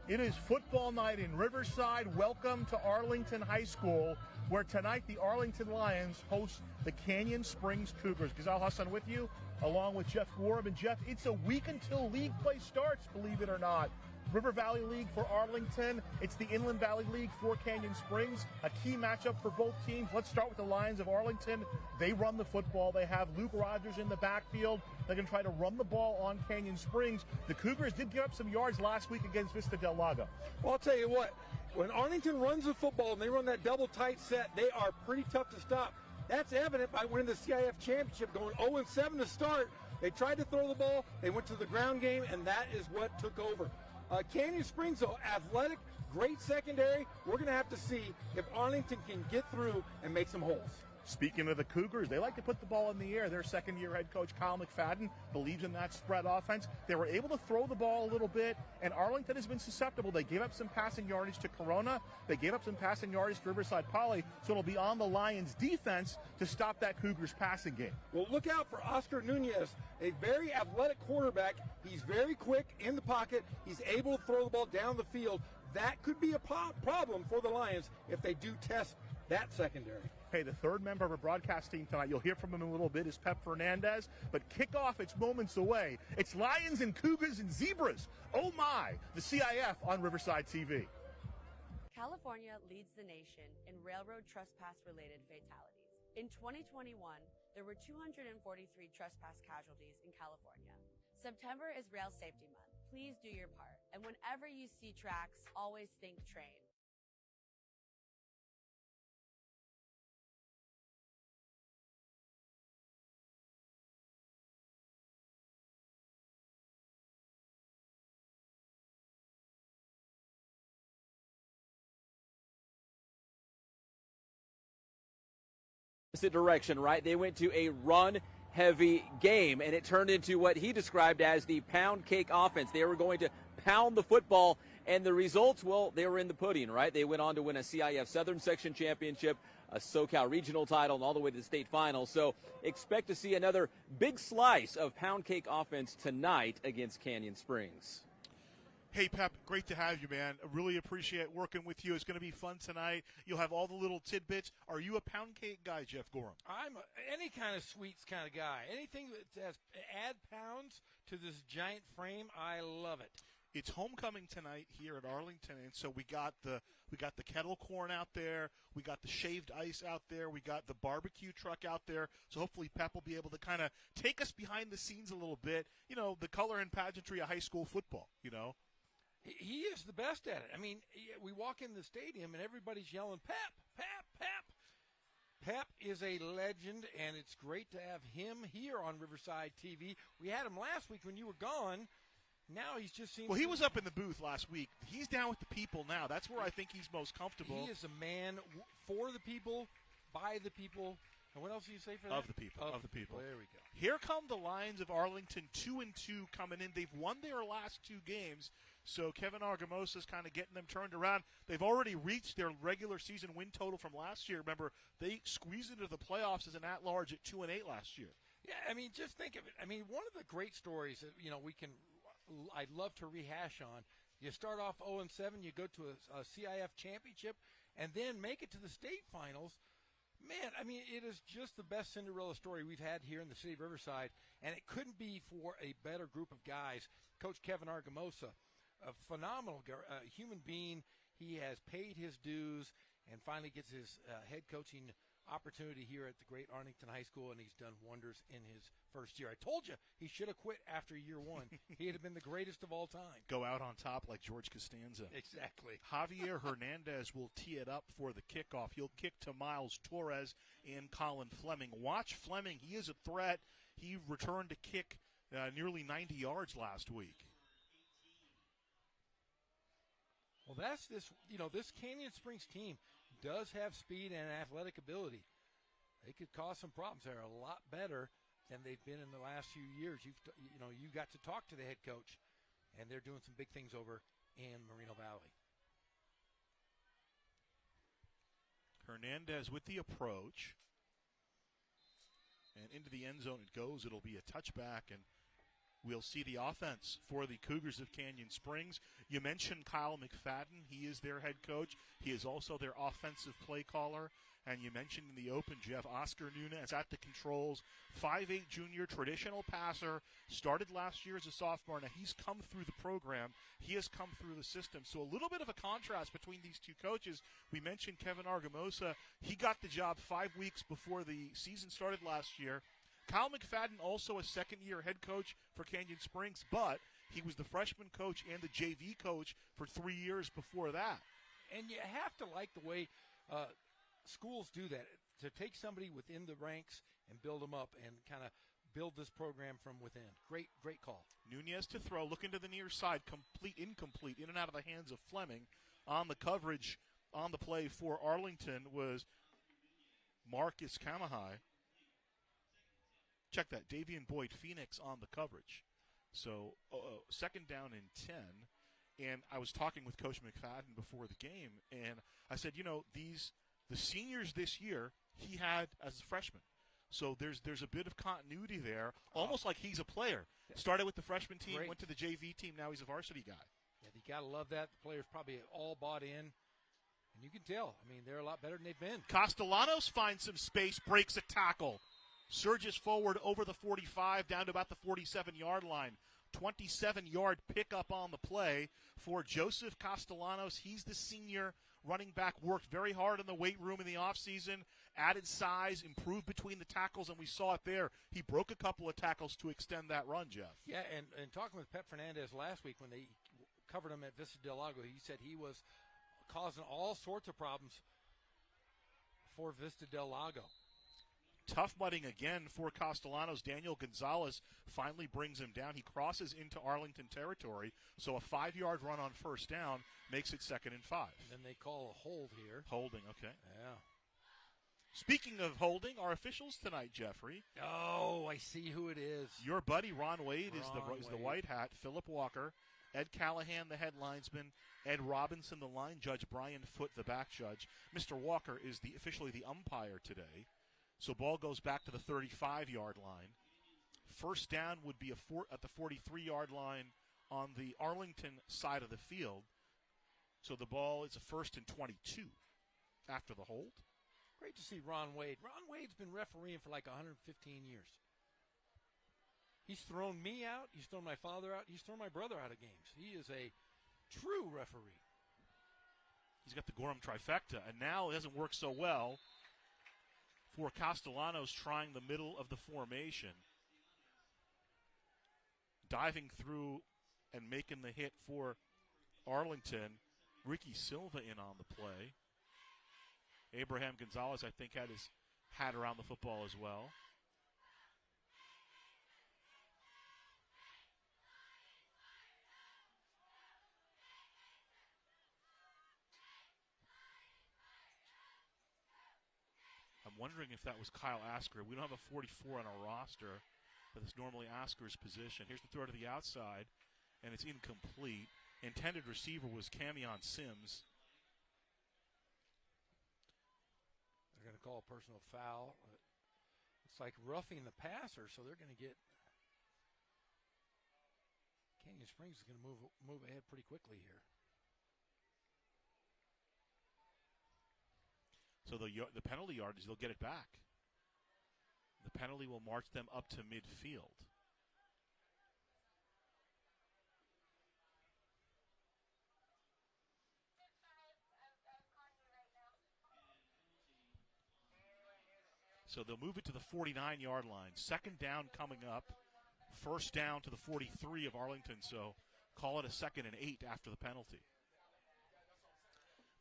It is football night in Riverside. Welcome to Arlington High School, where tonight the Arlington Lions host the Canyon Springs Cougars. Ghazal Hassan with you, along with Jeff Gorham. And Jeff, it's a week until league play starts, believe it or not. River Valley League for Arlington. It's the Inland Valley League for Canyon Springs. A key matchup for both teams. Let's start with the Lions of Arlington. They run the football. They have Luke Rogers in the backfield. They're going to try to run the ball on Canyon Springs. The Cougars did give up some yards last week against Vista Del Lago. Well, I'll tell you what. When Arlington runs the football and they run that double tight set, they are pretty tough to stop. That's evident by winning the CIF championship, going 0-7 to start. They tried to throw the ball. They went to the ground game, and that is what took over. Canyon Springs, though, athletic, great secondary. We're going to have to see if Arlington can get through and make some holes. Speaking of the Cougars, they like to put the ball in the air. Their second-year head coach, Kyle McFadden, believes in that spread offense. They were able to throw the ball a little bit, and Arlington has been susceptible. They gave up some passing yardage to Corona. They gave up some passing yardage to Riverside Poly, so it'll be on the Lions' defense to stop that Cougars passing game. Well, look out for Oscar Nunez, a very athletic quarterback. He's very quick in the pocket. He's able to throw the ball down the field. That could be a problem for the Lions if they do test that secondary. Hey, the third member of our broadcast team tonight, you'll hear from him in a little bit, is Pep Fernandez. But kickoff, it's moments away. It's Lions and Cougars and Zebras. Oh my, the CIF on Riverside TV. California leads the nation in railroad trespass-related fatalities. In 2021, there were 243 trespass casualties in California. September is Rail Safety Month. Please do your part. And whenever you see tracks, always think train. Direction, right? They went to a run-heavy game, and it turned into what he described as the pound cake offense. They were going to pound the football, and the results, well, they were in the pudding, right? They went on to win a CIF Southern Section Championship, a SoCal Regional title, and all the way to the state final. So expect to see another big slice of pound cake offense tonight against Canyon Springs. Hey, Pep, great to have you, man. I really appreciate working with you. It's going to be fun tonight. You'll have all the little tidbits. Are you a pound cake guy, Jeff Gorham? I'm any kind of sweets kind of guy. Anything that has add pounds to this giant frame, I love it. It's homecoming tonight here at Arlington, and so we got the kettle corn out there, we got the shaved ice out there, we got the barbecue truck out there. So hopefully Pep will be able to kind of take us behind the scenes a little bit. You know, the color and pageantry of high school football. You know. He is the best at it. I mean, we walk in the stadium and everybody's yelling, Pep, Pep, Pep. Pep is a legend, and it's great to have him here on Riverside TV. We had him last week when you were gone. Now he's just seems. Well, he was up in the booth last week. He's down with the people now. That's where I think he's most comfortable. He is a man for the people, by the people. And what else do you say for that? Of the people. Of the people. Well, there we go. Here come the Lions of Arlington, 2-2 coming in. They've won their last two games, so Kevin Argamosa's kind of getting them turned around. They've already reached their regular season win total from last year. Remember, they squeezed into the playoffs as an at-large at 2-8 last year. Yeah, I mean, just think of it. I mean, one of the great stories that, I'd love to rehash on. You start off 0-7, you go to a CIF championship, and then make it to the state finals. Man, I mean, it is just the best Cinderella story we've had here in the city of Riverside, and it couldn't be for a better group of guys. Coach Kevin Argamosa, a phenomenal human being. He has paid his dues and finally gets his head coaching opportunity here at the great Arlington High School, and he's done wonders in his first year. I told you he should have quit after year one. He'd have been the greatest of all time. Go out on top like George Costanza. Exactly. Javier Hernandez will tee it up for the kickoff. He'll kick to Miles Torres and Colin Fleming. Watch Fleming. He is a threat. He returned to kick nearly 90 yards last week. Well, that's this, this Canyon Springs team does have speed and athletic ability. They could cause some problems. They're a lot better than they've been in the last few years. You got to talk to the head coach, and they're doing some big things over in Moreno Valley. Hernandez with the approach. And into the end zone it goes. It'll be a touchback, and We'll see the offense for the Cougars of Canyon Springs. You mentioned Kyle McFadden. He is their head coach. He is also their offensive play caller. And you mentioned in the open, Jeff, Oscar Nunez at the controls, 5'8" junior, traditional passer, started last year as a sophomore. Now he's come through the program. He has come through the system. So a little bit of a contrast between these two coaches. We mentioned Kevin Argamosa. He got the job 5 weeks before the season started last year. Kyle McFadden, also a second-year head coach for Canyon Springs, but he was the freshman coach and the JV coach for 3 years before that. And you have to like the way schools do that, to take somebody within the ranks and build them up and kind of build this program from within. Great call. Nunez to throw, looking to the near side, incomplete, in and out of the hands of Fleming. On the coverage, on the play for Arlington was Marcus Kamahai. Check that, Davian Boyd Phoenix on the coverage. So second down and 10. And I was talking with Coach McFadden before the game, and I said, the seniors this year he had as a freshman. So there's a bit of continuity there, almost like he's a player. Started with the freshman team, went to the JV team, now he's a varsity guy. Yeah, you got to love that. The players probably all bought in, and you can tell. I mean, they're a lot better than they've been. Castellanos finds some space, breaks a tackle, surges forward over the 45 down to about the 47-yard line. 27-yard pickup on the play for Joseph Castellanos. He's the senior running back, worked very hard in the weight room in the offseason, added size, improved between the tackles, and we saw it there. He broke a couple of tackles to extend that run, Jeff. Yeah, and talking with Pep Fernandez last week when they covered him at Vista Del Lago, he said he was causing all sorts of problems for Vista Del Lago. Tough butting again for Castellanos. Daniel Gonzalez finally brings him down. He crosses into Arlington territory, so a 5-yard run on first down makes it 2nd and 5. And then they call a hold here. Holding, okay. Yeah. Speaking of holding, our officials tonight, Jeffrey. Oh, I see who it is. Your buddy Ron Wade is the Wade. white hat. Philip Walker, Ed Callahan, the head linesman, Ed Robinson, the line judge, Brian Foote, the back judge. Mr. Walker is officially the umpire today. So ball goes back to the 35-yard line. First down would be at the 43-yard line on the Arlington side of the field. So the ball is a 1st and 22 after the hold. Great to see Ron Wade. Ron Wade's been refereeing for like 115 years. He's thrown me out. He's thrown my father out. He's thrown my brother out of games. He is a true referee. He's got the Gorham trifecta, and now it doesn't work so well for Castellanos trying the middle of the formation. Diving through and making the hit for Arlington. Ricky Silva in on the play. Abraham Gonzalez, I think, had his hat around the football as well. I'm wondering if that was Kyle Asker. We don't have a 44 on our roster, but it's normally Asker's position. Here's the throw to the outside, and it's incomplete. Intended receiver was Camion Sims. They're going to call a personal foul. It's like roughing the passer, so they're going to get Canyon Springs is going to move ahead pretty quickly here. So the penalty yard is they'll get it back. The penalty will march them up to midfield. So they'll move it to the 49-yard line. Second down coming up. First down to the 43 of Arlington. So call it a 2nd and 8 after the penalty.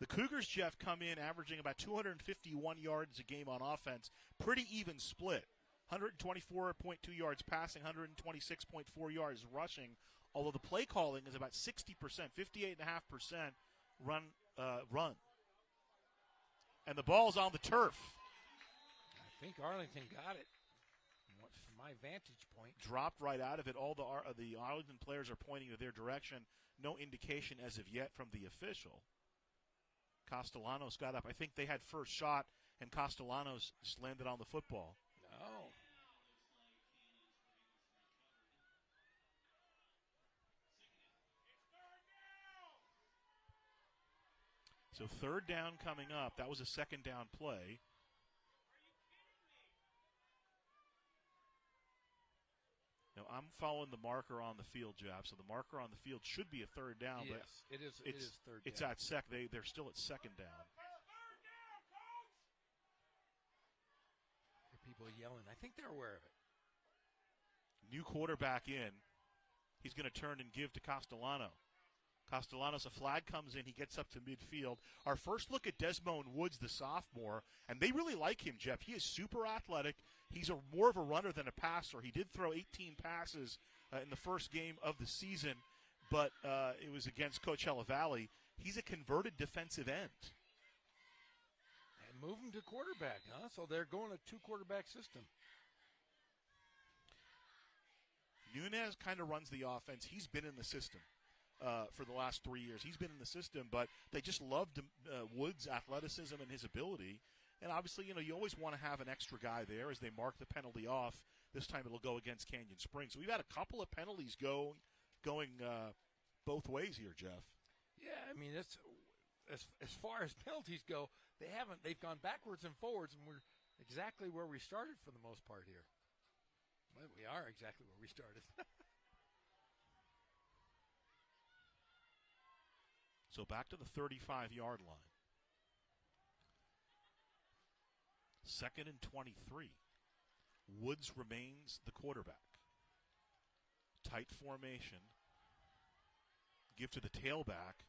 The Cougars, Jeff, come in averaging about 251 yards a game on offense. Pretty even split. 124.2 yards passing, 126.4 yards rushing. Although the play calling is about 60%, 58.5% run. And the ball's on the turf. I think Arlington got it. From my vantage point. Dropped right out of it. All the Arlington players are pointing to their direction. No indication as of yet from the official. Castellanos got up. I think they had first shot, and Castellanos just landed on the football. No. So third down coming up. That was a second down play. Now, I'm following the marker on the field, Jeff. So the marker on the field should be a third down. Yes, but it is third down. It's at they're still at second down. People yelling. I think they're aware of it. New quarterback in. He's going to turn and give to Castellano. Castellanos, a flag comes in. He gets up to midfield. Our first look at Desmond Woods, the sophomore, and they really like him, Jeff. He is super athletic. He's more of a runner than a passer. He did throw 18 passes in the first game of the season, but it was against Coachella Valley. He's a converted defensive end. And move him to quarterback, huh? So they're going a two-quarterback system. Nunez kind of runs the offense. He's been in the system for the last 3 years. He's been in the system, but they just loved Woods' athleticism and his ability. And obviously, you always want to have an extra guy there as they mark the penalty off. This time it'll go against Canyon Springs. So we've had a couple of penalties going both ways here, Jeff. Yeah, I mean, it's as far as penalties go, they've gone backwards and forwards, and we're exactly where we started for the most part here. Well, we are exactly where we started. So back to the 35-yard line. 2nd and 23. Woods remains the quarterback. Tight formation. Give to the tailback,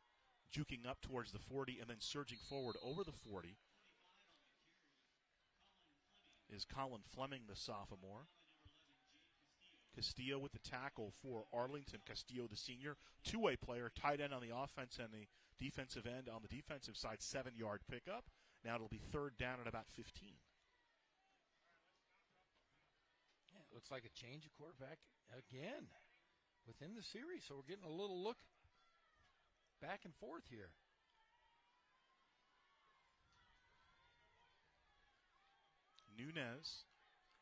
juking up towards the 40 and then surging forward over the 40 is Colin Fleming, the sophomore. Castillo with the tackle for Arlington. Castillo, the senior, two-way player, tight end on the offense and the defensive end on the defensive side, 7-yard pickup. Now it'll be third down at about 15. Yeah, it looks like a change of quarterback again within the series, so we're getting a little look back and forth here. Nunez,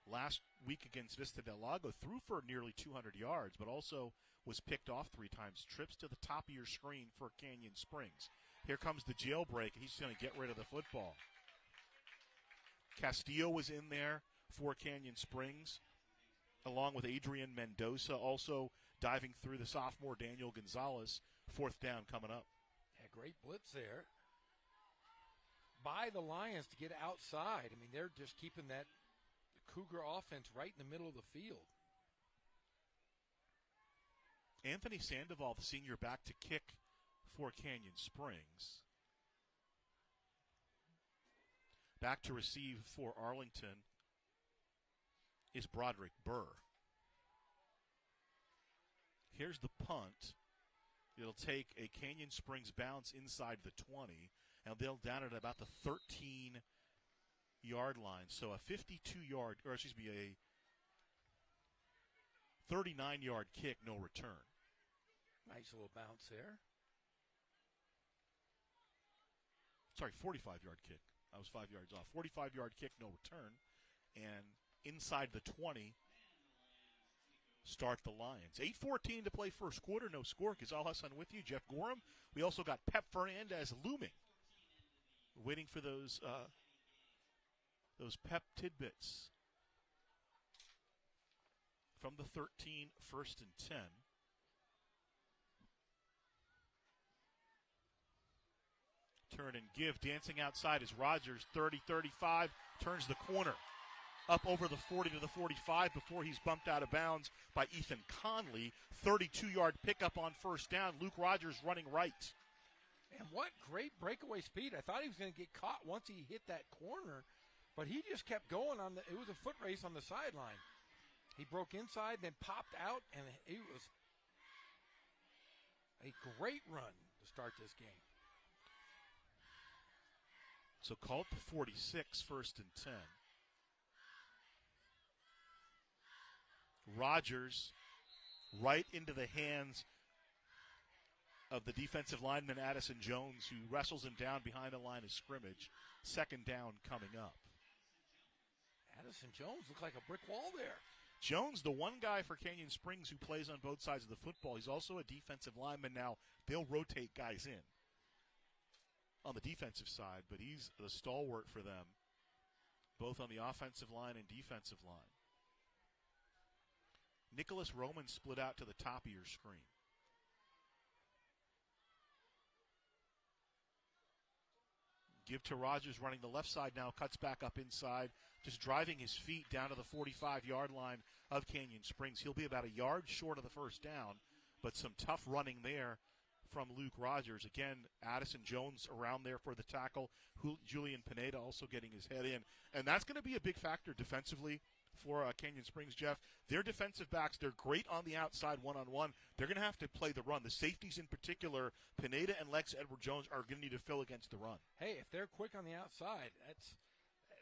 last week against Vista del Lago, threw for nearly 200 yards, but also was picked off 3 times. Trips to the top of your screen for Canyon Springs. Here comes the jailbreak. He's going to get rid of the football. Castillo was in there for Canyon Springs, along with Adrian Mendoza, also diving through the sophomore Daniel Gonzalez. 4th down coming up. Yeah, great blitz there by the Lions to get outside. I mean, they're just keeping that Cougar offense right in the middle of the field. Anthony Sandoval, the senior, back to kick for Canyon Springs. Back to receive for Arlington is Broderick Burr. Here's the punt. It'll take a Canyon Springs bounce inside the 20, and they'll down it about the 13-yard line. So a 52-yard, or excuse me, a 39-yard kick, no return. Nice little bounce there. Sorry, 45-yard kick. I was 5 yards off. 45-yard kick, no return. And inside the 20, start the Lions. 8:14 to play first quarter, no score. Ghazal Hassan with you, Jeff Gorham. We also got Pep Fernandez looming. Waiting for those Pep tidbits. From the 13, 1st and 10. Turn and give. Dancing outside is Rogers. 30-35. Turns the corner. Up over the 40 to the 45 before he's bumped out of bounds by Ethan Conley. 32-yard pickup on 1st down. Luke Rogers running right. And what great breakaway speed. I thought he was going to get caught once he hit that corner, but he just kept going it was a foot race on the sideline. He broke inside, then popped out, and it was a great run to start this game. So call it the 46, 1st and 10. Rogers right into the hands of the defensive lineman Addison Jones, who wrestles him down behind the line of scrimmage. 2nd down coming up. Addison Jones looked like a brick wall there. Jones, the one guy for Canyon Springs who plays on both sides of the football. He's also a defensive lineman now. They'll rotate guys in. on the defensive side, but he's the stalwart for them, both on the offensive line and defensive line. Nicholas Roman split out to the top of your screen. Give to Rogers running the left side now, cuts back up inside, just driving his feet down to the 45-yard line of Canyon Springs. He'll be about a yard short of the first down, but some tough running there from Luke Rogers. Again, Addison Jones around there for the tackle. Julian Pineda also getting his head in. And that's going to be a big factor defensively for Canyon Springs, Jeff. Their defensive backs, they're great on the outside one-on-one. They're going to have to play the run. The safeties in particular, Pineda and Lex Edward-Jones, are going to need to fill against the run. Hey, if they're quick on the outside,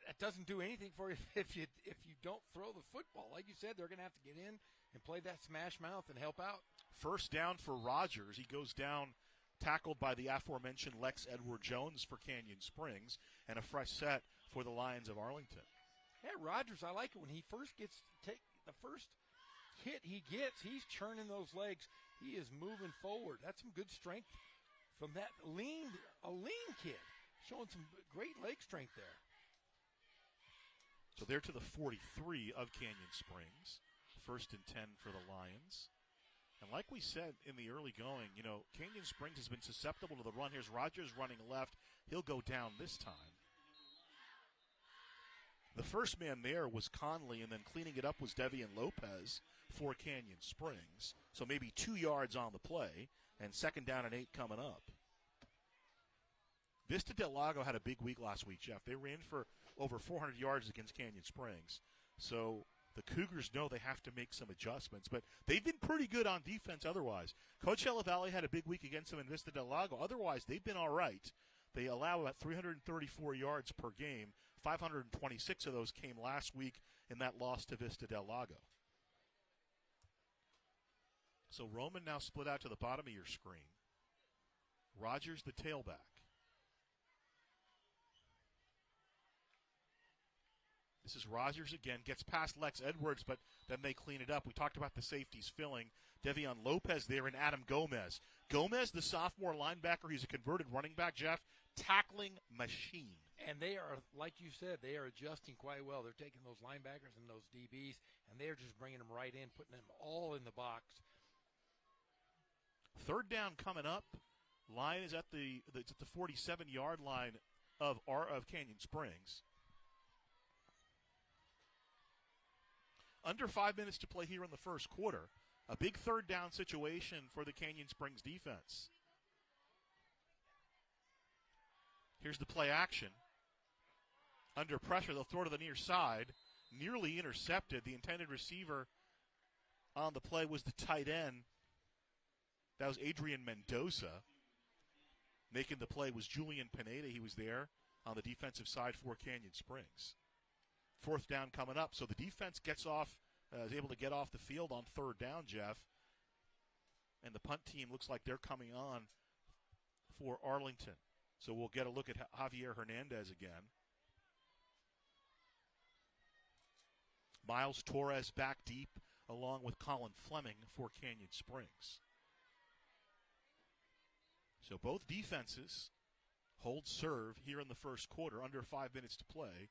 that doesn't do anything for you if you don't throw the football. Like you said, they're going to have to get in and play that smash mouth and help out. First down for Rogers. He goes down, tackled by the aforementioned Lex Edward-Jones for Canyon Springs, and a fresh set for the Lions of Arlington. Yeah, Rogers, I like it when he first gets the first hit he gets, he's churning those legs. He is moving forward. That's some good strength from that lean kid, showing some great leg strength there. So they're to the 43 of Canyon Springs. First and 10 for the Lions. And like we said in the early going, Canyon Springs has been susceptible to the run. Here's Rogers running left. He'll go down this time. The first man there was Conley, and then cleaning it up was Devian Lopez for Canyon Springs. So maybe 2 yards on the play, and second down and 8 coming up. Vista Del Lago had a big week last week, Jeff. They ran for over 400 yards against Canyon Springs. So the Cougars know they have to make some adjustments, but they've been pretty good on defense otherwise. Coachella Valley had a big week against them in Vista Del Lago. Otherwise, they've been all right. They allow about 334 yards per game. 526 of those came last week in that loss to Vista Del Lago. So Roman now split out to the bottom of your screen. Rogers, the tailback. This is Rogers again. Gets past Lex Edwards, but then they clean it up. We talked about the safeties filling. Devian Lopez there and Adam Gomez. Gomez, the sophomore linebacker, he's a converted running back, Jeff. Tackling machine. And they are, like you said, they are adjusting quite well. They're taking those linebackers and those DBs, and they're just bringing them right in, putting them all in the box. Third down coming up. Line is at the 47-yard line of Canyon Springs. Under 5 minutes to play here in the first quarter. A big third down situation for the Canyon Springs defense. Here's the play action. Under pressure, they'll throw to the near side. Nearly intercepted. The intended receiver on the play was the tight end. That was Adrian Mendoza. Making the play was Julian Pineda. He was there on the defensive side for Canyon Springs. Fourth down coming up. So the defense gets off, is able to get off the field on third down, Jeff. And the punt team looks like they're coming on for Arlington. So we'll get a look at Javier Hernandez again. Miles Torres back deep along with Colin Fleming for Canyon Springs. So both defenses hold serve here in the first quarter, under 5 minutes to play.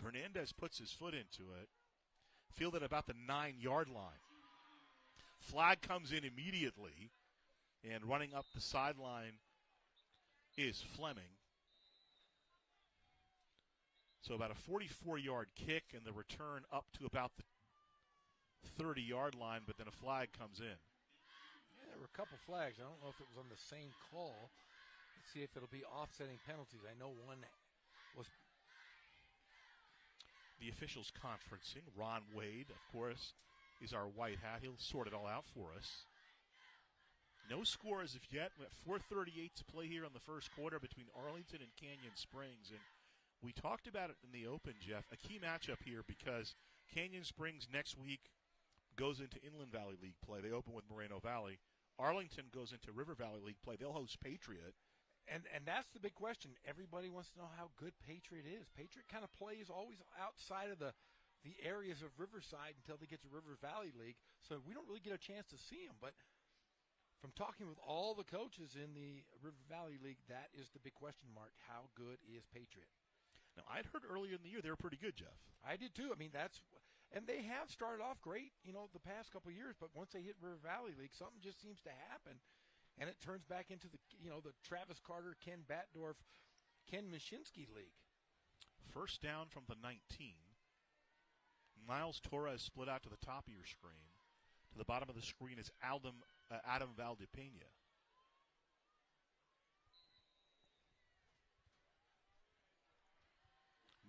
Hernandez puts his foot into it. Fielded about the 9-yard line. Flag comes in immediately, and running up the sideline is Fleming. So about a 44-yard kick and the return up to about the 30-yard line, but then a flag comes in. Yeah, there were a couple flags. I don't know if it was on the same call. Let's see if it'll be offsetting penalties. I know one was. The officials conferencing. Ron Wade, of course, is our white hat. He'll sort it all out for us. No score as of yet. We have 4:38 to play here in the first quarter between Arlington and Canyon Springs. And we talked about it in the open, Jeff. A key matchup here because Canyon Springs next week goes into Inland Valley League play. They open with Moreno Valley. Arlington goes into River Valley League play. They'll host Patriot. And that's the big question. Everybody wants to know how good Patriot is. Patriot kind of plays always outside of the areas of Riverside until they get to River Valley League. So we don't really get a chance to see them. But from talking with all the coaches in the River Valley League, that is the big question mark. How good is Patriot? Now, I'd heard earlier in the year they were pretty good, Jeff. I did too. I mean, and they have started off great, the past couple of years, but once they hit River Valley League, something just seems to happen, and it turns back into the Travis Carter, Ken Batdorf, Ken Mashinsky League. First down from the 19. Miles Torres split out to the top of your screen. To the bottom of the screen is Adam Valdepena.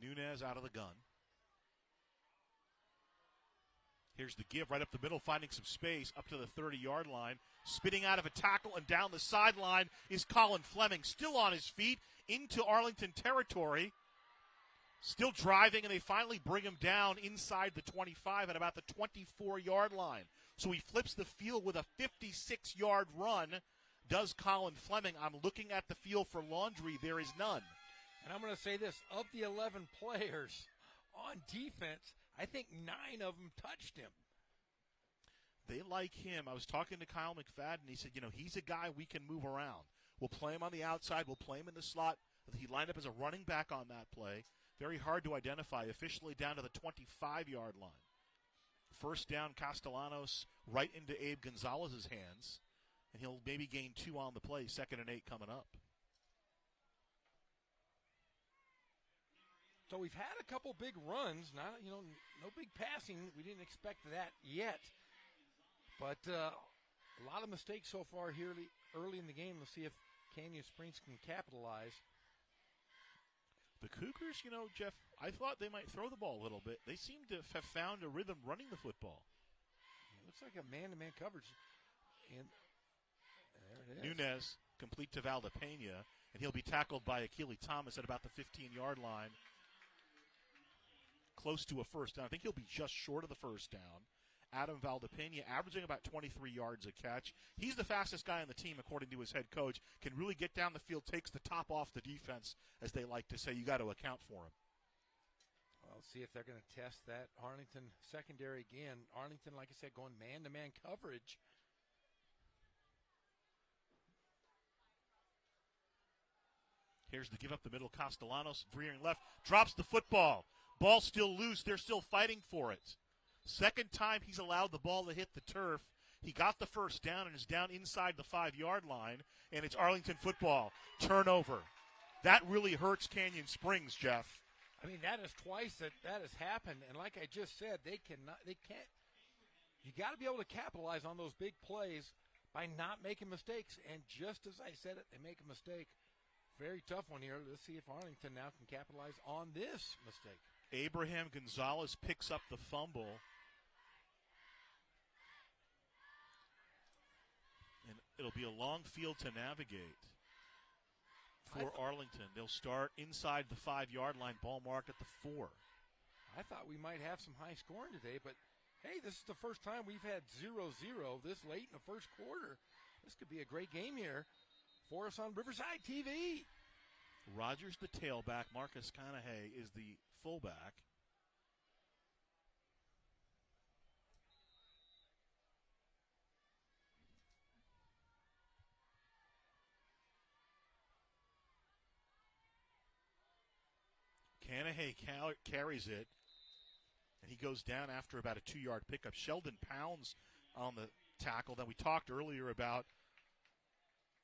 Nunez out of the gun. Here's the give right up the middle, finding some space up to the 30-yard line. Spinning out of a tackle and down the sideline is Colin Fleming, still on his feet into Arlington territory. Still driving, and they finally bring him down inside the 25 at about the 24-yard line. So he flips the field with a 56-yard run. Does Colin Fleming. I'm looking at the field for laundry. There is none. And I'm going to say this. Of the 11 players on defense, I think 9 of them touched him. They like him. I was talking to Kyle McFadden. He said, he's a guy we can move around. We'll play him on the outside. We'll play him in the slot. He lined up as a running back on that play. Very hard to identify. Officially down to the 25-yard line. First down, Castellanos right into Abe Gonzalez's hands. And he'll maybe gain 2 on the play. 2nd and 8 coming up. So we've had a couple big runs. Not, no big passing. We didn't expect that yet. But a lot of mistakes so far here early in the game. Let's see if Canyon Springs can capitalize. The Cougars, Jeff, I thought they might throw the ball a little bit. They seem to have found a rhythm running the football. It looks like a man-to-man coverage. And there it is. Nunez complete to Valdepena, and he'll be tackled by Akili Thomas at about the 15-yard line. Close to a first down. I think he'll be just short of the first down. Adam Valdepena averaging about 23 yards a catch. He's the fastest guy on the team, according to his head coach. Can really get down the field, takes the top off the defense, as they like to say. You got to account for him. Well, see if they're going to test that Arlington secondary again. Arlington, like I said, going man-to-man coverage. Here's the give up the middle. Castellanos veering left, drops the football. Ball still loose. They're still fighting for it. Second time he's allowed the ball to hit the turf. He got the first down and is down inside the 5-yard line, and it's Arlington football. Turnover. That really hurts Canyon Springs, Jeff. I mean, that is twice that has happened, and like I just said, they can't. You got to be able to capitalize on those big plays by not making mistakes, and just as I said it, they make a mistake. Very tough one here. Let's see if Arlington now can capitalize on this mistake. Abraham Gonzalez picks up the fumble. And it'll be a long field to navigate for Arlington. They'll start inside the 5-yard line, ball marked at the 4. I thought we might have some high scoring today, but hey, this is the first time we've had 0-0 this late in the first quarter. This could be a great game here for us on Riverside TV. Rogers the tailback, Marcus Conahay is the fullback. Conahay carries it, and he goes down after about a 2-yard pickup. Sheldon Pounds on the tackle. Then we talked earlier about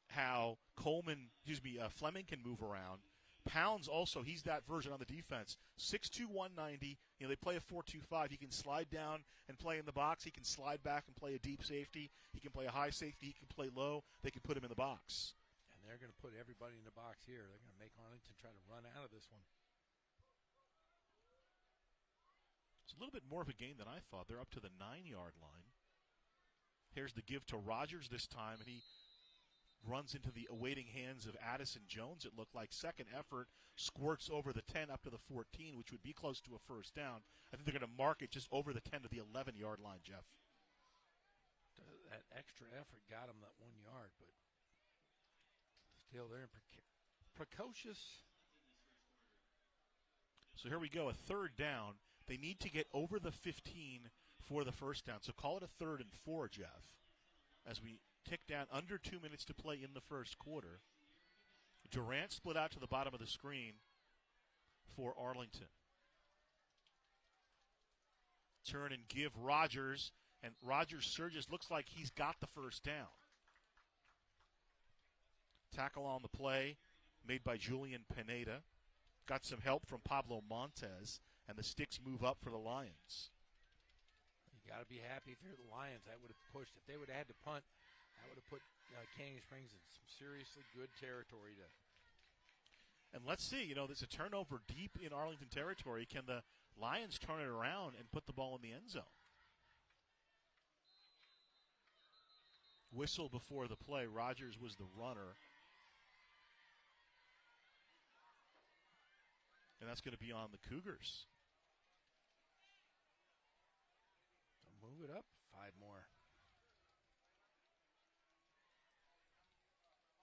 how Fleming can move around. Pounds also, he's that version on the defense. 6'2", 190. They play a 4-2-5. He can slide down and play in the box. He can slide back and play a deep safety. He can play a high safety. He can play low. They can put him in the box. And they're going to put everybody in the box here. They're going to make Arlington try to run out of this one. It's a little bit more of a game than I thought. They're up to the 9-yard line. Here's the give to Rogers this time, and he runs into the awaiting hands of Addison Jones, it looked like. Second effort, squirts over the 10 up to the 14, which would be close to a first down. I think they're going to mark it just over the 10 to the 11-yard line, Jeff. That extra effort got him that 1 yard, but still they're precocious. So here we go, a third down. They need to get over the 15 for the first down. So call it a 3rd and 4, Jeff, as we tick down, under 2 minutes to play in the first quarter. Durant split out to the bottom of the screen for Arlington. Turn and give Rogers, and Rogers surges. Looks like he's got the first down. Tackle on the play made by Julian Pineda. Got some help from Pablo Montez, and the sticks move up for the Lions. You got to be happy if you're the Lions. That would have pushed. If they would have had to punt, that would have put Canyon Springs in some seriously good territory. And let's see, there's a turnover deep in Arlington territory. Can the Lions turn it around and put the ball in the end zone? Whistle before the play. Rogers was the runner. And that's going to be on the Cougars. So move it up 5 more.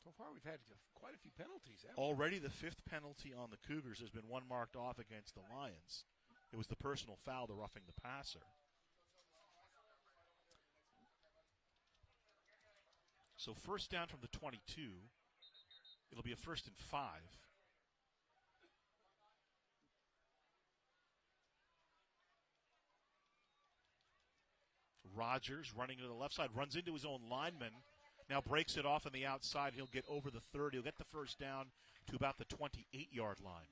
So far we've had quite a few penalties. Already the 5th penalty on the Cougars. Has been one marked off against the Lions. It was the personal foul, the roughing the passer. So first down from the 22. It'll be a 1st and 5. Rogers running to the left side, runs into his own lineman, now breaks it off on the outside. He'll get over the 30. He'll get the first down to about the 28-yard line.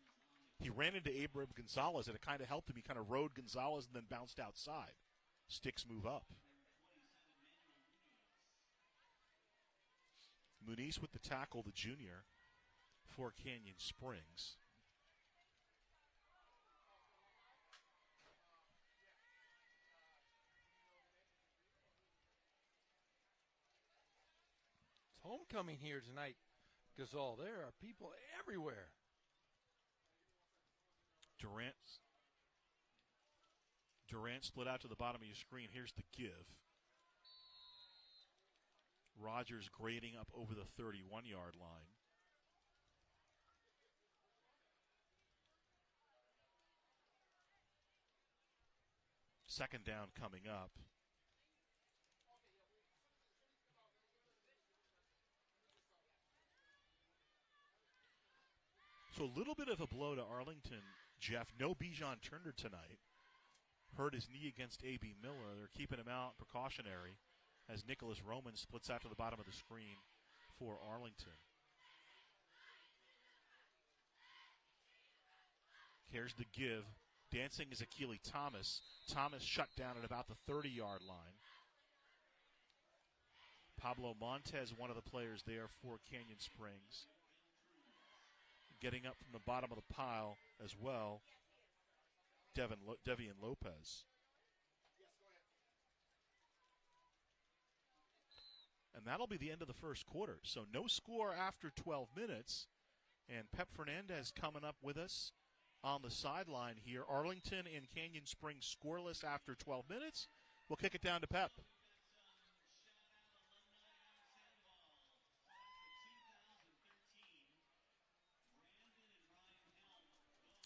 He ran into Abraham Gonzalez, and it kind of helped him. He kind of rode Gonzalez and then bounced outside. Sticks move up. Muniz with the tackle, the junior, for Canyon Springs. Homecoming here tonight, Gazal. There are people everywhere. Durant split out to the bottom of your screen. Here's the give. Rogers grading up over the 31-yard line. Second down coming up. So a little bit of a blow to Arlington, Jeff. No Bijan Turner tonight. Hurt his knee against A.B. Miller. They're keeping him out precautionary as Nicholas Roman splits out to the bottom of the screen for Arlington. Here's the give. Dancing is Akili Thomas. Thomas shut down at about the 30-yard line. Pablo Montez, one of the players there for Canyon Springs. Getting up from the bottom of the pile as well, Devian Lopez. And that'll be the end of the first quarter. So no score after 12 minutes. And Pep Fernandez coming up with us on the sideline here. Arlington and Canyon Springs scoreless after 12 minutes. We'll kick it down to Pep.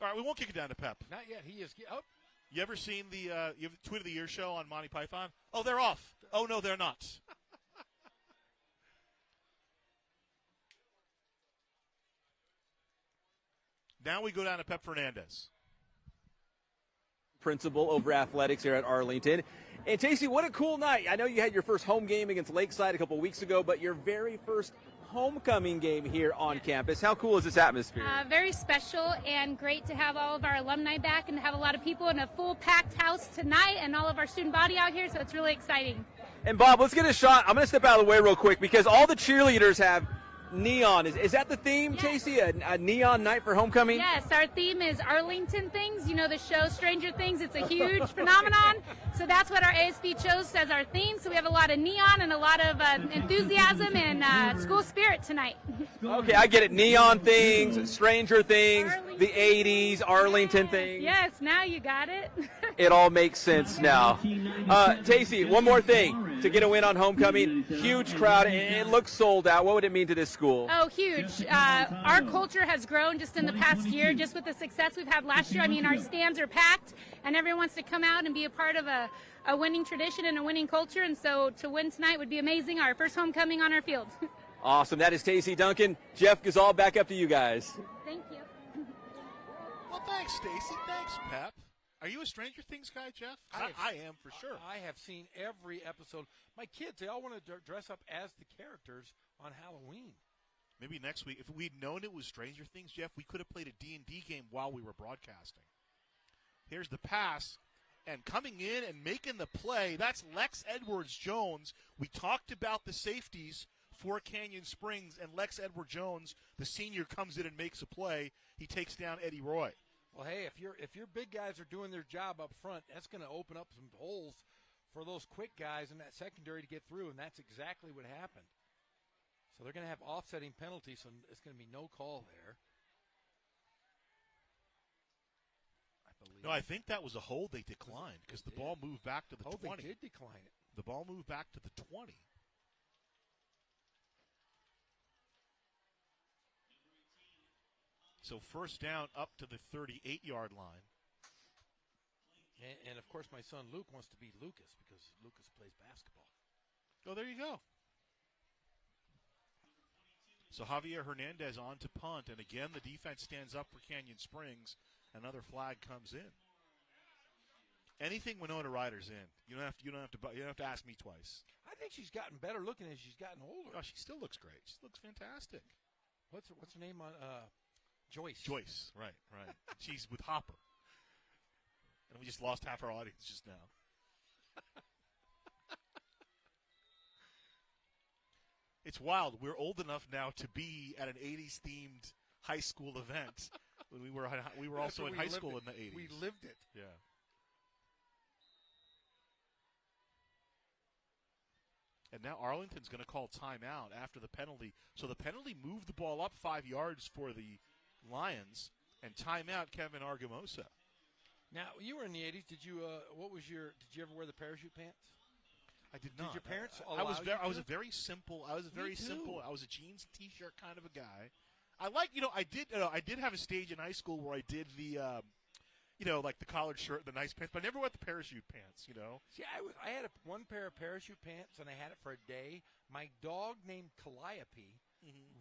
All right, we won't kick it down to Pep. Not yet. He is up. You ever seen the Tweet of the Year show on Monty Python? Oh, they're off. Oh, no, they're not. Now we go down to Pep Fernandez. Principal over athletics here at Arlington. And Tacey, what a cool night. I know you had your first home game against Lakeside a couple weeks ago, but your very first homecoming game here on campus. How cool is this atmosphere? Very special and great to have all of our alumni back and to have a lot of people in a full packed house tonight and all of our student body out here, so it's really exciting. And Bob, let's get a shot. I'm going to step out of the way real quick because all the cheerleaders have neon. Is that the theme, Yes. Tacey? A neon night for homecoming? Yes, our theme is Arlington Things. You know the show Stranger Things. It's a huge phenomenon. So that's what our ASB chose as our theme. So we have a lot of neon and a lot of enthusiasm and school spirit tonight. Okay, I get it. Neon things, Stranger Things, Arlington. the 80s, Arlington things. Yes, now you got it. It all makes sense now. Tacey, one more thing. to get a win on homecoming. Huge crowd. It looks sold out. What would it mean to this school? Oh, huge. Our culture has grown just in the past year, just with the success we've had last year. I mean, our stands are packed, and everyone wants to come out and be a part of a winning tradition and a winning culture. And so to win tonight would be amazing. Our first homecoming on our field. Awesome. That is Stacey Duncan. Jeff Gazal, back up to you guys. Thank you. Well, thanks, Stacy. Thanks, Pep. Are you a Stranger Things guy, Jeff? I am for sure. I have seen every episode. My kids, they all want to dress up as the characters on Halloween. Maybe next week, if we'd known it was Stranger Things, Jeff, we could have played a D&D game while we were broadcasting. Here's the pass, and coming in and making the play, that's Lex Edwards-Jones. We talked about the safeties for Canyon Springs, and Lex Edwards-Jones, the senior, comes in and makes a play. He takes down Eddie Roy. Well, hey, if your big guys are doing their job up front, that's going to open up some holes for those quick guys in that secondary to get through, and that's exactly what happened. So they're going to have offsetting penalties, so it's going to be no call there. I believe. No, I think that was a hold they declined because the ball moved back to the 20. They did decline it. The ball moved back to the 20. So first down up to the 38-yard line. And, of course, my son Luke wants to be Lucas because Lucas plays basketball. Oh, there you go. So Javier Hernandez on to punt, and again the defense stands up for Canyon Springs. Another flag comes in. Anything Winona Ryder's in, you don't have to ask me twice. I think she's gotten better looking as she's gotten older. Oh, she still looks great. She looks fantastic. What's her name on Joyce? Joyce, right. She's with Hopper. And we just lost half our audience just now. It's wild. We're old enough now to be at an 80s themed high school event. When we were also in high school in the 80s. We lived it. Yeah. And now Arlington's going to call timeout after the penalty. So the penalty moved the ball up 5 yards for the Lions, and timeout Kevin Argumosa. Now, you were in the 80s. Did you ever wear the parachute pants? I did not. Did your parents allow I was you a very simple. I was a jeans and t-shirt kind of a guy. I did have a stage in high school where I did the like the collared shirt and the nice pants, but I never went the parachute pants, See, I had one pair of parachute pants, and I had it for a day. My dog named Calliope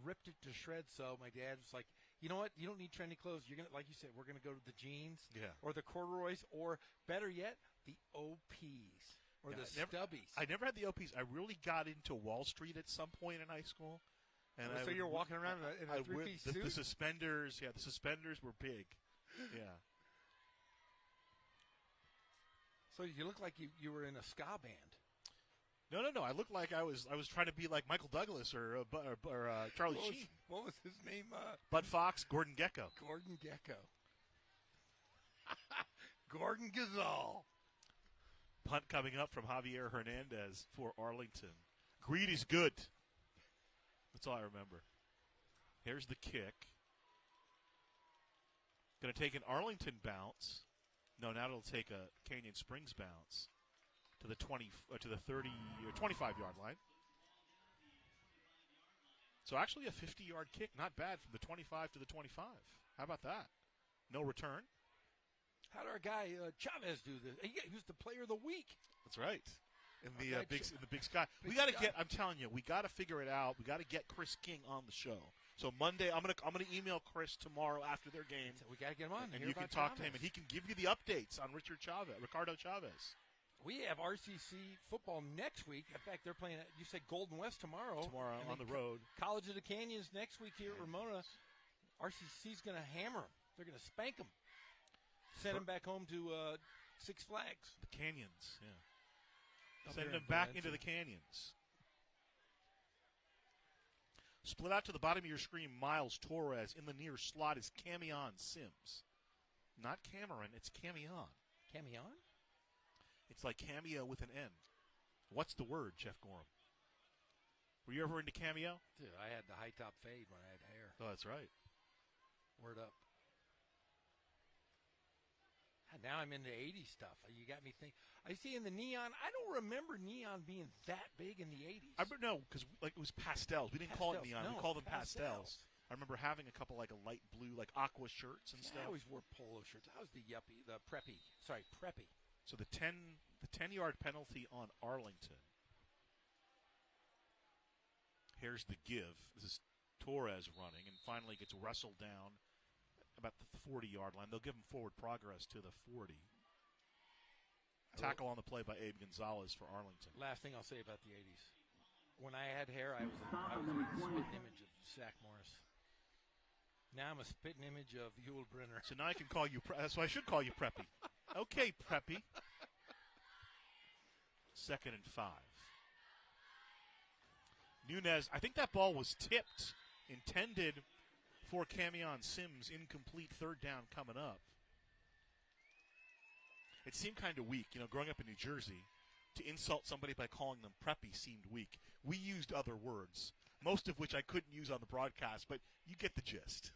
ripped it to shreds, so my dad was like, you know what? You don't need trendy clothes. You're going to, like you said, we're going to go to the jeans or the corduroys, or better yet, the OPs or the stubbies. I never had the OPs. I really got into Wall Street at some point in high school. And so you're walking around in a three-piece suit? The suspenders, the suspenders were big. Yeah. So you look like you were in a ska band. No. I looked like I was trying to be like Michael Douglas or Charlie Sheen. What was his name? Bud Fox, Gordon Gekko. Gordon Gekko. Gordon Gazal. Punt coming up from Javier Hernandez for Arlington. Greedy's good. That's all I remember. Here's the kick. Going to take an Arlington bounce. No, now it'll take a Canyon Springs bounce to the 30 or 25-yard line. So actually a 50-yard kick, not bad, from the 25 to the 25. How about that? No return. How did our guy Chavez do this? He was the player of the week. That's right. In the big sky. We got to get. I'm telling you, we got to figure it out. We got to get Chris King on the show. So Monday, I'm gonna email Chris tomorrow after their game. So we got to get him on, and you can talk to him, and he can give you the updates on Ricardo Chavez. We have RCC football next week. In fact, they're playing. You said Golden West tomorrow. Tomorrow on the road. College of the Canyons next week here at Ramona. RCC's going to hammer them. They're going to spank them. Send them back home to Six Flags. The Canyons, yeah. Send them back into the Canyons. Split out to the bottom of your screen, Miles Torres. In the near slot is Camion Sims. Not Cameron, it's Camion. Camion? It's like cameo with an N. What's the word, Jeff Gorham? Were you ever into cameo? Dude, I had the high top fade when I had hair. Oh, that's right. Word up. now I'm into 80s stuff. You got me thinking. I see in the neon. I don't remember neon being that big in the 80s. No, because like it was pastels. We didn't call it neon. No, we called them pastels. I remember having a couple like a light blue, like aqua shirts and stuff. I always wore polo shirts. I was the yuppie, the preppy. Sorry, preppy. So the 10-yard penalty on Arlington. Here's the give. This is Torres running and finally gets wrestled down about the 40-yard line. They'll give him forward progress to the 40. Tackle on the play by Abe Gonzalez for Arlington. Last thing I'll say about the 80s. When I had hair, I was a spitting image of Zach Morris. Now I'm a spitting image of Yul Brynner. So now I can call you, so I should call you Preppy. Okay, Preppy. 2nd and 5. Nunez, I think that ball was tipped, intended for Camion Sims, incomplete 3rd down coming up. It seemed kind of weak, growing up in New Jersey, to insult somebody by calling them preppy seemed weak. We used other words, most of which I couldn't use on the broadcast, but you get the gist.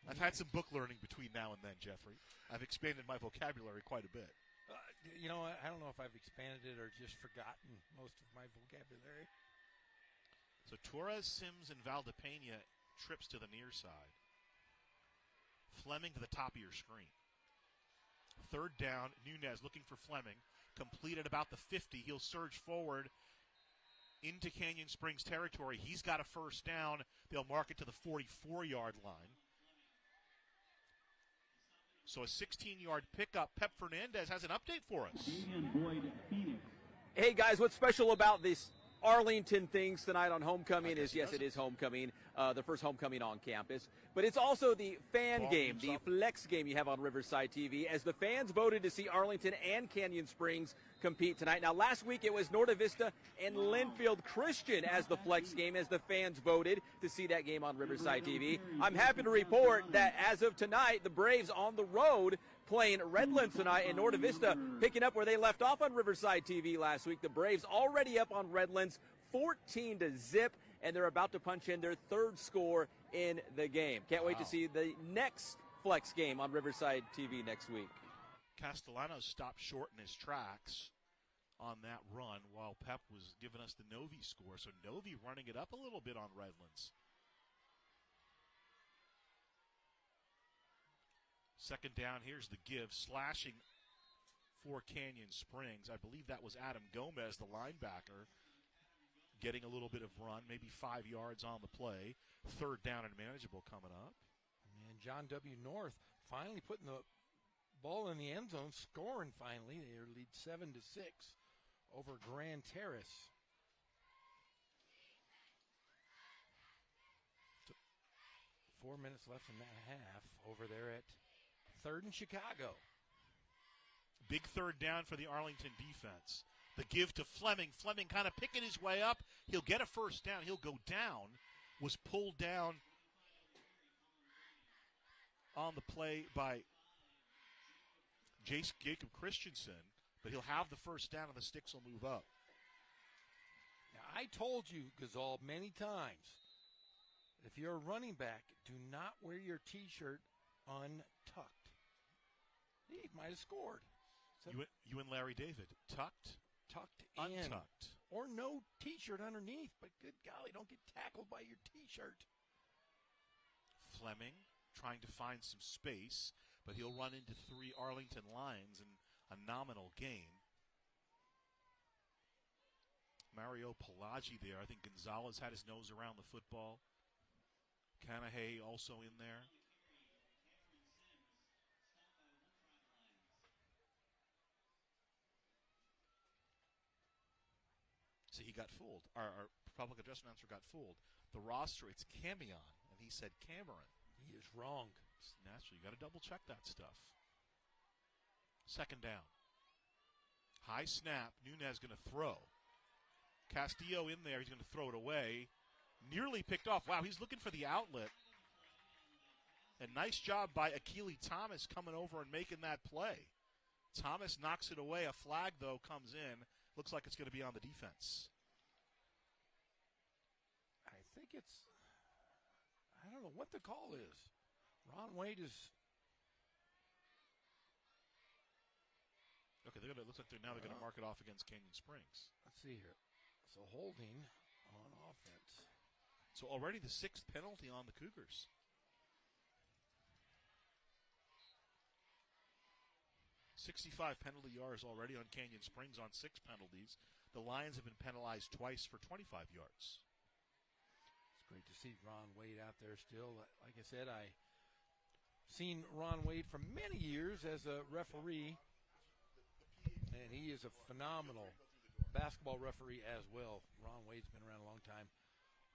I've had some book learning between now and then, Jeffrey. I've expanded my vocabulary quite a bit. I don't know if I've expanded it or just forgotten most of my vocabulary. So Torres, Sims, and Valdepena trips to the near side. Fleming to the top of your screen. 3rd down, Nunez looking for Fleming. Completed about the 50. He'll surge forward into Canyon Springs territory. He's got a 1st down. They'll mark it to the 44-yard line. So a 16-yard pickup. Pep Fernandez has an update for us. Hey, guys, what's special about this Arlington things tonight on homecoming is, yes, it is homecoming, the first homecoming on campus. But it's also the fan game, the flex game you have on Riverside TV, as the fans voted to see Arlington and Canyon Springs compete tonight. Now, last week it was Norta Vista and Linfield Christian as the flex game, as the fans voted to see that game on Riverside TV. I'm happy to report that as of tonight, the Braves on the road playing Redlands tonight, and Norta Vista picking up where they left off on Riverside TV last week. The Braves already up on Redlands 14-0, and they're about to punch in their 3rd score in the game. Can't wait to see the next flex game on Riverside TV next week. Castellanos stopped short in his tracks on that run while Pep was giving us the Novi score. So Novi running it up a little bit on Redlands. 2nd down, here's the give, slashing for Canyon Springs. I believe that was Adam Gomez, the linebacker, getting a little bit of run, maybe 5 yards on the play. 3rd down and manageable coming up. And John W. North finally putting the ball in the end zone, scoring finally. They lead 7-6 over Grand Terrace. 4 minutes left in that half over there at 3rd and Chicago. Big 3rd down for the Arlington defense. The give to Fleming. Fleming kind of picking his way up. He'll get a 1st down. He'll go down. Was pulled down on the play by Jacob Christensen, but he'll have the 1st down and the sticks will move up. Now, I told you, Gazal, many times, if you're a running back, do not wear your T-shirt untucked. He might have scored. So You and Larry David, tucked in. Untucked. Or no T-shirt underneath, but good golly, don't get tackled by your T-shirt. Fleming trying to find some space, but he'll run into 3 Arlington Lions in a nominal gain. Mario Pelagi there. I think Gonzalez had his nose around the football. Canahay also in there. So he got fooled. Our public address announcer got fooled. The roster, it's Camion, and he said Cameron. He is wrong. It's natural. You got to double check that stuff. 2nd down. High snap. Nunez going to throw. Castillo in there. He's going to throw it away. Nearly picked off. Wow, he's looking for the outlet. And nice job by Akili Thomas coming over and making that play. Thomas knocks it away. A flag, though, comes in. Looks like it's going to be on the defense. I think I don't know what the call is. Ron Wade is Okay, it looks like they're going to mark it off against Canyon Springs. Let's see here. So holding on offense. So already the 6th penalty on the Cougars. .65 penalty yards already on Canyon Springs on 6 penalties. The Lions have been penalized twice for 25 yards. It's great to see Ron Wade out there still. Like I said, I seen Ron Wade for many years as a referee, and he is a phenomenal basketball referee as well. Ron Wade's been around a long time.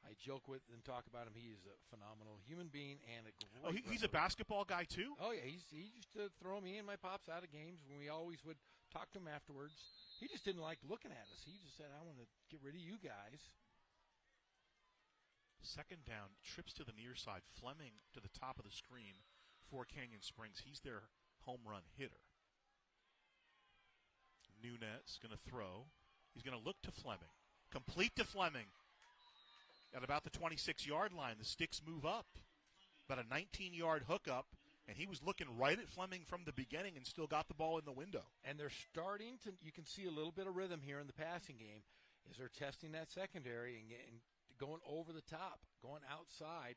I joke with and talk about him. He is a phenomenal human being and a great he's a basketball guy too? Oh, yeah. He used to throw me and my pops out of games when we always would talk to him afterwards. He just didn't like looking at us. He just said, I want to get rid of you guys. 2nd down, trips to the near side. Fleming to the top of the screen for Canyon Springs. He's their home run hitter. Nunez going to throw. He's going to look to Fleming. Complete to Fleming. At about the 26-yard line, the sticks move up. About a 19-yard hookup, and he was looking right at Fleming from the beginning and still got the ball in the window. And they're starting to, you can see a little bit of rhythm here in the passing game as they're testing that secondary and going over the top, going outside.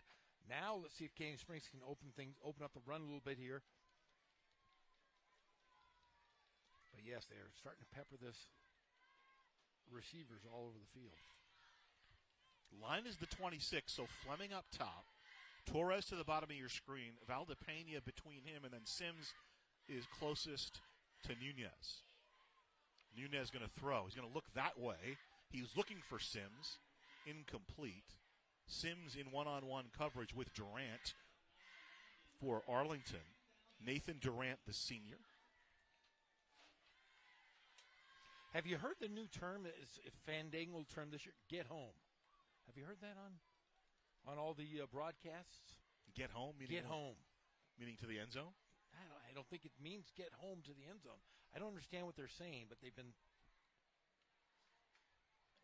Now let's see if Canyon Springs can open up the run a little bit here. But yes, they are starting to pepper this receivers all over the field. Line is the 26, so Fleming up top. Torres to the bottom of your screen. Valdepena between him, and then Sims is closest to Nunez. Nunez going to throw. He's going to look that way. He's looking for Sims. Incomplete. Sims in one-on-one coverage with Durant for Arlington. Nathan Durant, the senior. Have you heard the new term, it's a fandangled term this year, get home? Have you heard that on all the broadcasts? Get home? Get home. Meaning to the end zone? I don't think it means get home to the end zone. I don't understand what they're saying, but they've been –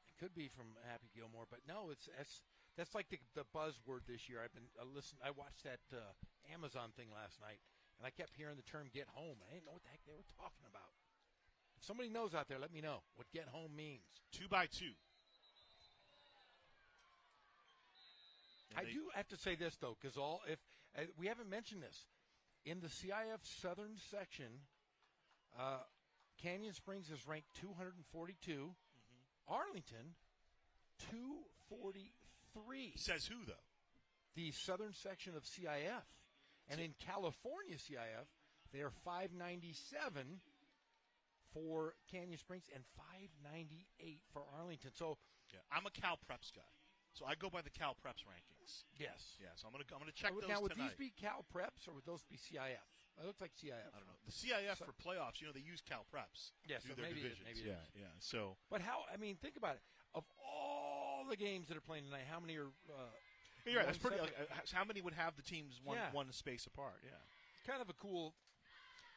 it could be from Happy Gilmore, but no, that's like the buzzword this year. I've been I watched that Amazon thing last night, and I kept hearing the term get home. I didn't know what the heck they were talking about. If somebody knows out there, let me know what get home means. 2x2. I do have to say this, though, because we haven't mentioned this. In the CIF Southern section, Canyon Springs is ranked 242. Arlington, 243. Says who, though? The Southern section of CIF. And in California CIF, they are 597 for Canyon Springs and 598 for Arlington. So yeah, I'm a Cal Preps guy. So I go by the Cal Preps rankings. Yes. Yeah, so I'm gonna check those now, would tonight. these be Cal Preps or would those be CIF? It looks like CIF. I don't know. The CIF for playoffs, they use Cal Preps. Yes, to do so their maybe divisions. it is. Yeah. So, but think about it. Of all the games that are playing tonight, how many are? You're right. That's pretty. How many would have the teams one space apart? Yeah. It's kind of a cool.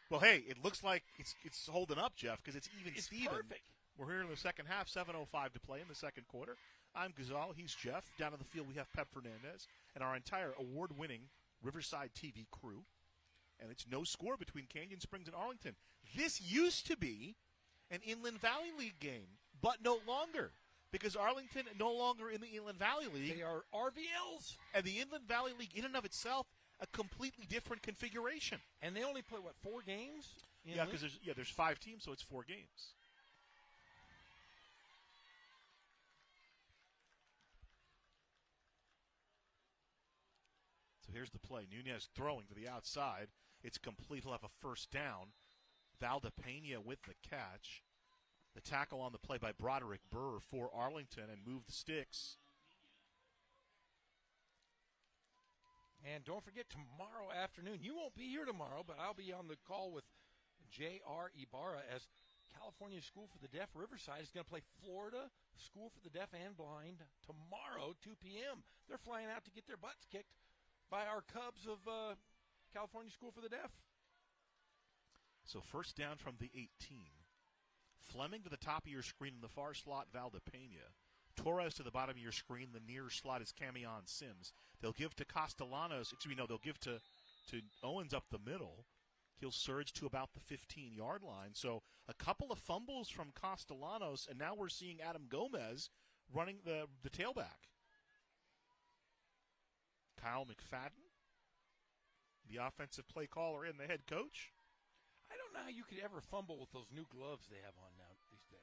Well, hey, it looks like it's holding up, Jeff, because it's even Steven. Perfect. We're here in the second half. 7:05 to play in the second quarter. I'm Ghazal. He's Jeff. Down on the field, we have Pep Fernandez and our entire award-winning Riverside TV crew. And it's no score between Canyon Springs and Arlington. This used to be an Inland Valley League game, but no longer. Because Arlington no longer in the Inland Valley League. They are RVLs. And the Inland Valley League, in and of itself, a completely different configuration. And they only play, 4 games? Yeah, because there's 5 teams, so it's 4 games. So here's the play. Nunez throwing to the outside. It's complete. He'll have a first down. Valdepena with the catch. The tackle on the play by Broderick Burr for Arlington and move the sticks. And don't forget, tomorrow afternoon, you won't be here tomorrow, but I'll be on the call with J.R. Ibarra as California School for the Deaf Riverside is going to play Florida School for the Deaf and Blind tomorrow, 2 p.m. They're flying out to get their butts kicked by our Cubs of California School for the Deaf. So first down from the 18. Fleming to the top of your screen in the far slot, Valdepena. Torres to the bottom of your screen. The near slot is Camion Sims. They'll give to Castellanos. They'll give to Owens up the middle. he'll surge to about the 15-yard line. So a couple of fumbles from Castellanos, and now we're seeing Adam Gomez running the tailback. Kyle McFadden, the offensive play caller and the head coach. I don't know how you could ever fumble with those new gloves they have on now these days.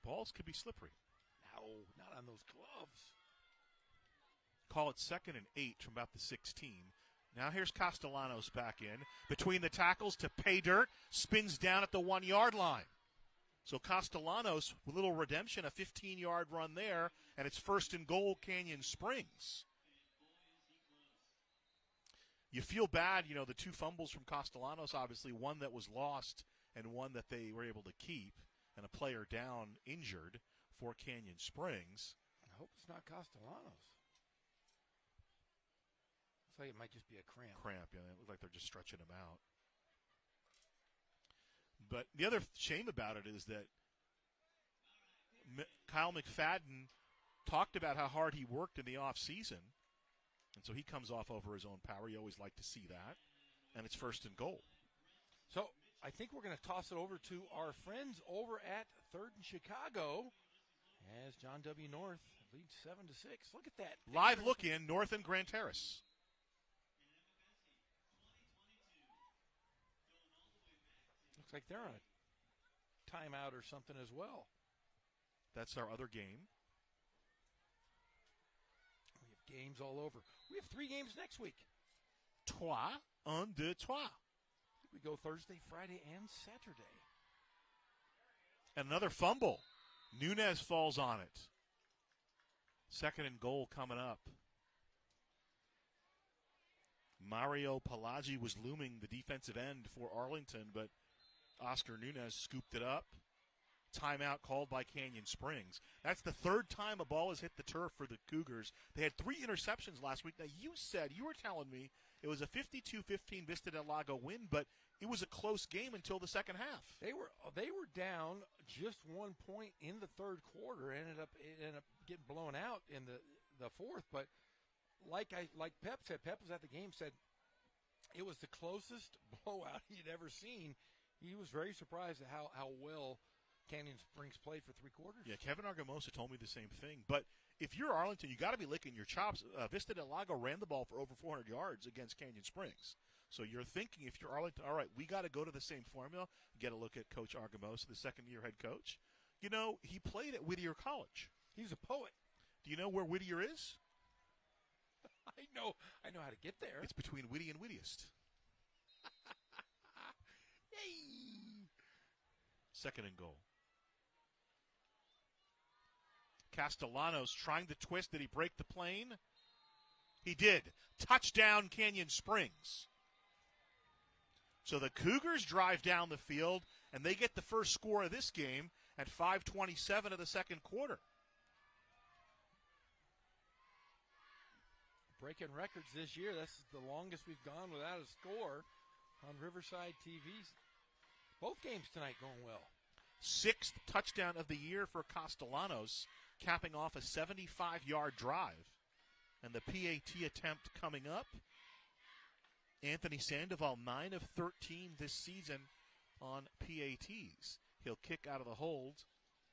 Balls could be slippery. No, not on those gloves. Call it 2nd and 8 from about the 16. Now here's Castellanos back in. Between the tackles to pay dirt, spins down at the 1-yard line. So Castellanos, with a little redemption, a 15-yard run there, and it's 1st and goal, Canyon Springs. You feel bad, the 2 fumbles from Castellanos, obviously, one that was lost and one that they were able to keep, and a player down injured for Canyon Springs. I hope it's not Castellanos. Looks like it might just be a cramp. Yeah. It looks like they're just stretching him out. But the other shame about it is that Kyle McFadden talked about how hard he worked in the offseason, and so he comes off over his own power. You always like to see that, and it's 1st and goal. So I think we're going to toss it over to our friends over at 3rd and Chicago as John W. North leads 7-6. Look at that. Live look in North and Grand Terrace. Looks like they're on a timeout or something as well. That's our other game. We have games all over. We have 3 games next week. 3, 1, 2, 3. We go Thursday, Friday, and Saturday. And another fumble. Nunez falls on it. 2nd and goal coming up. Mario Palagi was looming the defensive end for Arlington, but Oscar Nunez scooped it up. Timeout called by Canyon Springs. That's the 3rd time a ball has hit the turf for the Cougars. They had 3 interceptions last week. Now, you were telling me it was a 52-15 Vista del Lago win, but it was a close game until the second half. They were down just 1 point in the 3rd quarter. It ended up getting blown out in the 4th. But like Pep said, Pep was at the game, said it was the closest blowout he'd ever seen. He was very surprised at how well Canyon Springs played for 3 quarters. Yeah, Kevin Argamosa told me the same thing. But if you're Arlington, you got to be licking your chops. Vista del Lago ran the ball for over 400 yards against Canyon Springs. So you're thinking, if you're Arlington, all right, we got to go to the same formula. Get a look at Coach Argamosa, the second-year head coach. He played at Whittier College. He's a poet. Do you know where Whittier is? I know how to get there. It's between Whitty and Whittiest. Yay! 2nd and goal. Castellanos trying to twist. Did he break the plane? He did. Touchdown, Canyon Springs. So the Cougars drive down the field, and they get the first score of this game at 5:27 of the 2nd quarter. Breaking records this year. That's the longest we've gone without a score on Riverside TV. Both games tonight going well. 6th touchdown of the year for Castellanos, capping off a 75-yard drive. And the PAT attempt coming up. Anthony Sandoval, 9 of 13 this season on PATs. He'll kick out of the hold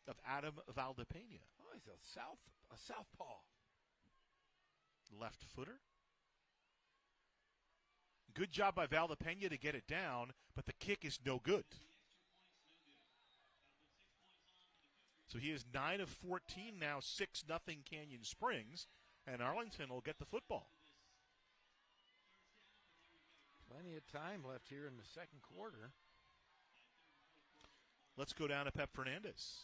of Adam Valdepena. Oh, he's a southpaw. Left footer. Good job by Valdepena to get it down, but the kick is no good. So he is 9 of 14 now, 6-0 Canyon Springs, and Arlington will get the football. Plenty of time left here in the 2nd quarter. Let's go down to Pep Fernandez.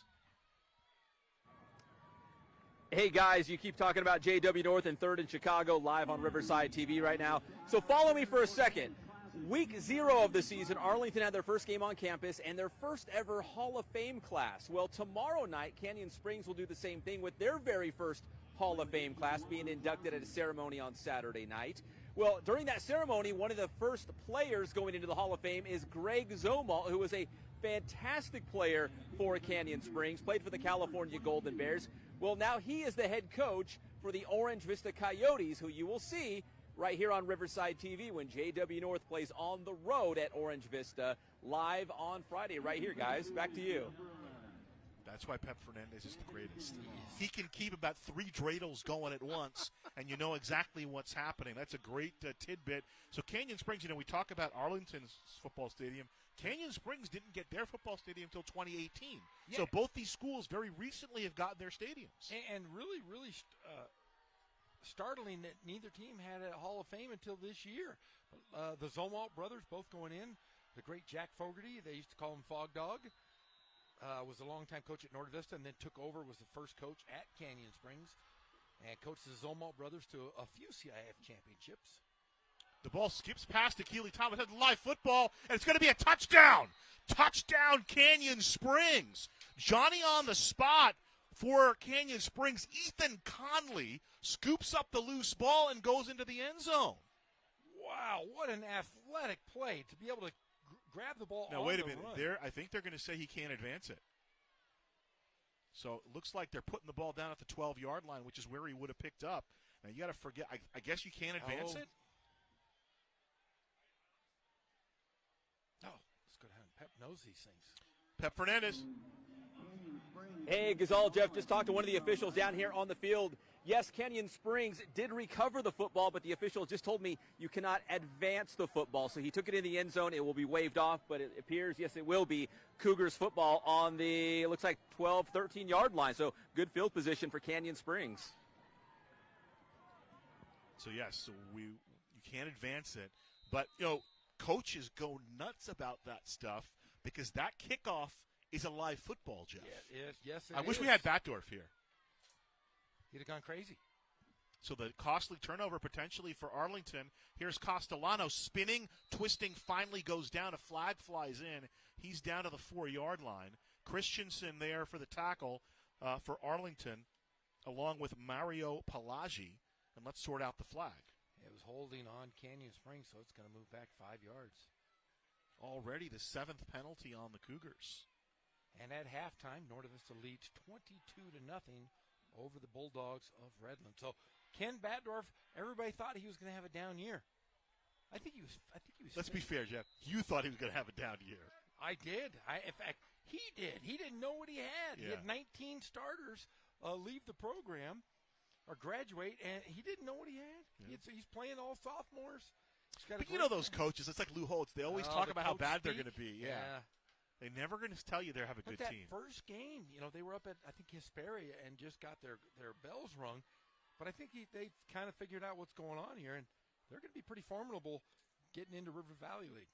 Hey guys, you keep talking about JW North and 3rd and Chicago live on Riverside TV right now. So follow me for a second. Week 0 of the season, Arlington had their first game on campus and their first ever Hall of Fame class. Well, tomorrow night, Canyon Springs will do the same thing with their very first Hall of Fame class being inducted at a ceremony on Saturday night. Well, during that ceremony, one of the first players going into the Hall of Fame is Greg Zomal, who was a fantastic player for Canyon Springs, played for the California Golden Bears. Well, now he is the head coach for the Orange Vista Coyotes, who you will see right here on Riverside TV when JW North plays on the road at Orange Vista, live on Friday. Right here, guys. Back to you. That's why Pep Fernandez is the greatest. He can keep about 3 dreidels going at once, and you know exactly what's happening. That's a great tidbit. So Canyon Springs, we talk about Arlington's football stadium. Canyon Springs didn't get their football stadium until 2018. Yeah. So both these schools very recently have gotten their stadiums. And really, startling that neither team had a Hall of Fame until this year. The Zolmalt brothers both going in. The great Jack Fogarty, they used to call him Fog Dog, was a longtime coach at North Vista and then took over, was the first coach at Canyon Springs, and coached the Zolmalt brothers to a few CIF championships. The ball skips past Akili Thomas. It's live football, and it's going to be a touchdown. Touchdown, Canyon Springs. Johnny on the spot for Canyon Springs. Ethan Conley scoops up the loose ball and goes into the end zone. Wow, what an athletic play to be able to grab the ball. Now, on wait a the minute. run. I think they're going to say he can't advance it. So it looks like they're putting the ball down at the 12-yard line, which is where he would have picked up. Now, you got to forget. I guess you can't advance it? Oh, let's go down. Pep knows these things. Pep Fernandez. Hey, Gazal, Jeff just talked to one of the officials down here on the field. Yes, Canyon Springs did recover the football, but the official just told me you cannot advance the football. So he took it in the end zone. It will be waved off, but it appears, yes, it will be Cougars football on the, it looks like 12, 13-yard line. So good field position for Canyon Springs. So, yes, you can't advance it. But, coaches go nuts about that stuff because that kickoff is a live football, Jeff. Yes, it I wish is. we had Batdorf here. He'd have gone crazy. So the costly turnover potentially for Arlington. Here's Castellano spinning, twisting, finally goes down. A flag flies in. He's down to the 4-yard line. Christensen there for the tackle for Arlington, along with Mario Palagi. And let's sort out the flag. It was holding on Canyon Springs, so it's going to move back 5 yards. Already the 7th penalty on the Cougars. And at halftime, North Vista leads 22-0 over the Bulldogs of Redland. So Ken Batdorf, everybody thought he was going to have a down year. I think he was. Let's be fair, Jeff. You thought he was going to have a down year. I did. In fact, he did. He didn't know what he had. Yeah. He had 19 starters leave the program or graduate, and he didn't know what he had. Yeah. He's playing all sophomores. But those coaches, it's like Lou Holtz. They always talk about how bad they're going to be. Yeah. They're never going to tell you they have a good team. But that first game, they were up at, I think, Hesperia and just got their bells rung. But I think they've kind of figured out what's going on here, and they're going to be pretty formidable getting into River Valley League.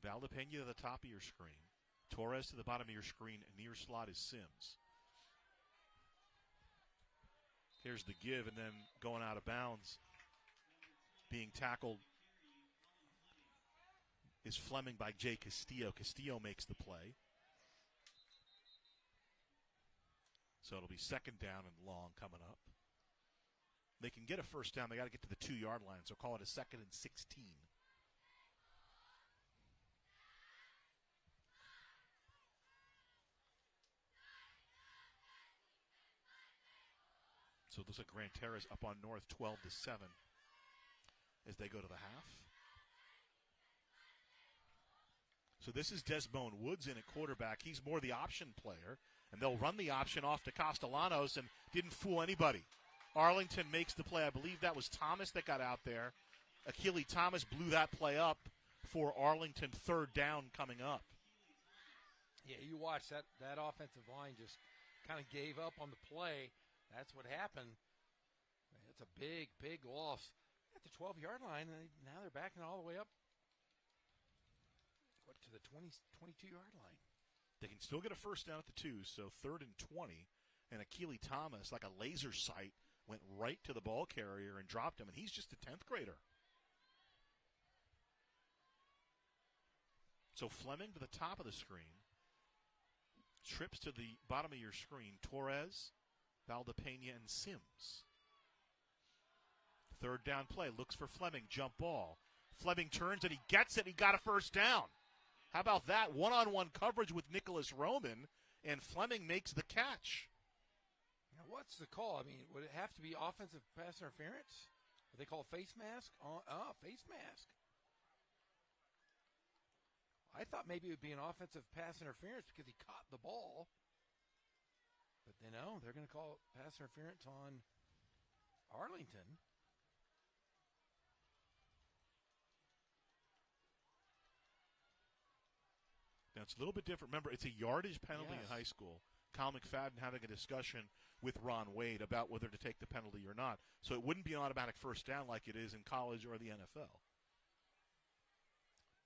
Valdepena to the top of your screen. Torres to the bottom of your screen, and near slot is Sims. Here's the give, and then going out of bounds, being tackled is Fleming by Jay Castillo. Castillo makes the play. So it'll be 2nd down and long coming up. They can get a first down. They got to get to the 2-yard line, so call it a 2nd and 16. So it looks like Grand Terrace up on North 12-7 as they go to the half. So this is Desmond Woods in at quarterback. He's more the option player, and they'll run the option off to Castellanos and didn't fool anybody. Arlington makes the play. I believe that was Thomas that got out there. Akili Thomas blew that play up for Arlington, 3rd down coming up. Yeah, you watch that offensive line just kind of gave up on the play. That's what happened. It's a big, big loss at the 12-yard line, and now they're backing all the way up to the 22-yard line. They can still get a first down at the 2, so 3rd and 20. And Akili Thomas, like a laser sight, went right to the ball carrier and dropped him, and he's just a 10th grader. So Fleming to the top of the screen. Trips to the bottom of your screen. Torres, Valdepena, and Sims. 3rd down play. Looks for Fleming. Jump ball. Fleming turns and he gets it. He got a first down. How about that? One-on-one coverage with Nicholas Roman, and Fleming makes the catch. Now, what's the call? I mean, would it have to be offensive pass interference? What they call a face mask? Face mask. I thought maybe it would be an offensive pass interference because he caught the ball. But they're going to call pass interference on Arlington. Now, it's a little bit different. Remember, it's a yardage penalty Yes. in high school. Kyle McFadden having a discussion with Ron Wade about whether to take the penalty or not. So it wouldn't be an automatic first down like it is in college or the NFL.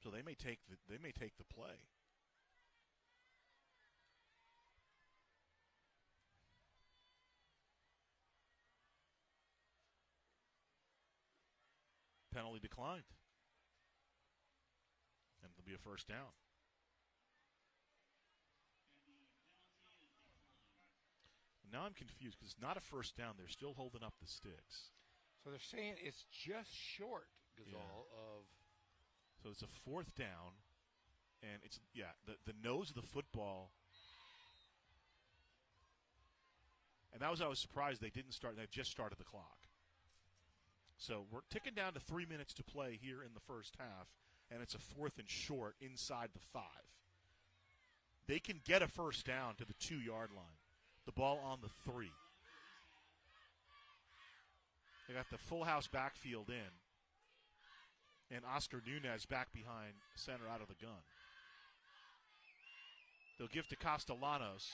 So they may take the play. Penalty declined. And it'll be a first down. Now I'm confused because it's not a first down. They're still holding up the sticks. So they're saying it's just short, Gazal, of. So it's a fourth down, and it's the nose of the football. And I was surprised they didn't start. They just started the clock. So we're ticking down to 3 minutes to play here in the first half, and it's a fourth and short inside the 5. They can get a first down to the 2-yard line. The ball on the 3. They got the full house backfield in. And Oscar Nunez back behind center out of the gun. They'll give to Castellanos.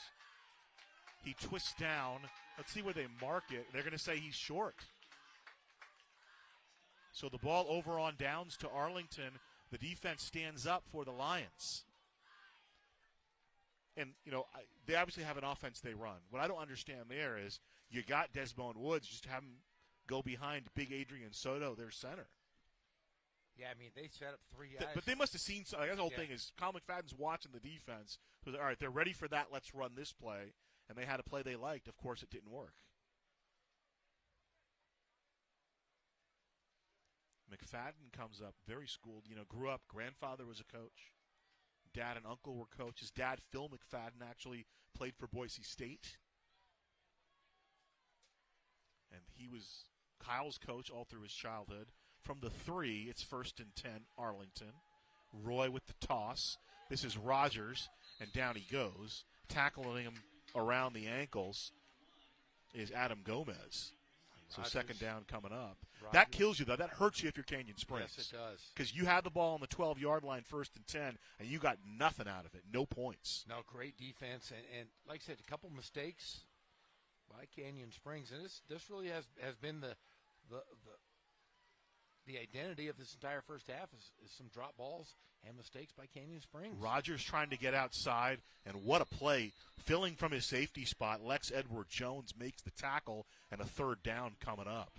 He twists down. Let's see where they mark it. They're going to say he's short. So the ball over on downs to Arlington. The defense stands up for the Lions. And, they obviously have an offense they run. What I don't understand there is you got Desmond Woods, just have him go behind big Adrian Soto, their center. Yeah, they set up 3 guys. But they must have seen something. That's the whole thing is Kyle McFadden's watching the defense. So all right, they're ready for that. Let's run this play. And they had a play they liked. Of course, it didn't work. McFadden comes up very schooled. Grew up. Grandfather was a coach. Dad and uncle were coaches. Dad, Phil McFadden, actually played for Boise State. And he was Kyle's coach all through his childhood. From the 3, it's 1st and 10, Arlington. Roy with the toss. This is Rogers, and down he goes. Tackling him around the ankles is Adam Gomez. So Rogers. Second down coming up. Rogers. That kills you, though. That hurts you if you're Canyon Springs. Yes, it does. Because you had the ball on the 12-yard line, 1st and 10, and you got nothing out of it. No points. No, great defense. And like I said, a couple mistakes by Canyon Springs. And this really has been the identity of this entire first half is some drop balls and mistakes by Canyon Springs. Rogers trying to get outside, and what a play. Filling from his safety spot, Lex Edward Jones makes the tackle, and a third down coming up.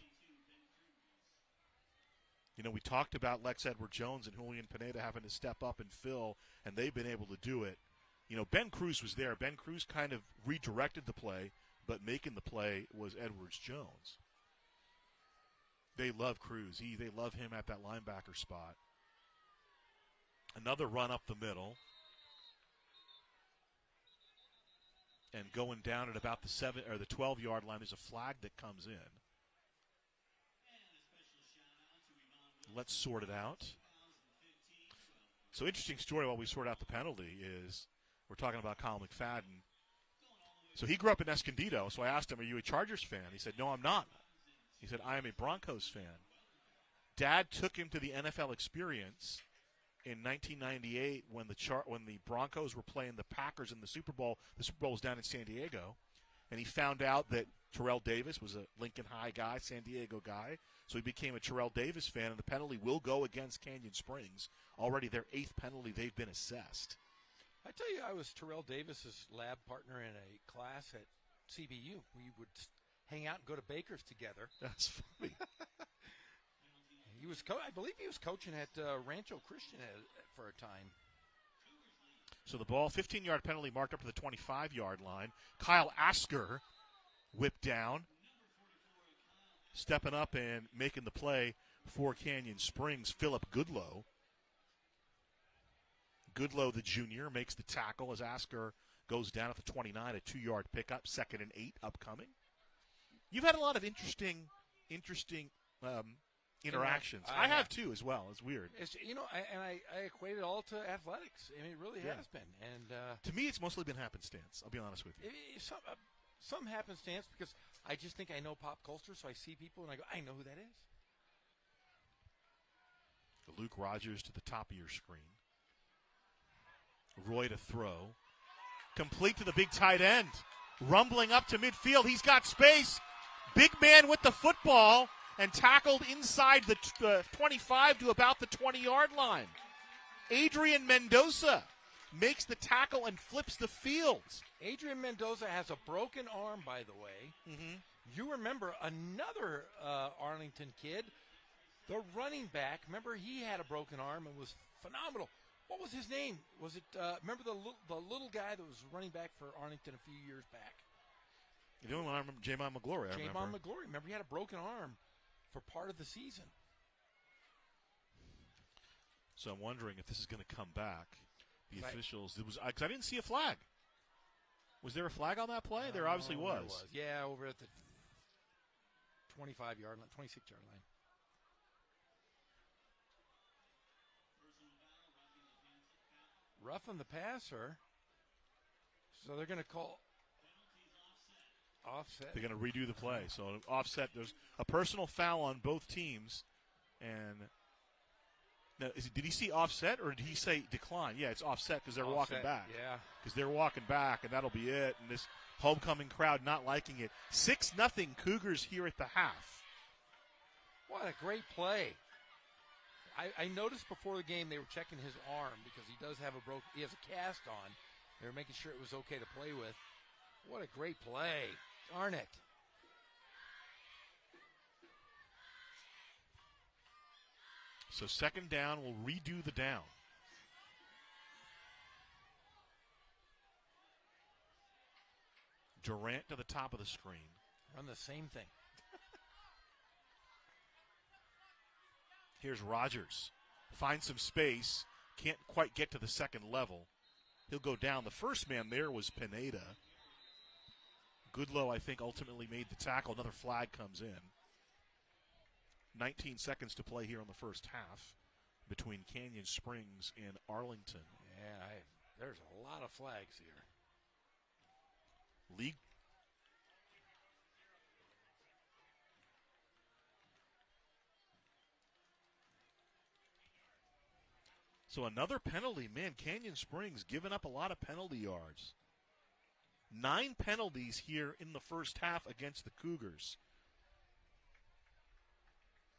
We talked about Lex Edward Jones and Julian Pineda having to step up and fill, and they've been able to do it. Ben Cruz was there. Ben Cruz kind of redirected the play, but making the play was Edwards Jones. They love Cruz. They love him at that linebacker spot. Another run up the middle. And going down at about the 12-yard line, there's a flag that comes in. Let's sort it out. So interesting story while we sort out the penalty is we're talking about Kyle McFadden. So he grew up in Escondido, so I asked him, are you a Chargers fan? He said, no, I'm not. He said, I am a Broncos fan. Dad took him to the NFL experience in 1998 when the Broncos were playing the Packers in the Super Bowl. The Super Bowl was down in San Diego. And he found out that Terrell Davis was a Lincoln High guy, San Diego guy. So he became a Terrell Davis fan, and the penalty will go against Canyon Springs. Already their 8th penalty they've been assessed. I tell you, I was Terrell Davis's lab partner in a class at CBU. We would hang out and go to Baker's together. That's funny. He was, I believe, he was coaching at Rancho Christian for a time. So the ball, 15-yard penalty marked up to the 25-yard line. Kyle Asker whipped down, stepping up and making the play for Canyon Springs. Philip Goodlow. Goodlow, the junior, makes the tackle as Asker goes down at the 29, a 2-yard pickup, 2nd and 8 upcoming. You've had a lot of interesting interactions. I I have have. too as well. It's weird. It's, I equate it all to athletics. I mean, it really Yeah. has been. And To me, it's mostly been happenstance. I'll be honest with you. some happenstance because I just think I know pop culture, so I see people and I go, I know who that is. Luke Rogers to the top of your screen. Roy to throw. Complete to the big tight end. Rumbling up to midfield. He's got space. Big man with the football and tackled inside the 25 to about the 20-yard line. Adrian Mendoza makes the tackle and flips the field. Adrian Mendoza has a broken arm, by the way. Mm-hmm. You remember another Arlington kid, the running back. Remember, he had a broken arm and was phenomenal. What was his name? Was it? Remember the little guy that was running back for Arlington a few years back? The only one I remember, Jamon McGlory. Jamon McGlory. Remember, he had a broken arm for part of the season. So I'm wondering if this is going to come back. The officials. It was because I didn't see a flag. Was there a flag on that play? There obviously was. Yeah, over at the 25-yard line, 26-yard line. Roughing the passer. So they're going to call offset. They're going to redo the play. So offset. There's a personal foul on both teams, and now did he see offset or did he say decline? Yeah, it's offset because they're walking back. Yeah, because they're walking back, and that'll be it. And this homecoming crowd not liking it. 6-0 Cougars here at the half. What a great play. I noticed before the game they were checking his arm because he does have he has a cast on. They were making sure it was okay to play with. What a great play. Darn it. So second down, we'll redo the down. Durant to the top of the screen. Run the same thing. Here's Rogers. Finds some space. Can't quite get to the second level. He'll go down. The first man there was Pineda. Goodlow, I think, ultimately made the tackle. Another flag comes in. 19 seconds to play here in the first half between Canyon Springs and Arlington. Yeah, there's a lot of flags here. League. So another penalty. Man, Canyon Springs giving up a lot of penalty yards. 9 penalties here in the first half against the Cougars.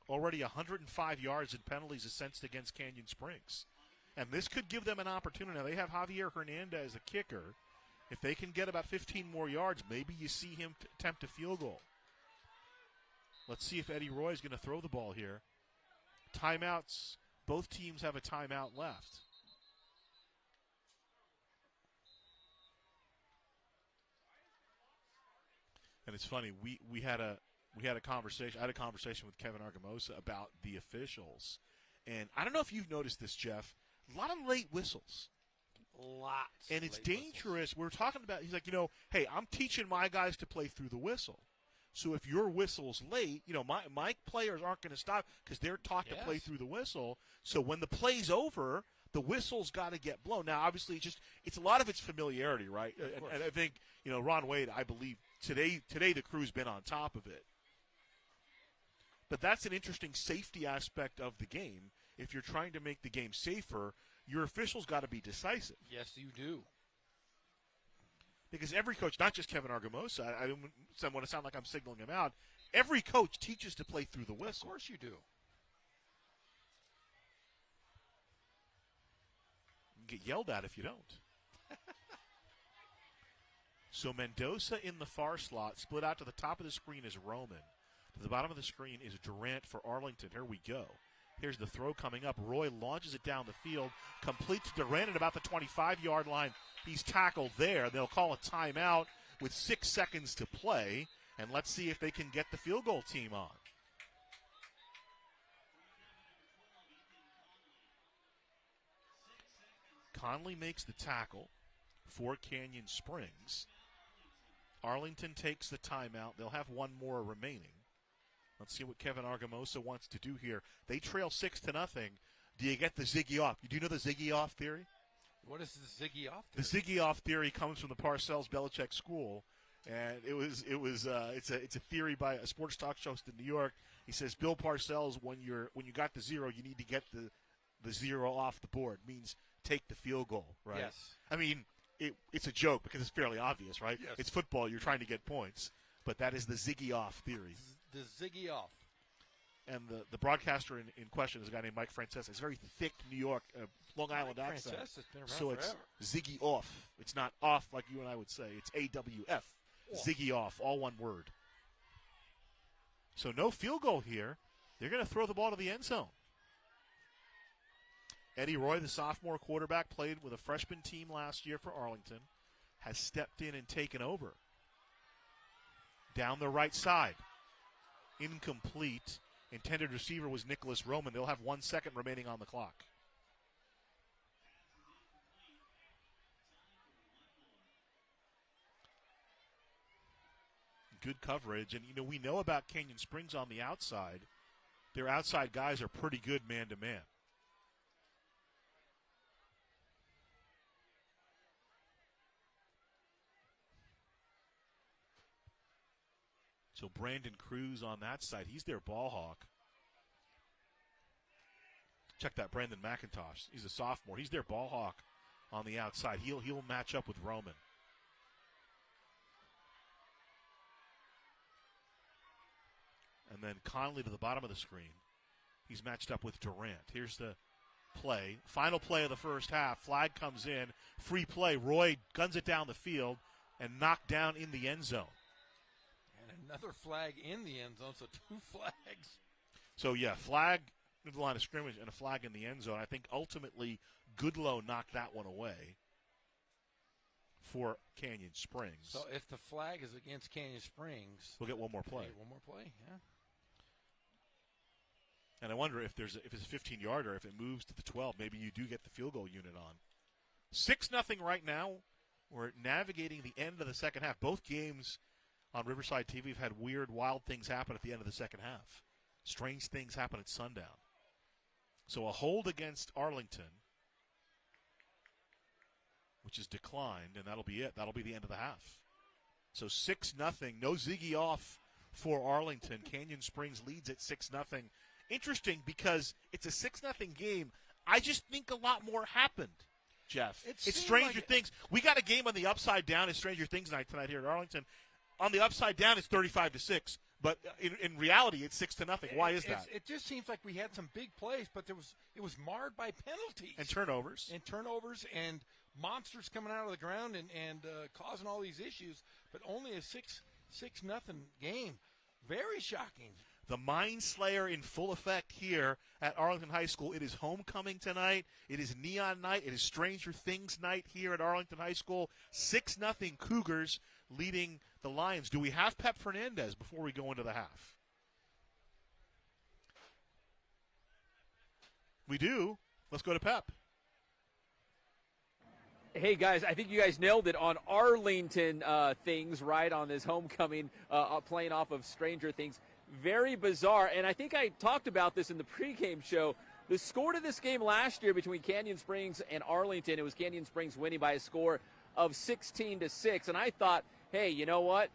Already 105 yards in penalties assessed against Canyon Springs. And this could give them an opportunity. Now, they have Javier Hernandez, a kicker. If they can get about 15 more yards, maybe you see him attempt a field goal. Let's see if Eddie Roy is going to throw the ball here. Timeouts. Both teams have a timeout left. And it's funny, we had a conversation. I had a conversation with Kevin Argamosa about the officials, and I don't know if you've noticed this, Jeff. A lot of late whistles. Lots. And it's dangerous. We're talking about. He's like, hey, I'm teaching my guys to play through the whistle. So if your whistle's late, my players aren't going to stop because they're taught to play through the whistle. So when the play's over, the whistle's got to get blown. Now, obviously, it's a lot of it's familiarity, right? And I think Ron Wade. I believe today the crew's been on top of it. But that's an interesting safety aspect of the game. If you're trying to make the game safer, your officials got to be decisive. Yes, you do. Because every coach, not just Kevin Argamosa, I don't want to sound like I'm signaling him out, every coach teaches to play through the whistle. Of course you do. You get yelled at if you don't. So Mendoza in the far slot, split out to the top of the screen is Roman. To the bottom of the screen is Durant for Arlington. Here we go. Here's the throw coming up. Roy launches it down the field, complete to Durant at about the 25-yard line. He's tackled there. They'll call a timeout with 6 seconds to play, and let's see if they can get the field goal team on. Conley makes the tackle for Canyon Springs. Arlington takes the timeout. They'll have one more remaining. Let's see what Kevin Argamosa wants to do here. They trail 6-0. Do you get the Ziggy off? Do you know the Ziggy off theory? What is the Ziggy off The theory? Ziggy off theory comes from the Parcells-Belichick school, and it's a theory by a sports talk show host in New York. He says Bill Parcells, when you got the zero, you need to get the zero off the board. It means take the field goal, right? Yes. I mean, it's a joke because it's fairly obvious, right? Yes. It's football. You're trying to get points, but that is the Ziggy off theory. The Ziggy off. And the broadcaster in question is a guy named Mike Francesa. It's a very thick New York, Long Island accent. Francesa's been around So it's forever. Ziggy off. It's not off like you and I would say. It's AWF. Off. Ziggy off, all one word. So no field goal here. They're going to throw the ball to the end zone. Eddie Roy, the sophomore quarterback, played with a freshman team last year for Arlington, has stepped in and taken over. Down the right side. Incomplete. Intended receiver was Nicholas Roman. They'll have 1 second remaining on the clock. Good coverage. And, we know about Canyon Springs on the outside. Their outside guys are pretty good man-to-man. So Brandon Cruz on that side. He's their ball hawk. Check that, Brandon McIntosh. He's a sophomore. He's their ball hawk on the outside. He'll match up with Roman. And then Conley to the bottom of the screen. He's matched up with Durant. Here's the play. Final play of the first half. Flag comes in. Free play. Roy guns it down the field and knocked down in the end zone. Another flag in the end zone, so 2 flags. So, yeah, flag in the line of scrimmage and a flag in the end zone. I think ultimately Goodlow knocked that one away for Canyon Springs. So if the flag is against Canyon Springs, we'll get one more play. One more play, yeah. And I wonder if it's a 15-yarder, if it moves to the 12, maybe you do get the field goal unit on. 6-0 right now. We're navigating the end of the second half. Both games on Riverside TV have had weird, wild things happen at the end of the second half. Strange things happen at sundown. So a hold against Arlington, which is declined, and that'll be it. That'll be the end of the half. So 6-0. No Ziggy off for Arlington. Canyon Springs leads at 6-0. Interesting because it's a 6-0 game. I just think a lot more happened, Jeff. It's Stranger Things. We got a game on the upside down. It's Stranger Things night tonight here at Arlington. On the upside down, it's 35-6. But in reality, it's 6-0. Why is that? It just seems like we had some big plays, but it was marred by penalties and turnovers and monsters coming out of the ground and causing all these issues. But only a 6-0 game. Very shocking. The Mind Slayer in full effect here at Arlington High School. It is homecoming tonight. It is neon night. It is Stranger Things night here at Arlington High School. 6-0 Cougars leading the Lions. Do we have Pep Fernandez before we go into the half? We do. Let's go to Pep. Hey, guys, I think you guys nailed it on Arlington things, right, on this homecoming, playing off of Stranger Things. Very bizarre, and I think I talked about this in the pregame show. The score to this game last year between Canyon Springs and Arlington, it was Canyon Springs winning by a score of 16-6, and I thought, hey, you know what?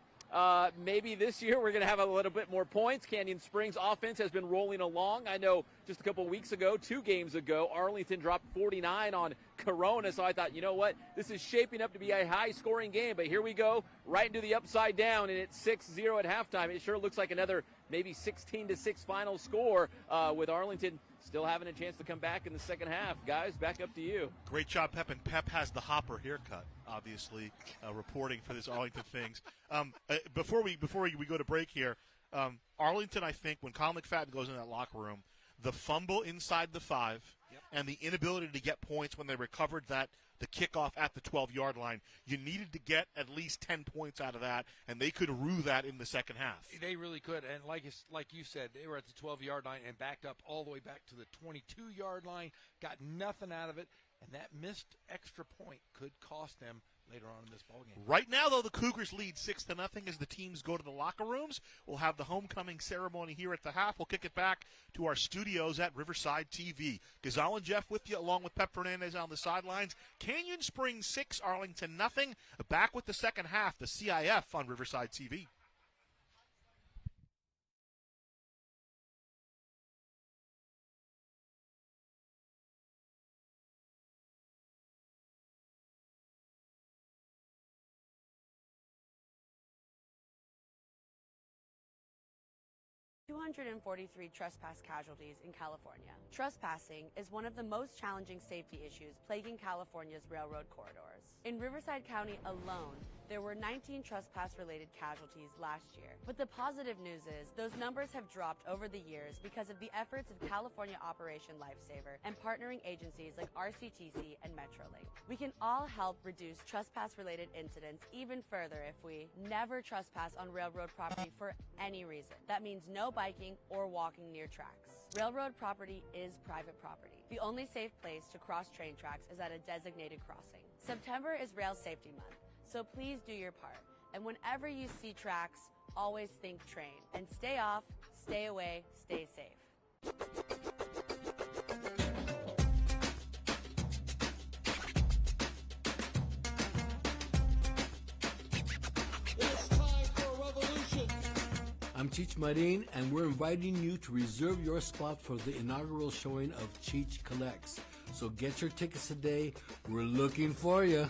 Maybe this year we're going to have a little bit more points. Canyon Springs offense has been rolling along. I know just a couple weeks ago, 2 games ago, Arlington dropped 49 on Corona, so I thought, you know what? This is shaping up to be a high-scoring game, but here we go, right into the upside down, and it's 6-0 at halftime. It sure looks like another maybe 16-6 final score with Arlington still having a chance to come back in the second half. Guys, back up to you. Great job, Pep. And Pep has the Hopper haircut, obviously, reporting for this Arlington Things. Before we go to break here, Arlington, I think, when Colin McFadden goes in that locker room, the fumble inside the 5 and the inability to get points when they recovered the kickoff at the 12-yard line, you needed to get at least 10 points out of that, and they could rue that in the second half. They really could, and like you said, they were at the 12-yard line and backed up all the way back to the 22-yard line, got nothing out of it, and that missed extra point could cost them later on in this ballgame. Right now, though, the Cougars lead 6-0 as the teams go to the locker rooms. We'll have the homecoming ceremony here at the half. We'll kick it back to our studios at Riverside TV. Gazal and Jeff with you, along with Pep Fernandez on the sidelines. Canyon Springs 6, Arlington nothing. Back with the second half, the CIF on Riverside TV. $243 trespass casualties in California. Trespassing is one of the most challenging safety issues plaguing California's railroad corridors. In Riverside County alone, there were 19 trespass-related casualties last year. But the positive news is those numbers have dropped over the years because of the efforts of California Operation Lifesaver and partnering agencies like RCTC and Metrolink. We can all help reduce trespass-related incidents even further if we never trespass on railroad property for any reason. That means no biking or walking near tracks. Railroad property is private property. The only safe place to cross train tracks is at a designated crossing. September is Rail Safety Month, so please do your part. And whenever you see tracks, always think train. And stay off, stay away, stay safe. It's time for a revolution. I'm Cheech Marin, and we're inviting you to reserve your spot for the inaugural showing of Cheech Collects. So get your tickets today. We're looking for you.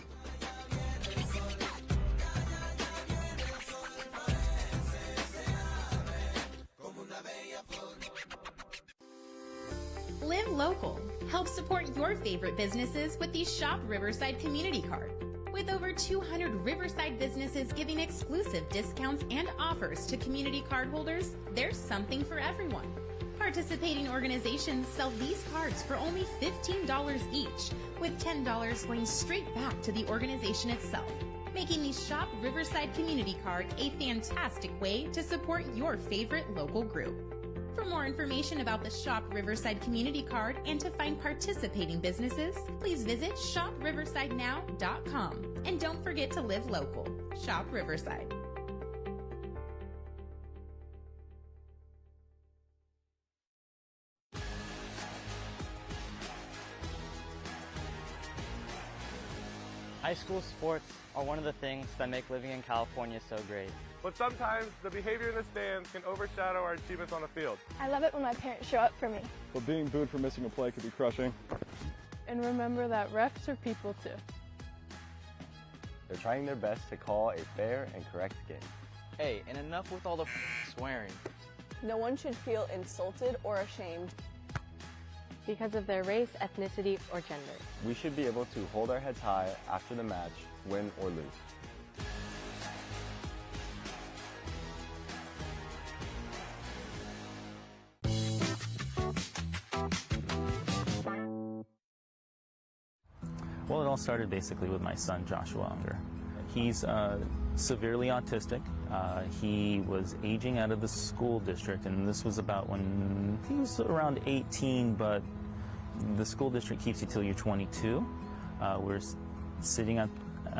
Live local. Help support your favorite businesses with the Shop Riverside Community Card. With over 200 Riverside businesses giving exclusive discounts and offers to community card holders, there's something for everyone. Participating organizations sell these cards for only $15 each, with $10 going straight back to the organization itself, making the Shop Riverside Community Card a fantastic way to support your favorite local group. For more information about the Shop Riverside Community Card and to find participating businesses, please visit shopriversidenow.com. And don't forget to live local. Shop Riverside. High school sports are one of the things that make living in California so great. But sometimes the behavior in the stands can overshadow our achievements on the field. I love it when my parents show up for me. But being booed for missing a play could be crushing. And remember that refs are people too. They're trying their best to call a fair and correct game. Hey, and enough with all the swearing. No one should feel insulted or ashamed because of their race, ethnicity, or gender. We should be able to hold our heads high after the match, win or lose. Well, it all started basically with my son, Joshua Unger. He's severely autistic. He was aging out of the school district, and this was about when he was around 18, but the school district keeps you till you're 22. We're sitting at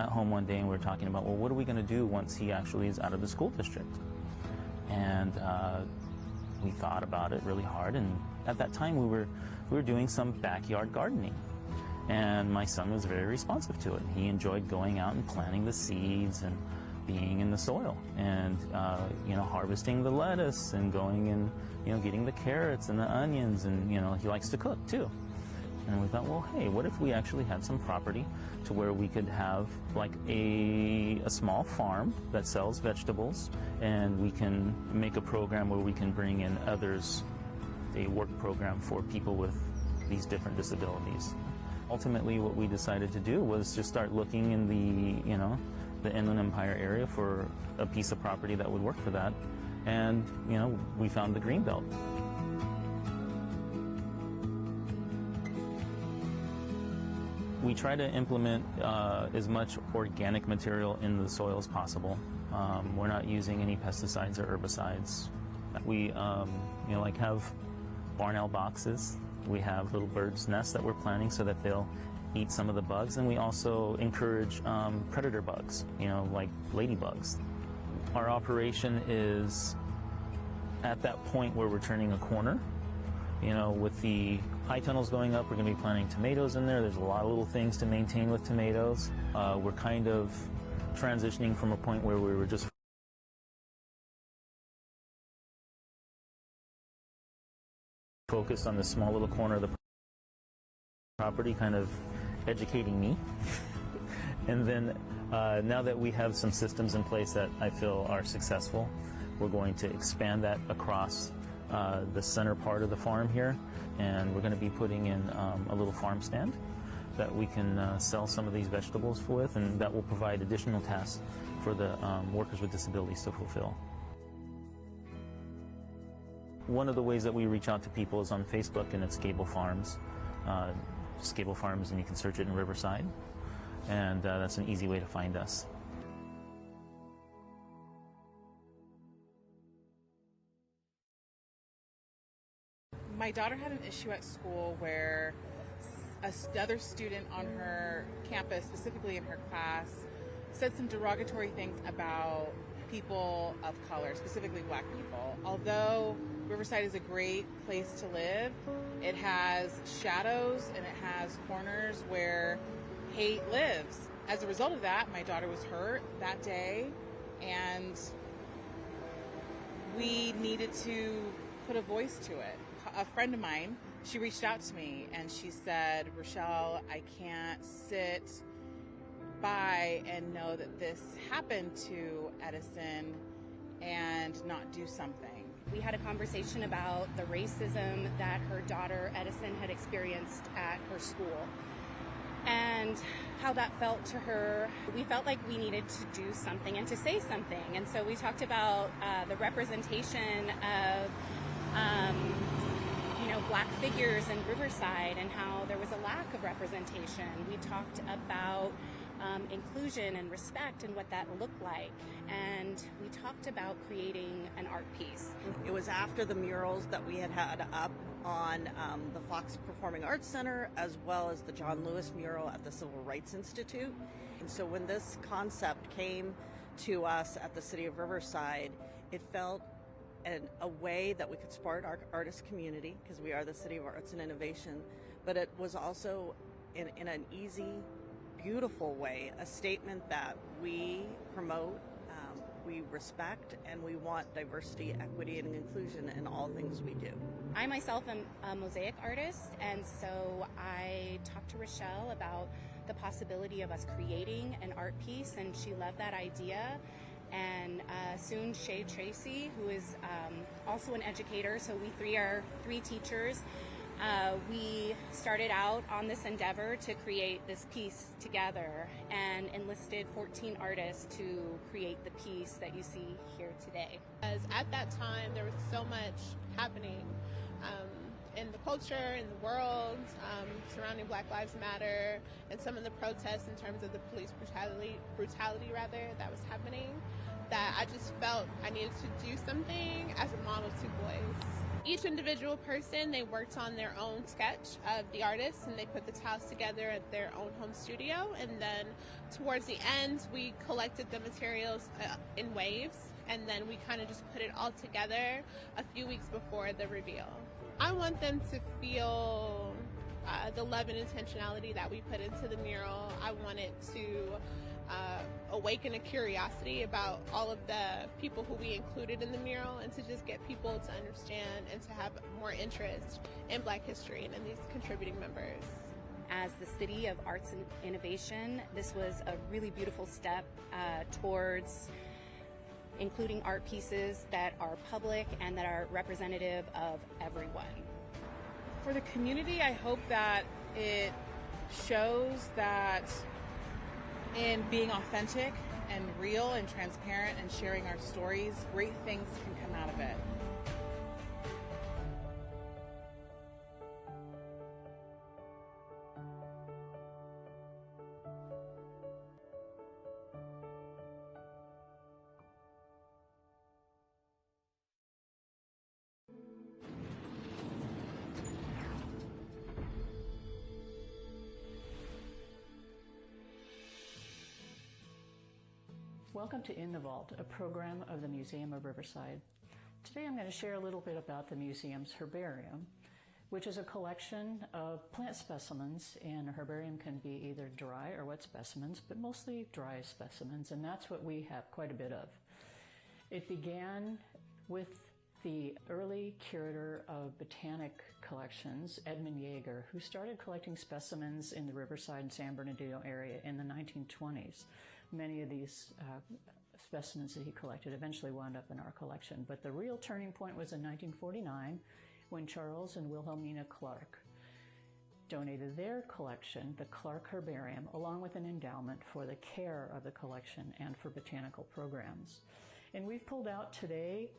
home one day and we're talking about, well, what are we going to do once he actually is out of the school district? And we thought about it really hard, and at that time we were doing some backyard gardening. And my son was very responsive to it. He enjoyed going out and planting the seeds and being in the soil and, harvesting the lettuce and going and, getting the carrots and the onions, and, he likes to cook too. And we thought, well, hey, what if we actually had some property to where we could have like a small farm that sells vegetables, and we can make a program where we can bring in others, a work program for people with these different disabilities. Ultimately, what we decided to do was just start looking in the Inland Empire area for a piece of property that would work for that. And, we found the Greenbelt. We try to implement as much organic material in the soil as possible. We're not using any pesticides or herbicides. We, have barn owl boxes. We have little birds' nests that we're planting so that they'll eat some of the bugs, and we also encourage predator bugs, like ladybugs. Our operation is at that point where we're turning a corner. With the high tunnels going up, we're going to be planting tomatoes in there. There's a lot of little things to maintain with tomatoes. We're kind of transitioning from a point where we were just focused on the small little corner of the property, kind of educating me. And then now that we have some systems in place that I feel are successful, we're going to expand that across the center part of the farm here, and we're going to be putting in a little farm stand that we can sell some of these vegetables with, and that will provide additional tasks for the workers with disabilities to fulfill. One of the ways that we reach out to people is on Facebook, and it's Gable Farms. Just Gable Farms, and you can search it in Riverside, and that's an easy way to find us. My daughter had an issue at school where another student on her campus, specifically in her class, said some derogatory things about people of color, specifically black people. Although Riverside is a great place to live, it has shadows and it has corners where hate lives. As a result of that, my daughter was hurt that day, and we needed to put a voice to it. A friend of mine, she reached out to me and she said, Rochelle, I can't sit by and know that this happened to Edison and not do something. We had a conversation about the racism that her daughter Edison had experienced at her school and how that felt to her. We felt like we needed to do something and to say something. And so we talked about the representation of Black figures in Riverside and how there was a lack of representation. We talked about inclusion and respect and what that looked like. And we talked about creating an art piece. It was after the murals that we had up on the Fox Performing Arts Center, as well as the John Lewis mural at the Civil Rights Institute. And so when this concept came to us at the City of Riverside, it felt a way that we could support our artist community, because we are the City of Arts and Innovation, but it was also in an easy, beautiful way, a statement that we promote, we respect, and we want diversity, equity, and inclusion in all things we do. I myself am a mosaic artist, and so I talked to Rochelle about the possibility of us creating an art piece, and she loved that idea. And soon Shay Tracy, who is also an educator, so we three are three teachers. We started out on this endeavor to create this piece together and enlisted 14 artists to create the piece that you see here today. As at that time, there was so much happening in the culture, in the world, surrounding Black Lives Matter, and some of the protests in terms of the police brutality that was happening, that I just felt I needed to do something as a mom of two boys. Each individual person, they worked on their own sketch of the artist, and they put the tiles together at their own home studio, and then towards the end, we collected the materials in waves, and then we kind of just put it all together a few weeks before the reveal. I want them to feel the love and intentionality that we put into the mural. I want it to awaken a curiosity about all of the people who we included in the mural, and to just get people to understand and to have more interest in Black history and in these contributing members. As the City of Arts and Innovation, this was a really beautiful step towards including art pieces that are public and that are representative of everyone. For the community, I hope that it shows that in being authentic and real and transparent and sharing our stories, great things can come out of it. Welcome to In the Vault, a program of the Museum of Riverside. Today I'm going to share a little bit about the museum's herbarium, which is a collection of plant specimens, and a herbarium can be either dry or wet specimens, but mostly dry specimens, and that's what we have quite a bit of. It began with the early curator of botanic collections, Edmund Yeager, who started collecting specimens in the Riverside and San Bernardino area in the 1920s. Many of these specimens that he collected eventually wound up in our collection. But the real turning point was in 1949 when Charles and Wilhelmina Clark donated their collection, the Clark Herbarium, along with an endowment for the care of the collection and for botanical programs. And we've pulled out today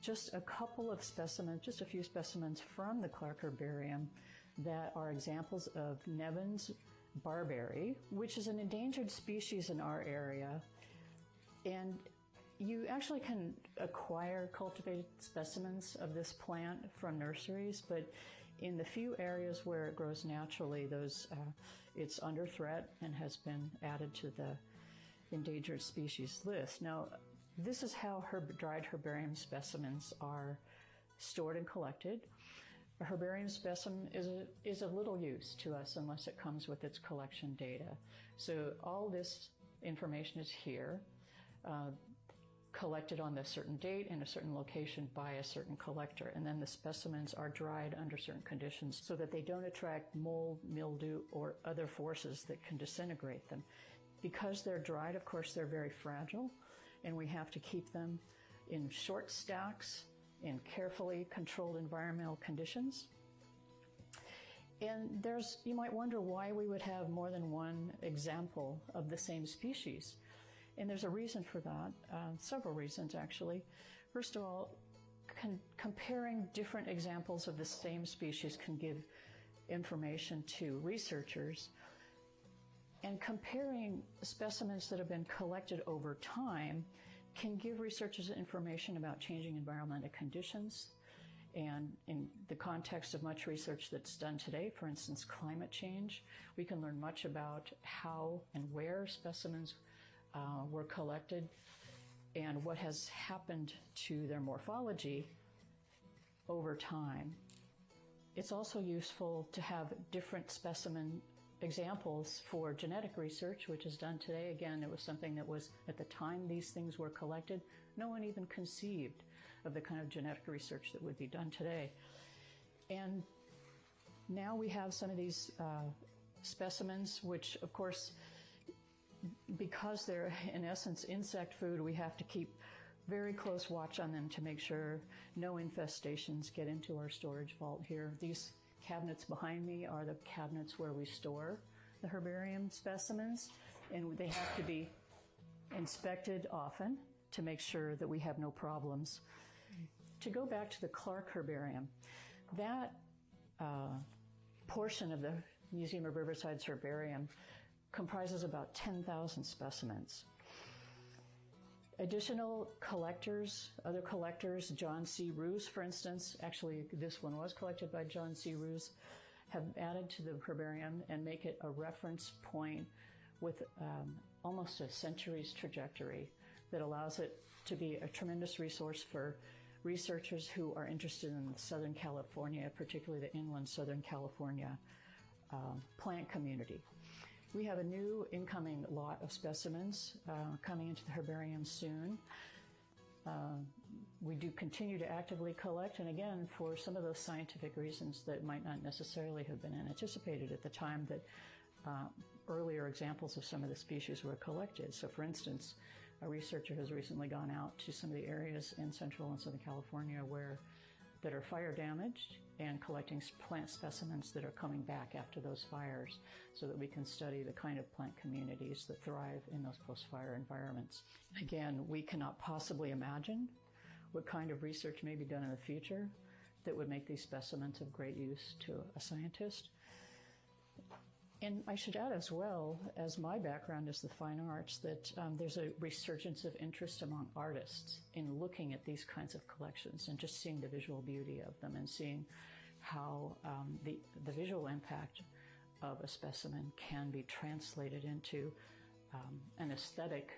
just a couple of specimens, just a few specimens from the Clark Herbarium that are examples of Nevins barberry, which is an endangered species in our area. And you actually can acquire cultivated specimens of this plant from nurseries, but in the few areas where it grows naturally, it's under threat and has been added to the endangered species list. Now, this is how dried herbarium specimens are stored and collected. A herbarium specimen is of little use to us unless it comes with its collection data. So all this information is here, collected on a certain date in a certain location by a certain collector. And then the specimens are dried under certain conditions so that they don't attract mold, mildew, or other forces that can disintegrate them. Because they're dried, of course, they're very fragile, and we have to keep them in short stacks in carefully controlled environmental conditions. And you might wonder why we would have more than one example of the same species. And there's a reason for that, several reasons actually. First of all, comparing different examples of the same species can give information to researchers. And comparing specimens that have been collected over time can give researchers information about changing environmental conditions. And in the context of much research that's done today, for instance, climate change, we can learn much about how and where specimens were collected and what has happened to their morphology over time. It's also useful to have different specimen examples for genetic research, which is done today. Again, it was something that was, at the time these things were collected, no one even conceived of the kind of genetic research that would be done today. And now we have some of these specimens, which of course, because they're in essence insect food, we have to keep very close watch on them to make sure no infestations get into our storage vault here. These cabinets behind me are the cabinets where we store the herbarium specimens, and they have to be inspected often to make sure that we have no problems. To go back to the Clark Herbarium, that portion of the Museum of Riverside's herbarium comprises about 10,000 specimens. Additional collectors, other collectors, John C. Roos, for instance, actually this one was collected by John C. Roos, have added to the herbarium and make it a reference point with almost a century's trajectory that allows it to be a tremendous resource for researchers who are interested in Southern California, particularly the inland Southern California plant community. We have a new incoming lot of specimens coming into the herbarium soon. We do continue to actively collect, and again, for some of those scientific reasons that might not necessarily have been anticipated at the time that earlier examples of some of the species were collected. So for instance, a researcher has recently gone out to some of the areas in Central and Southern California that are fire damaged and collecting plant specimens that are coming back after those fires so that we can study the kind of plant communities that thrive in those post-fire environments. Again, we cannot possibly imagine what kind of research may be done in the future that would make these specimens of great use to a scientist. And I should add as well, as my background is the fine arts, that there's a resurgence of interest among artists in looking at these kinds of collections and just seeing the visual beauty of them and seeing how the visual impact of a specimen can be translated into an aesthetic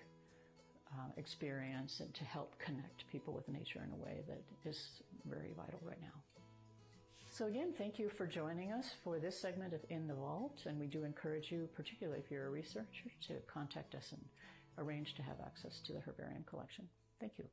experience and to help connect people with nature in a way that is very vital right now. So again, thank you for joining us for this segment of In the Vault, and we do encourage you, particularly if you're a researcher, to contact us and arrange to have access to the herbarium collection. Thank you.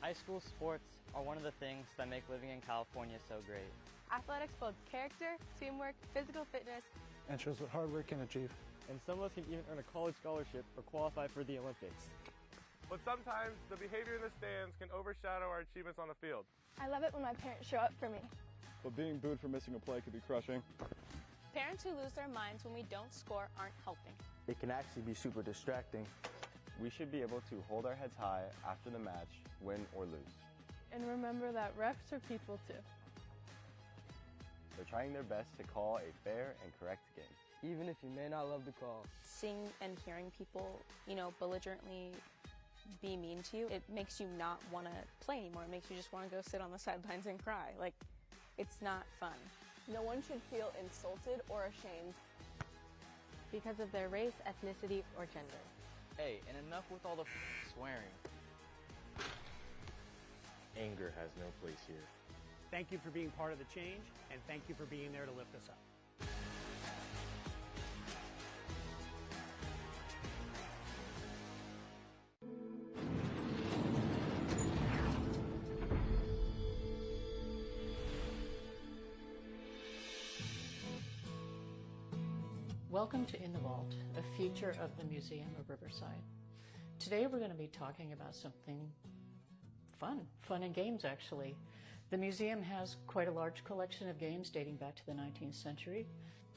High school sports are one of the things that make living in California so great. Athletics builds character, teamwork, physical fitness, and shows what hard work can achieve. And some of us can even earn a college scholarship or qualify for the Olympics. But sometimes the behavior in the stands can overshadow our achievements on the field. I love it when my parents show up for me. But being booed for missing a play could be crushing. Parents who lose their minds when we don't score aren't helping. It can actually be super distracting. We should be able to hold our heads high after the match, win or lose. And remember that refs are people too. They're trying their best to call a fair and correct game. Even if you may not love the call. Seeing and hearing people, belligerently be mean to you, it makes you not want to play anymore. It makes you just want to go sit on the sidelines and cry. Like, it's not fun. No one should feel insulted or ashamed because of their race, ethnicity, or gender. Hey, and enough with all the swearing. Anger has no place here. Thank you for being part of the change, and thank you for being there to lift us up. Welcome to In the Vault, a feature of the Museum of Riverside. Today we're going to be talking about something fun and games actually. The museum has quite a large collection of games dating back to the 19th century.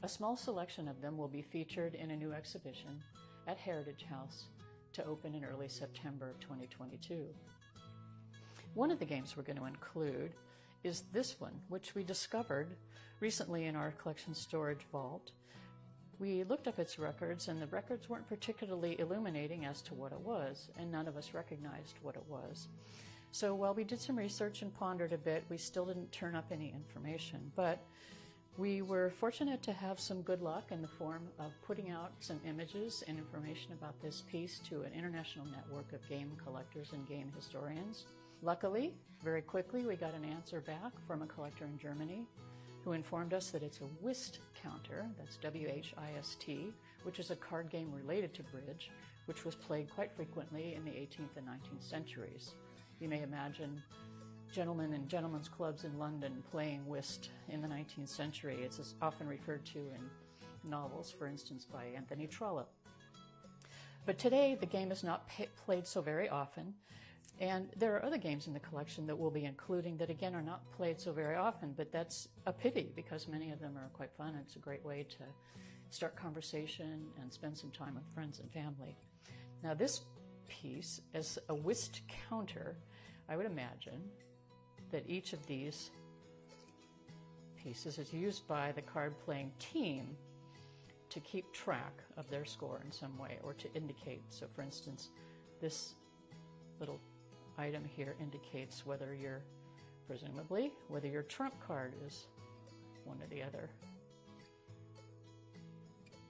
A small selection of them will be featured in a new exhibition at Heritage House to open in early September of 2022. One of the games we're going to include is this one, which we discovered recently in our collection storage vault. We looked up its records, and the records weren't particularly illuminating as to what it was, and none of us recognized what it was. So while we did some research and pondered a bit, we still didn't turn up any information. But we were fortunate to have some good luck in the form of putting out some images and information about this piece to an international network of game collectors and game historians. Luckily, very quickly, we got an answer back from a collector in Germany who informed us that it's a whist counter, that's W-H-I-S-T, which is a card game related to bridge, which was played quite frequently in the 18th and 19th centuries. You may imagine gentlemen and gentlemen's clubs in London playing whist in the 19th century. It's often referred to in novels, for instance, by Anthony Trollope. But today, the game is not played so very often. And there are other games in the collection that we'll be including that, again, are not played so very often, but that's a pity because many of them are quite fun. It's a great way to start conversation and spend some time with friends and family. Now, this piece, as a whist counter, I would imagine that each of these pieces is used by the card-playing team to keep track of their score in some way or to indicate. So, for instance, this little item here indicates whether your trump card is one or the other.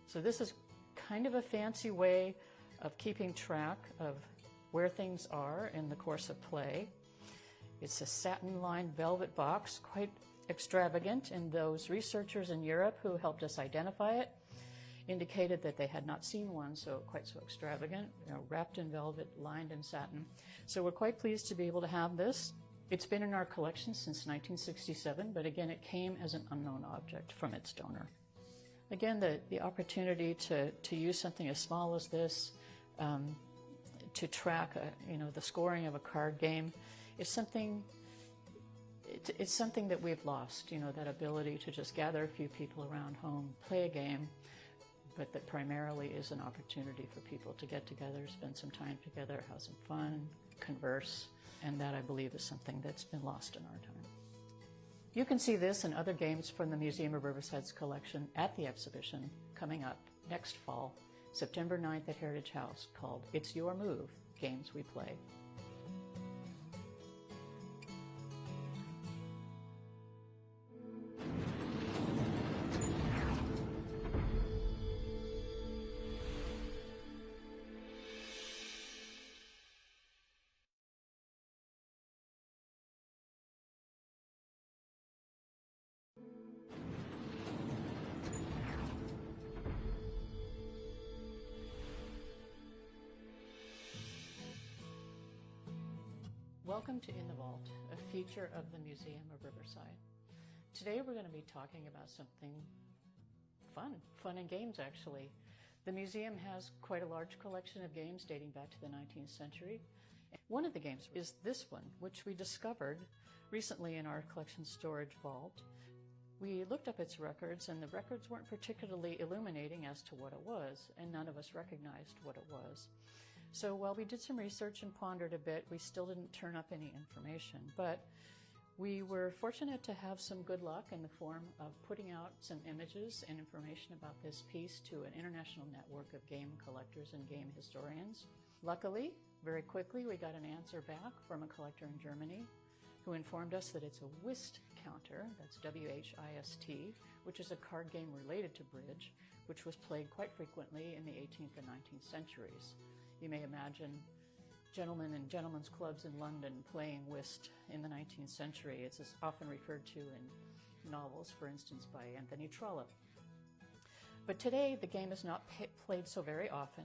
So this is kind of a fancy way of keeping track of where things are in the course of play. It's a satin-lined velvet box, quite extravagant, and those researchers in Europe who helped us identify it indicated that they had not seen one quite so extravagant, wrapped in velvet, lined in satin. So we're quite pleased to be able to have this. It's been in our collection since 1967, but again, it came as an unknown object from its donor. Again, the opportunity to use something as small as this to track the scoring of a card game is something. It's something that we've lost. That ability to just gather a few people around home, play a game, but that primarily is an opportunity for people to get together, spend some time together, have some fun, converse, and that I believe is something that's been lost in our time. You can see this and other games from the Museum of Riverside's collection at the exhibition coming up next fall, September 9th at Heritage House, called It's Your Move, Games We Play. Welcome to In the Vault, a feature of the Museum of Riverside. Today we're going to be talking about something fun and games actually. The museum has quite a large collection of games dating back to the 19th century. One of the games is this one, which we discovered recently in our collection storage vault. We looked up its records, and the records weren't particularly illuminating as to what it was, and none of us recognized what it was. So while we did some research and pondered a bit, we still didn't turn up any information. But we were fortunate to have some good luck in the form of putting out some images and information about this piece to an international network of game collectors and game historians. Luckily, very quickly, we got an answer back from a collector in Germany who informed us that it's a whist counter, that's W-H-I-S-T, which is a card game related to bridge, which was played quite frequently in the 18th and 19th centuries. You may imagine gentlemen and gentlemen's clubs in London playing whist in the 19th century. It's often referred to in novels, for instance, by Anthony Trollope. But today, the game is not played so very often,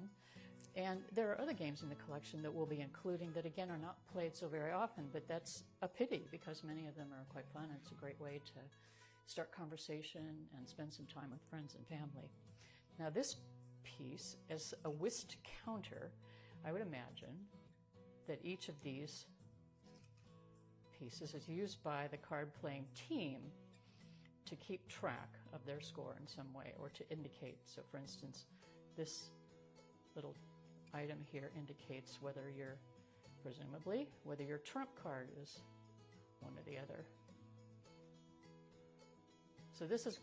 and there are other games in the collection that we'll be including that, again, are not played so very often, but that's a pity because many of them are quite fun. It's a great way to start conversation and spend some time with friends and family. Now, this piece, as a whist counter, I would imagine that each of these pieces is used by the card-playing team to keep track of their score in some way or to indicate. So, for instance, this little item here indicates whether your trump card is one or the other. So this is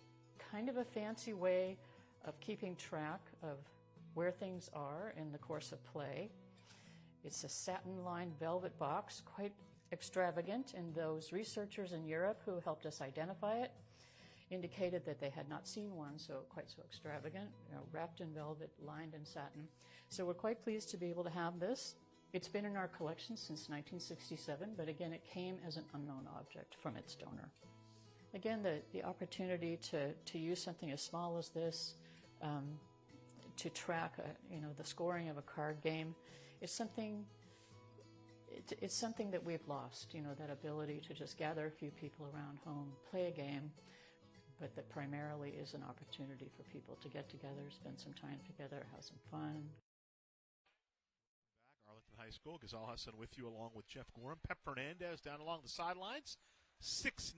kind of a fancy way of keeping track of where things are in the course of play. It's a satin-lined velvet box, quite extravagant, and those researchers in Europe who helped us identify it indicated that they had not seen one quite so extravagant, wrapped in velvet, lined in satin. So we're quite pleased to be able to have this. It's been in our collection since 1967, but again, it came as an unknown object from its donor. Again, the opportunity to use something as small as this to track the scoring of a card game is something. It's something that we've lost. That ability to just gather a few people around home, play a game, but that primarily is an opportunity for people to get together, spend some time together, have some fun. Arlington High School, Ghazal Hassan with you along with Jeff Gorham. Pep Fernandez down along the sidelines. 6-0.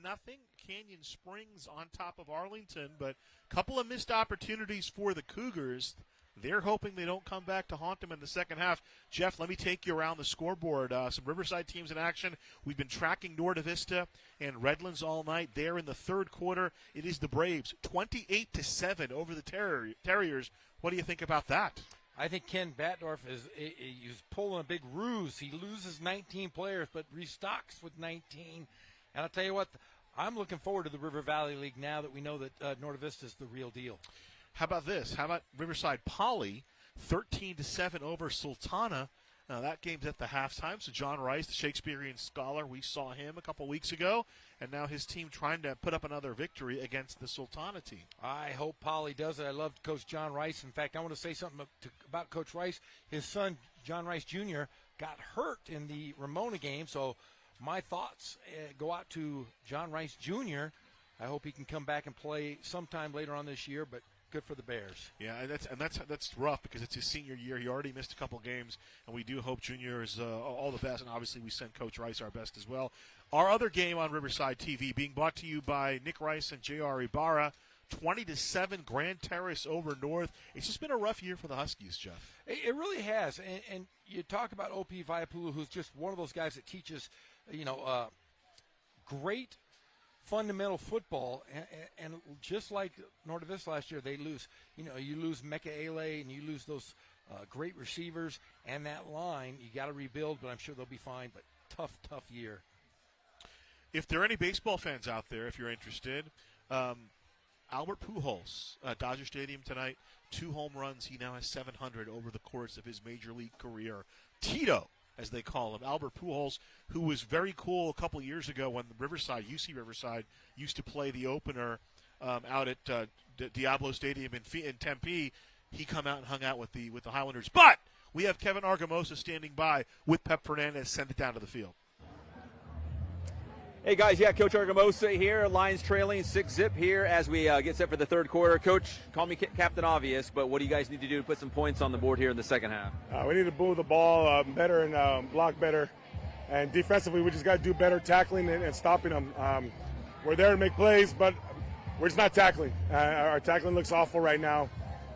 Canyon Springs on top of Arlington, but a couple of missed opportunities for the Cougars. They're hoping they don't come back to haunt them in the second half. Jeff, let me take you around the scoreboard. Some Riverside teams in action. We've been tracking Norda Vista and Redlands all night. There in the third quarter, it is the Braves 28-7 over the Terriers. What do you think about that? I think Ken Batdorf is pulling a big ruse. He loses 19 players, but restocks with 19. And I'll tell you what, I'm looking forward to the River Valley League now that we know that Norda Vista is the real deal. How about this? How about Riverside Poly, 13-7 over Sultana? Now, that game's at the halftime, so John Rice, the Shakespearean scholar, we saw him a couple weeks ago, and now his team trying to put up another victory against the Sultana team. I hope Poly does it. I love Coach John Rice. In fact, I want to say something about Coach Rice. His son, John Rice Jr., got hurt in the Ramona game, so my thoughts go out to John Rice Jr. I hope he can come back and play sometime later on this year, but good for the Bears. Yeah, and that's rough because it's his senior year. He already missed a couple games, and we do hope Junior is all the best, and obviously we send Coach Rice our best as well. Our other game on Riverside TV being brought to you by Nick Rice and J.R. Ibarra, 20-7 Grand Terrace over North. It's just been a rough year for the Huskies, Jeff. It really has, and you talk about O.P. Vaiapulu, who's just one of those guys that teaches, great fundamental football, and just like Norte Vista last year, they lose. You lose Mecca Ale, and you lose those great receivers and that line. You got to rebuild, but I'm sure they'll be fine. But tough year. If there are any baseball fans out there, if you're interested, Albert Pujols, Dodger Stadium tonight, 2 home runs. He now has 700 over the course of his major league career. Tito, as they call him, Albert Pujols, who was very cool a couple years ago when the UC Riverside, used to play the opener out at Diablo Stadium in Tempe. He come out and hung out with the Highlanders. But we have Kevin Argamosa standing by with Pep Fernandez. Send it down to the field. Hey guys, Coach Argamosa here. Lions trailing 6-0 here as we get set for the third quarter. Coach, call me Captain Obvious, but what do you guys need to do to put some points on the board here in the second half? We need to move the ball better and block better. And defensively, we just got to do better tackling and stopping them. We're there to make plays, but we're just not tackling. Our tackling looks awful right now.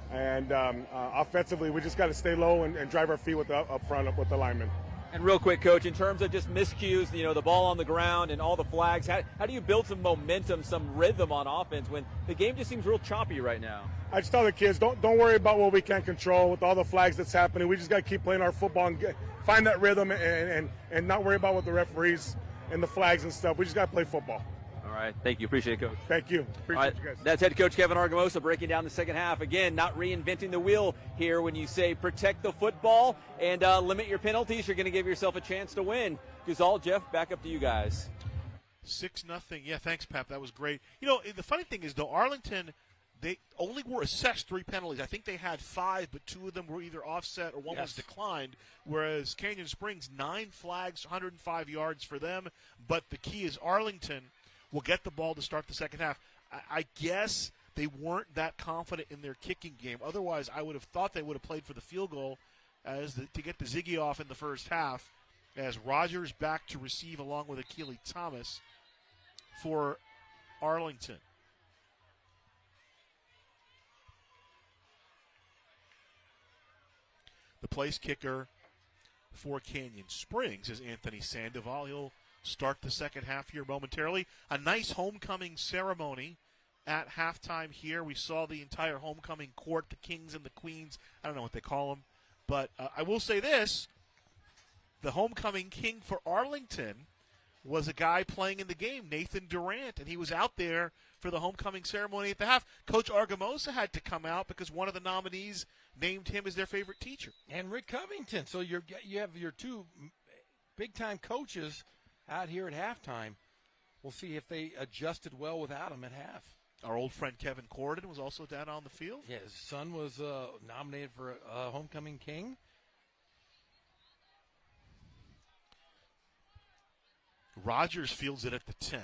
And offensively, we just got to stay low and drive our feet up front with the linemen. And real quick, Coach, in terms of just miscues, the ball on the ground and all the flags, how do you build some momentum, some rhythm on offense when the game just seems real choppy right now? I just tell the kids, don't worry about what we can't control with all the flags that's happening. We just got to keep playing our football and find that rhythm and not worry about what the referees and the flags and stuff. We just got to play football. All right. Thank you. Appreciate it, Coach. Thank you. Appreciate you guys. That's head coach Kevin Argamosa breaking down the second half. Again, not reinventing the wheel here when you say protect the football and limit your penalties. You're going to give yourself a chance to win. Guzal, Jeff, back up to you guys. 6-0. Yeah, thanks, Pep. That was great. The funny thing is, though, Arlington, they only were assessed 3 penalties. I think they had 5, but 2 of them were either offset or one was declined, whereas Canyon Springs, 9 flags, 105 yards for them. But the key is Arlington will get the ball to start the second half. I guess they weren't that confident in their kicking game. Otherwise, I would have thought they would have played for the field goal to get the Ziggy off in the first half, as Rogers back to receive along with Akili Thomas for Arlington. The place kicker for Canyon Springs is Anthony Sandoval. He'll start the second half here momentarily. A nice homecoming ceremony at halftime here. We saw the entire homecoming court, the kings and the queens. I don't know what they call them. But I will say this. The homecoming king for Arlington was a guy playing in the game, Nathan Durant, and he was out there for the homecoming ceremony at the half. Coach Argamosa had to come out because one of the nominees named him as their favorite teacher. And Rick Covington. So you have your 2 big-time coaches out here at halftime. We'll see if they adjusted well without him at half. Our old friend Kevin Corden was also down on the field. Yeah, his son was nominated for a homecoming king. Rogers fields it at the 10.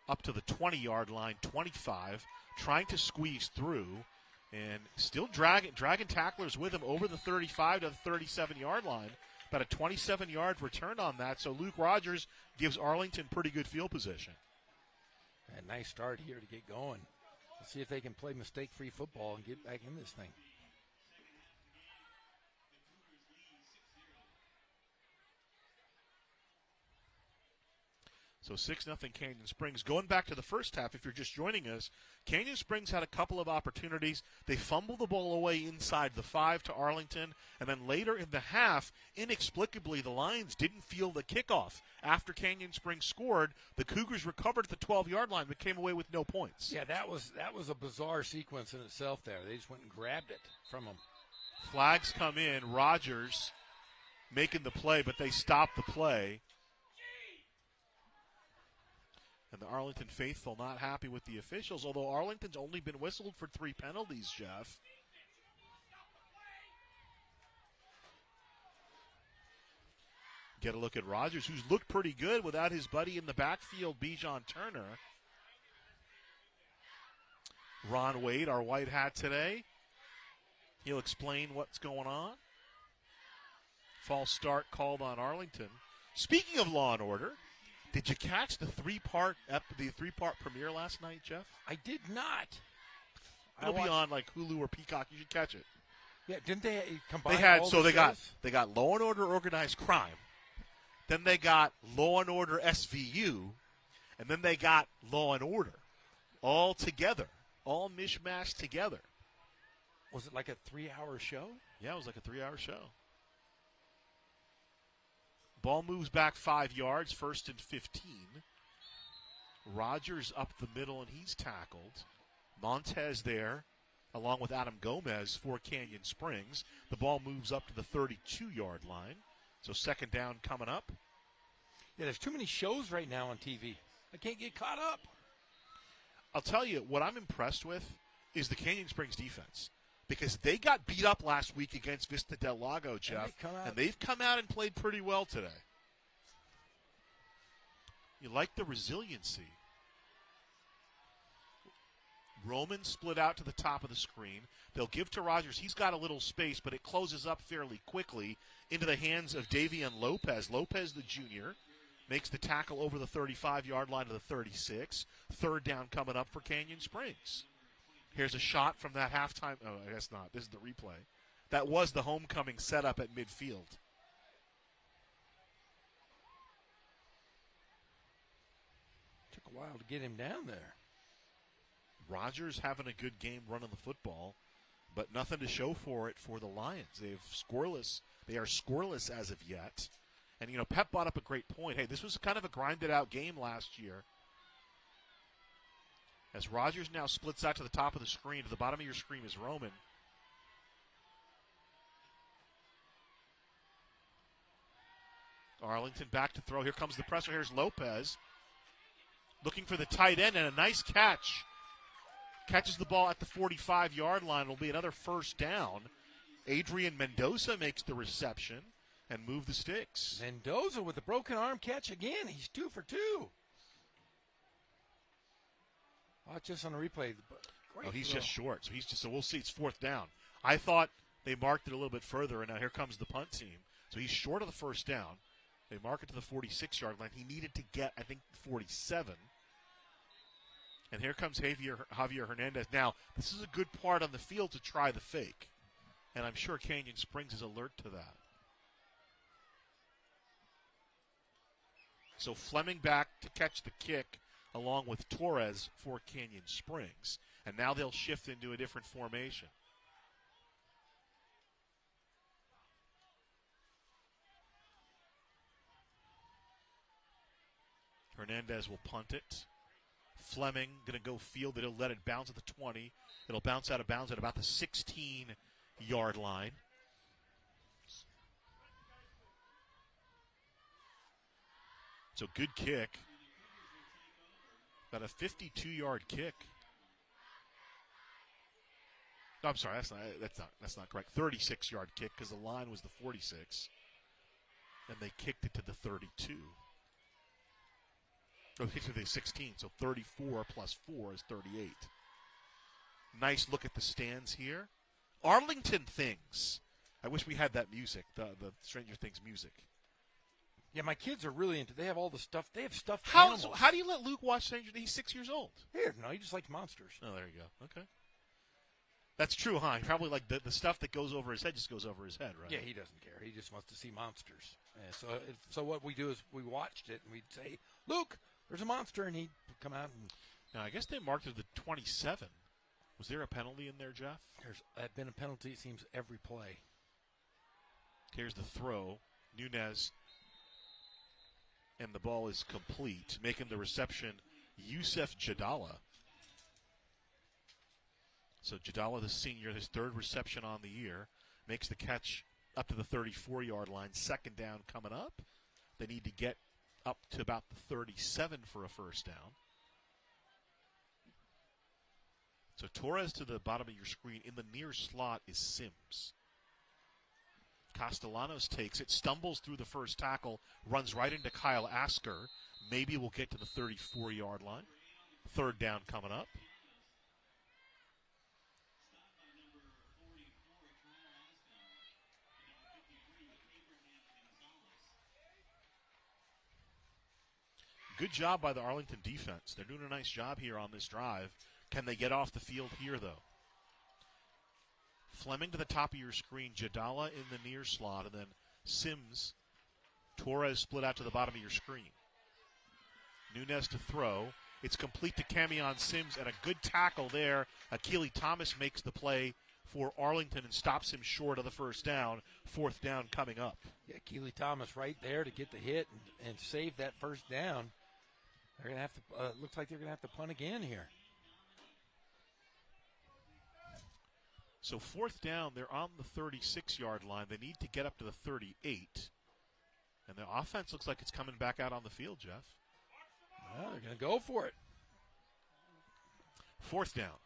Up to the 20-yard line, 25, trying to squeeze through, and still dragging tacklers with him over the 35 to the 37-yard line. About a 27-yard return on that, so Luke Rogers gives Arlington pretty good field position. A nice start here to get going. Let's see if they can play mistake-free football and get back in this thing. So 6-0 Canyon Springs. Going back to the first half, if you're just joining us, Canyon Springs had a couple of opportunities. They fumbled the ball away inside the 5 to Arlington, and then later in the half, inexplicably, the Lions didn't feel the kickoff. After Canyon Springs scored, the Cougars recovered at the 12-yard line but came away with no points. Yeah, that was a bizarre sequence in itself there. They just went and grabbed it from them. Flags come in. Rogers making the play, but they stopped the play. And the Arlington faithful not happy with the officials, although Arlington's only been whistled for 3 penalties, Jeff. Get a look at Rogers, who's looked pretty good without his buddy in the backfield, Bijan Turner. Ron Wade, our white hat today. He'll explain what's going on. False start called on Arlington. Speaking of Law and Order, did you catch the 3-part premiere last night, Jeff? I did not. It'll be on like Hulu or Peacock. You should catch it. Yeah, didn't they combine? They got Law and Order Organized Crime, then they got Law and Order SVU, And then they got Law and Order all together, all mishmashed together. Was it like a 3-hour show? Yeah, it was like a 3-hour show. Ball moves back 5 yards, 1st and 15. Rogers up the middle, and he's tackled. Montez there, along with Adam Gomez for Canyon Springs. The ball moves up to the 32-yard line. So 2nd down coming up. Yeah, there's too many shows right now on TV. I can't get caught up. I'll tell you, what I'm impressed with is the Canyon Springs defense. Because they got beat up last week against Vista Del Lago, Jeff. And they've come out and played pretty well today. You like the resiliency. Roman split out to the top of the screen. They'll give to Rogers. He's got a little space, but it closes up fairly quickly into the hands of Davian Lopez. Lopez, the junior, makes the tackle over the 35-yard line to the 36. 3rd down coming up for Canyon Springs. Here's a shot from that halftime. Oh, I guess not. This is the replay. That was the homecoming setup at midfield. Took a while to get him down there. Rogers having a good game running the football, but nothing to show for it for the Lions. They are scoreless as of yet. And, Pep brought up a great point. Hey, this was kind of a grinded-out game last year. As Rogers now splits out to the top of the screen, to the bottom of your screen is Roman. Arlington back to throw. Here comes the pressure. Here's Lopez looking for the tight end, and a nice catch. Catches the ball at the 45-yard line. It'll be another 1st down. Adrian Mendoza makes the reception and move the sticks. Mendoza with the broken arm catch again. He's 2 for 2. Watch this on the replay. Oh, he's just short. So we'll see. It's 4th down. I thought they marked it a little bit further, and now here comes the punt team. So he's short of the 1st down. They mark it to the 46-yard line. He needed to get, I think, 47. And here comes Javier Hernandez. Now, this is a good part on the field to try the fake. And I'm sure Canyon Springs is alert to that. So Fleming back to catch the kick along with Torres for Canyon Springs. And now they'll shift into a different formation. Hernandez will punt it. Fleming going to go field it. He'll let it bounce at the 20. It'll bounce out of bounds at about the 16-yard line. So good kick. About a 52-yard kick. No, I'm sorry, that's not correct. 36-yard kick because the line was the 46. And they kicked it to the 32. Oh, kicked it to the 16, so 34 plus 4 is 38. Nice look at the stands here. Arlington Things. I wish we had that music, the Stranger Things music. Yeah, my kids are really into. They have all the stuff. They have stuffed animals. animals. How do you let Luke watch Stranger Things? He's 6 years old. Here, no, he just likes monsters. Oh, there you go. Okay. That's true, huh? He probably like the stuff that goes over his head just goes over his head, right? Yeah, he doesn't care. He just wants to see monsters. So what we do is we watched it and we'd say, Luke, there's a monster, and he'd come out and. Now I guess they marked it the 27. Was there a penalty in there, Jeff? There's been a penalty. It seems every play. Here's the throw. Nunez. And the ball is complete. Making the reception, Yusef Jadala. So Jadala, the senior, his 3rd reception on the year, makes the catch up to the 34-yard line. 2nd down coming up. They need to get up to about the 37 for a 1st down. So Torres to the bottom of your screen. In the near slot is Sims. Castellanos takes it, stumbles through the first tackle, runs right into Kyle Asker. Maybe we'll get to the 34-yard line. 3rd down coming up. Good job by the Arlington defense. They're doing a nice job here on this drive. Can they get off the field here, though? Fleming to the top of your screen, Jadala in the near slot, and then Sims, Torres split out to the bottom of your screen. Nunez to throw. It's complete to Camion Sims, and a good tackle there. Akili Thomas makes the play for Arlington and stops him short of the first down. 4th down coming up. Yeah, Keely Thomas right there to get the hit and save that first down. They're going to have to, looks like they're going to have to punt again here. So 4th down, they're on the 36-yard line. They need to get up to the 38. And the offense looks like it's coming back out on the field, Jeff. Well, they're going to go for it. 4th down.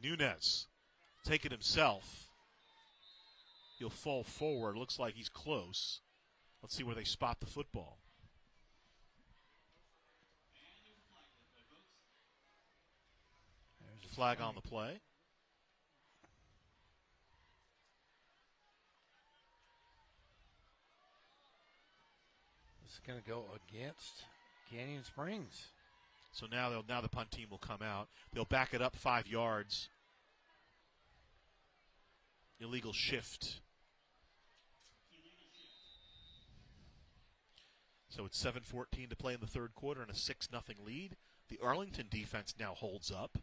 Nunez take it himself. He'll fall forward. Looks like he's close. Let's see where they spot the football. There's a flag on the play. This is going to go against Canyon Springs. So now the punt team will come out. They'll back it up 5 yards. Illegal shift. So it's 7:14 to play in the third quarter and a 6-0 lead. The Arlington defense now holds up.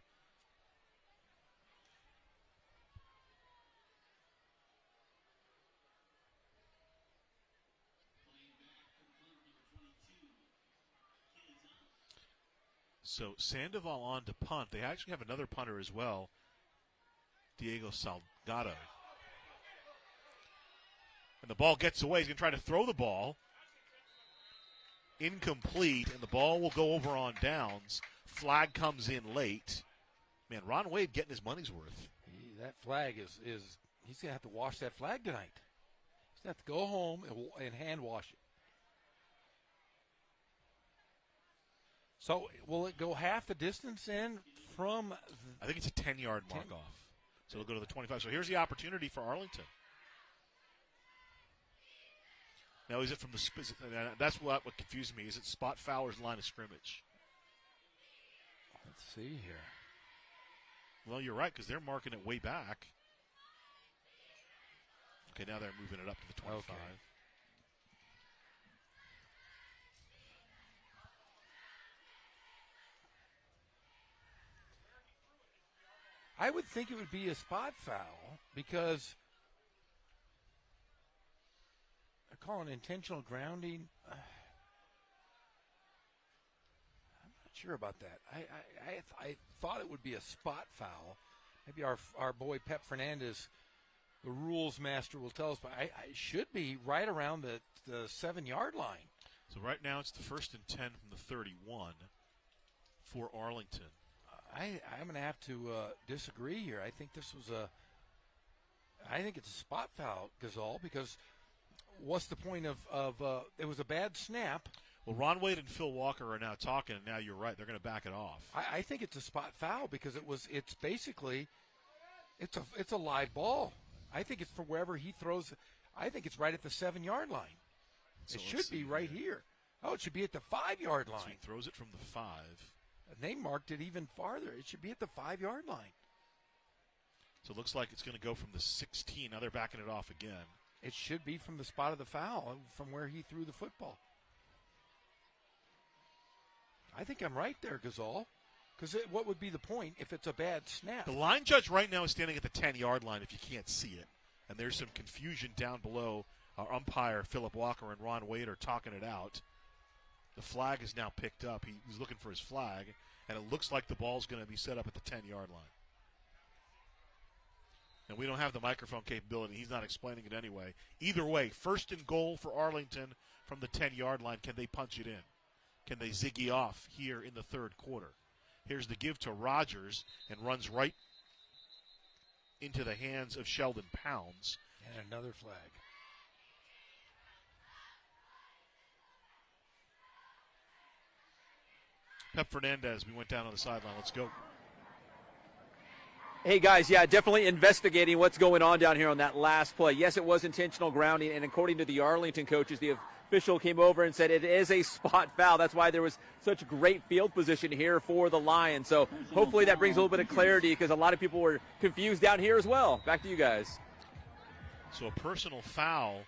So Sandoval on to punt. They actually have another punter as well, Diego Salgado. And the ball gets away. He's going to try to throw the ball. Incomplete, and the ball will go over on downs. Flag comes in late. Man, Ron Wade getting his money's worth. That flag is he's going to have to wash that flag tonight. He's going to have to go home and hand wash it. So will it go half the distance in from? I think it's a 10-yard mark off. So it'll go to the 25. So here's the opportunity for Arlington. Now, is it from the – that's what confused me. Is it spot Fowler's line of scrimmage? Let's see here. Well, you're right, because they're marking it way back. Okay, now they're moving it up to the 25. Okay. I would think it would be a spot foul because – calling intentional grounding. I'm not sure about that. I thought it would be a spot foul. Maybe our boy Pep Fernandez, the rules master, will tell us. But I should be right around the 7-yard line. So right now it's the 1st and 10 from the 31 for Arlington. I'm going to have to disagree here. I think this was I think it's a spot foul, Gazal, because. What's the point of it was a bad snap. Well, Ron Wade and Phil Walker are now talking, and now you're right. They're going to back it off. I think it's a spot foul because it's basically it's a live ball. I think it's for wherever he throws. I think it's right at the 7-yard line. So it should be right here. Oh, it should be at the 5-yard line. So he throws it from the 5. And they marked it even farther. It should be at the 5-yard line. So it looks like it's going to go from the 16. Now they're backing it off again. It should be from the spot of the foul, from where he threw the football. I think I'm right there, Gazal. Because what would be the point if it's a bad snap? The line judge right now is standing at the 10-yard line if you can't see it. And there's some confusion down below. Our umpire, Philip Walker, and Ron Wade are talking it out. The flag is now picked up. He's looking for his flag. And it looks like the ball's going to be set up at the 10-yard line. And we don't have the microphone capability. He's not explaining it anyway. Either way, 1st and goal for Arlington from the 10-yard line. Can they punch it in? Can they ziggy off here in the third quarter? Here's the give to Rogers and runs right into the hands of Sheldon Pounds. And another flag. Pep Fernandez, we went down on the sideline. Let's go. Hey, guys, yeah, definitely investigating what's going on down here on that last play. Yes, it was intentional grounding, and according to the Arlington coaches, the official came over and said it is a spot foul. That's why there was such great field position here for the Lions. So hopefully that brings a little bit of clarity because a lot of people were confused down here as well. Back to you guys. So a personal foul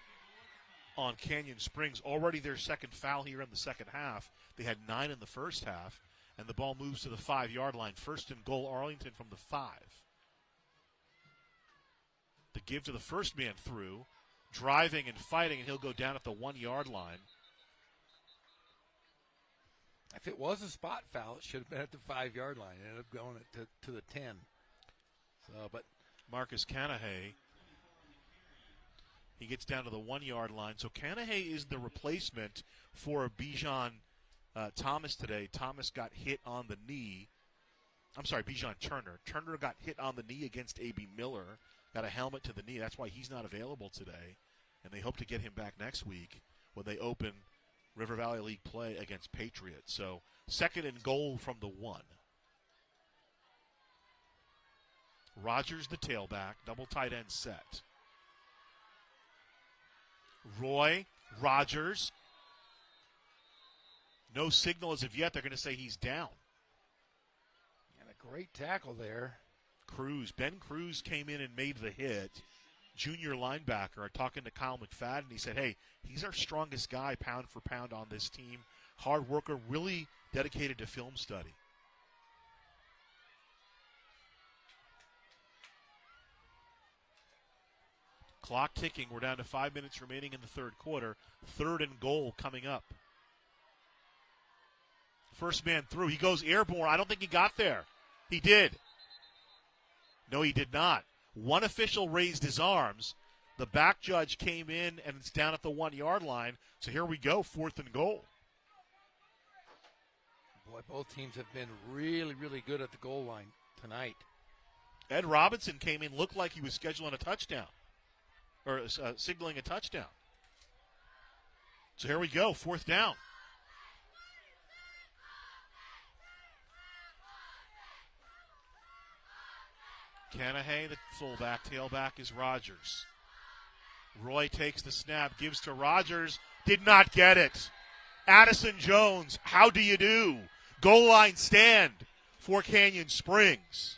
on Canyon Springs. Already their second foul here in the second half. They had 9 in the first half, and the ball moves to the 5-yard line. First and goal, Arlington from the 5. The give to the first man through, driving and fighting, and he'll go down at the 1-yard line. If it was a spot foul, it should have been at the 5-yard line. It ended up going to the 10. So, but Marcus Canahay, he gets down to the 1-yard line. So Canahay is the replacement for Bijan Thomas today. Thomas got hit on the knee. I'm sorry, Bijan Turner. Turner got hit on the knee against A.B. Miller, got a helmet to the knee. That's why he's not available today. And they hope to get him back next week when they open River Valley League play against Patriots. So second and goal from the 1. Rogers, the tailback, double tight end set. Roy, Rogers. No signal as of yet. They're going to say he's down. And a great tackle there. Cruz. Ben Cruz came in and made the hit. Junior linebacker, talking to Kyle McFadden. He said, hey, he's our strongest guy pound for pound on this team. Hard worker, really dedicated to film study. Clock ticking. We're down to 5 minutes remaining in the third quarter. Third and goal coming up. First man through. He goes airborne. I don't think he got there. He did. No, he did not. One official raised his arms. The back judge came in, and it's down at the 1-yard line. So here we go, fourth and goal. Boy, both teams have been really, really good at the goal line tonight. Ed Robinson came in, looked like he was scheduling a touchdown, or signaling a touchdown. So here we go, fourth down. Canahay, the fullback, tailback is Rogers. Roy takes the snap, gives to Rogers, did not get it. Addison Jones, how do you do? Goal line stand for Canyon Springs.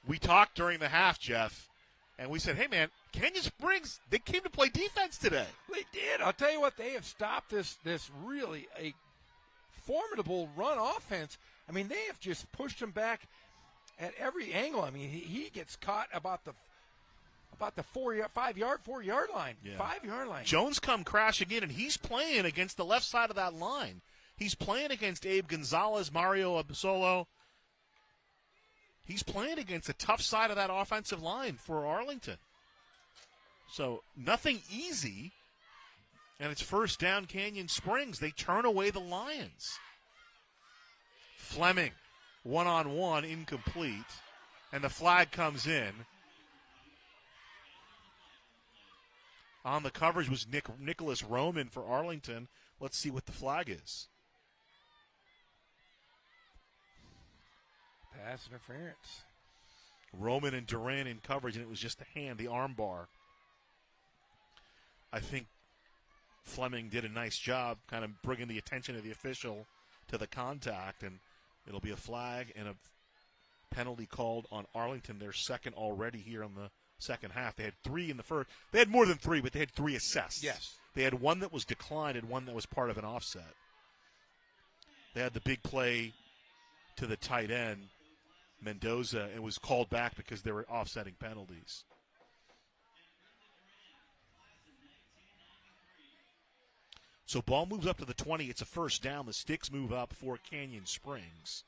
We talked during the half, Jeff, and we said, hey, man, Canyon Springs, they came to play defense today. They did. I'll tell you what, they have stopped this really a formidable run offense. I mean, they have just pushed him back at every angle. I mean, he gets caught about the 4-yard line. Yeah. 5-yard line. Jones come crashing in, and he's playing against the left side of that line. He's playing against Abe Gonzalez, Mario Absolo. He's playing against a tough side of that offensive line for Arlington. So nothing easy. And it's first down, Canyon Springs. They turn away the Lions. Fleming, one-on-one, incomplete. And the flag comes in. On the coverage was Nicholas Roman for Arlington. Let's see what the flag is. Pass interference. Roman and Duran in coverage, and it was just the hand, the arm bar. I think Fleming did a nice job kind of bringing the attention of the official to the contact, and it'll be a flag and a penalty called on Arlington, their second already here in the second half. They had 3 in the first. They had more than 3, but they had 3 assists. Yes. They had one that was declined and one that was part of an offset. They had the big play to the tight end, Mendoza, and was called back because there were offsetting penalties. So ball moves up to the 20. It's a first down. The sticks move up for Canyon Springs.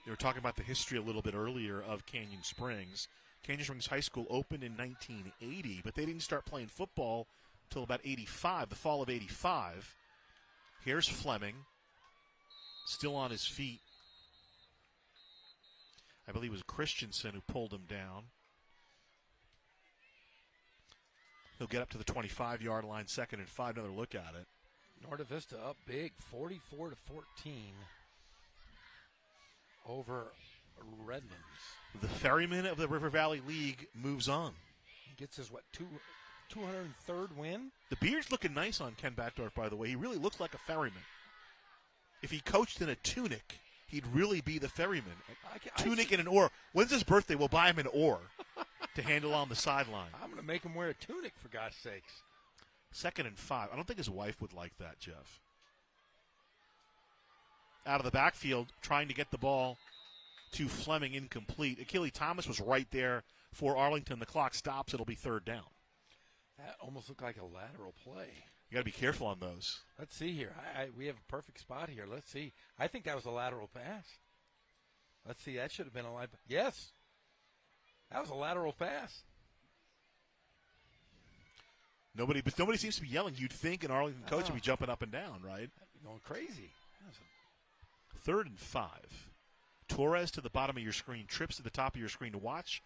They were talking about the history a little bit earlier of Canyon Springs. Canyon Springs High School opened in 1980, but they didn't start playing football until about 85, the fall of 85. Here's Fleming, still on his feet. I believe it was Christensen who pulled him down. He'll get up to the 25-yard line, second and 5. Another look at it. Norte Vista up big, 44-14 over Redlands. The ferryman of the River Valley League moves on. Gets his, 203rd win? The beard's looking nice on Ken Backdorf, by the way. He really looks like a ferryman. If he coached in a tunic, he'd really be the ferryman. Tunic and an oar. When's his birthday? We'll buy him an oar to handle on the sideline. I'm going to make him wear a tunic, for God's sakes. 2nd and 5. I don't think his wife would like that, Jeff. Out of the backfield, trying to get the ball to Fleming, incomplete. Akili Thomas was right there for Arlington. The clock stops. It'll be 3rd down. That almost looked like a lateral play. You got to be careful on those. Let's see here. We have a perfect spot here. Let's see. I think that was a lateral pass. Let's see. That should have been a line. Yes. That was a lateral pass. Nobody seems to be yelling. You'd think an Arlington coach would be jumping up and down, right? Going crazy. 3rd and 5. Torres to the bottom of your screen, trips to the top of your screen to watch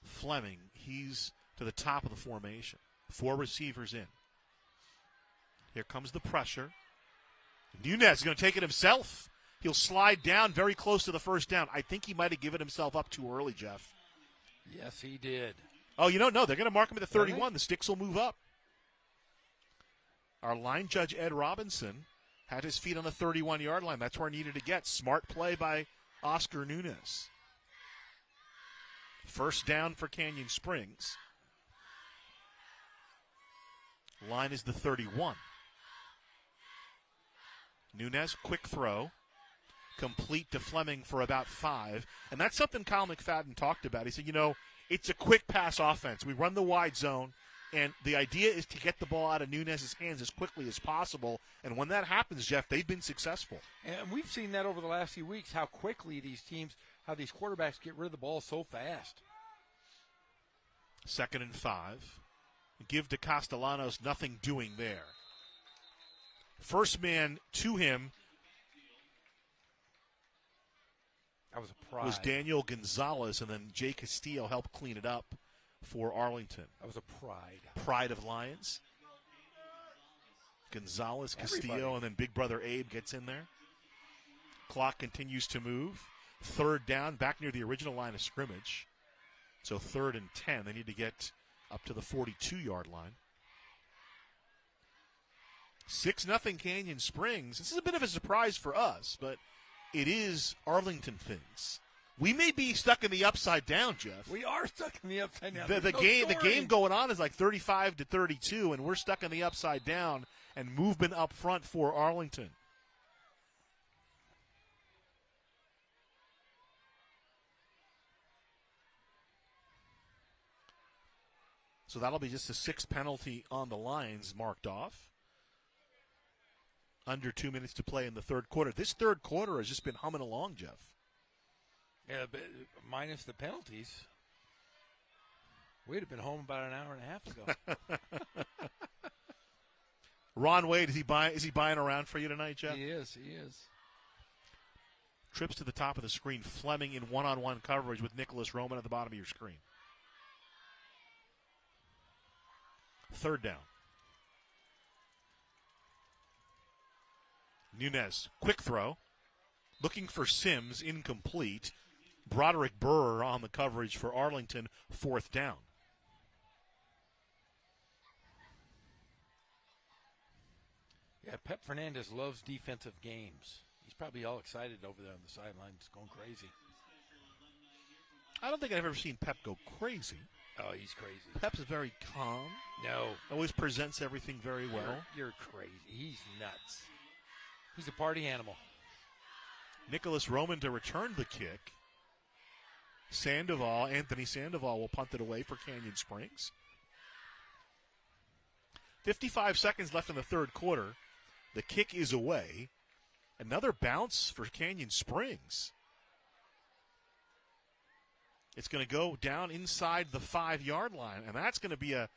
Fleming. He's to the top of the formation. 4 receivers in. Here comes the pressure. Nunez is going to take it himself. He'll slide down very close to the 1st down. I think he might have given himself up too early, Jeff. Yes, he did. Oh, you don't know. They're going to mark him at the 31. The sticks will move up. Our line judge, Ed Robinson, had his feet on the 31-yard line. That's where he needed to get. Smart play by Oscar Nunez. 1st down for Canyon Springs. Line is the 31. Nunez, quick throw. Complete to Fleming for about 5. And that's something Kyle McFadden talked about. He said, it's a quick pass offense. We run the wide zone, and the idea is to get the ball out of Nunez's hands as quickly as possible. And when that happens, Jeff, they've been successful. And we've seen that over the last few weeks, how quickly these teams, how these quarterbacks get rid of the ball so fast. 2nd and 5. Give to Castellanos, nothing doing there. First man to him that was a pride. Was Daniel Gonzalez, and then Jay Castillo helped clean it up for Arlington. That was a pride. Pride of Lions. Gonzalez, Castillo, and then big brother Abe gets in there. Clock continues to move. 3rd down, back near the original line of scrimmage. So 3rd and 10. They need to get up to the 42-yard line. 6-0 Canyon Springs. This is a bit of a surprise for us, but it is Arlington things. We may be stuck in the upside down, Jeff. We are stuck in the upside down. The game going on is like 35-32, and we're stuck in the upside down, and movement up front for Arlington. So that'll be just a 6th penalty on the Lions marked off. Under 2 minutes to play in the 3rd quarter. This 3rd quarter has just been humming along, Jeff. Yeah, but minus the penalties. We'd have been home about an hour and a half ago. Ron Wade, is he buying around for you tonight, Jeff? He is. Trips to the top of the screen. Fleming in one-on-one coverage with Nicholas Roman at the bottom of your screen. 3rd down. Nunez, quick throw. Looking for Sims, incomplete. Broderick Burr on the coverage for Arlington, 4th down. Yeah, Pep Fernandez loves defensive games. He's probably all excited over there on the sidelines, going crazy. I don't think I've ever seen Pep go crazy. Oh, he's crazy. Pep's very calm. No. Always presents everything very well. You're crazy. He's nuts. He's a party animal. Nicholas Roman to return the kick. Anthony Sandoval will punt it away for Canyon Springs. 55 seconds left in the 3rd quarter. The kick is away. Another bounce for Canyon Springs. It's going to go down inside the 5-yard line, and that's going to be a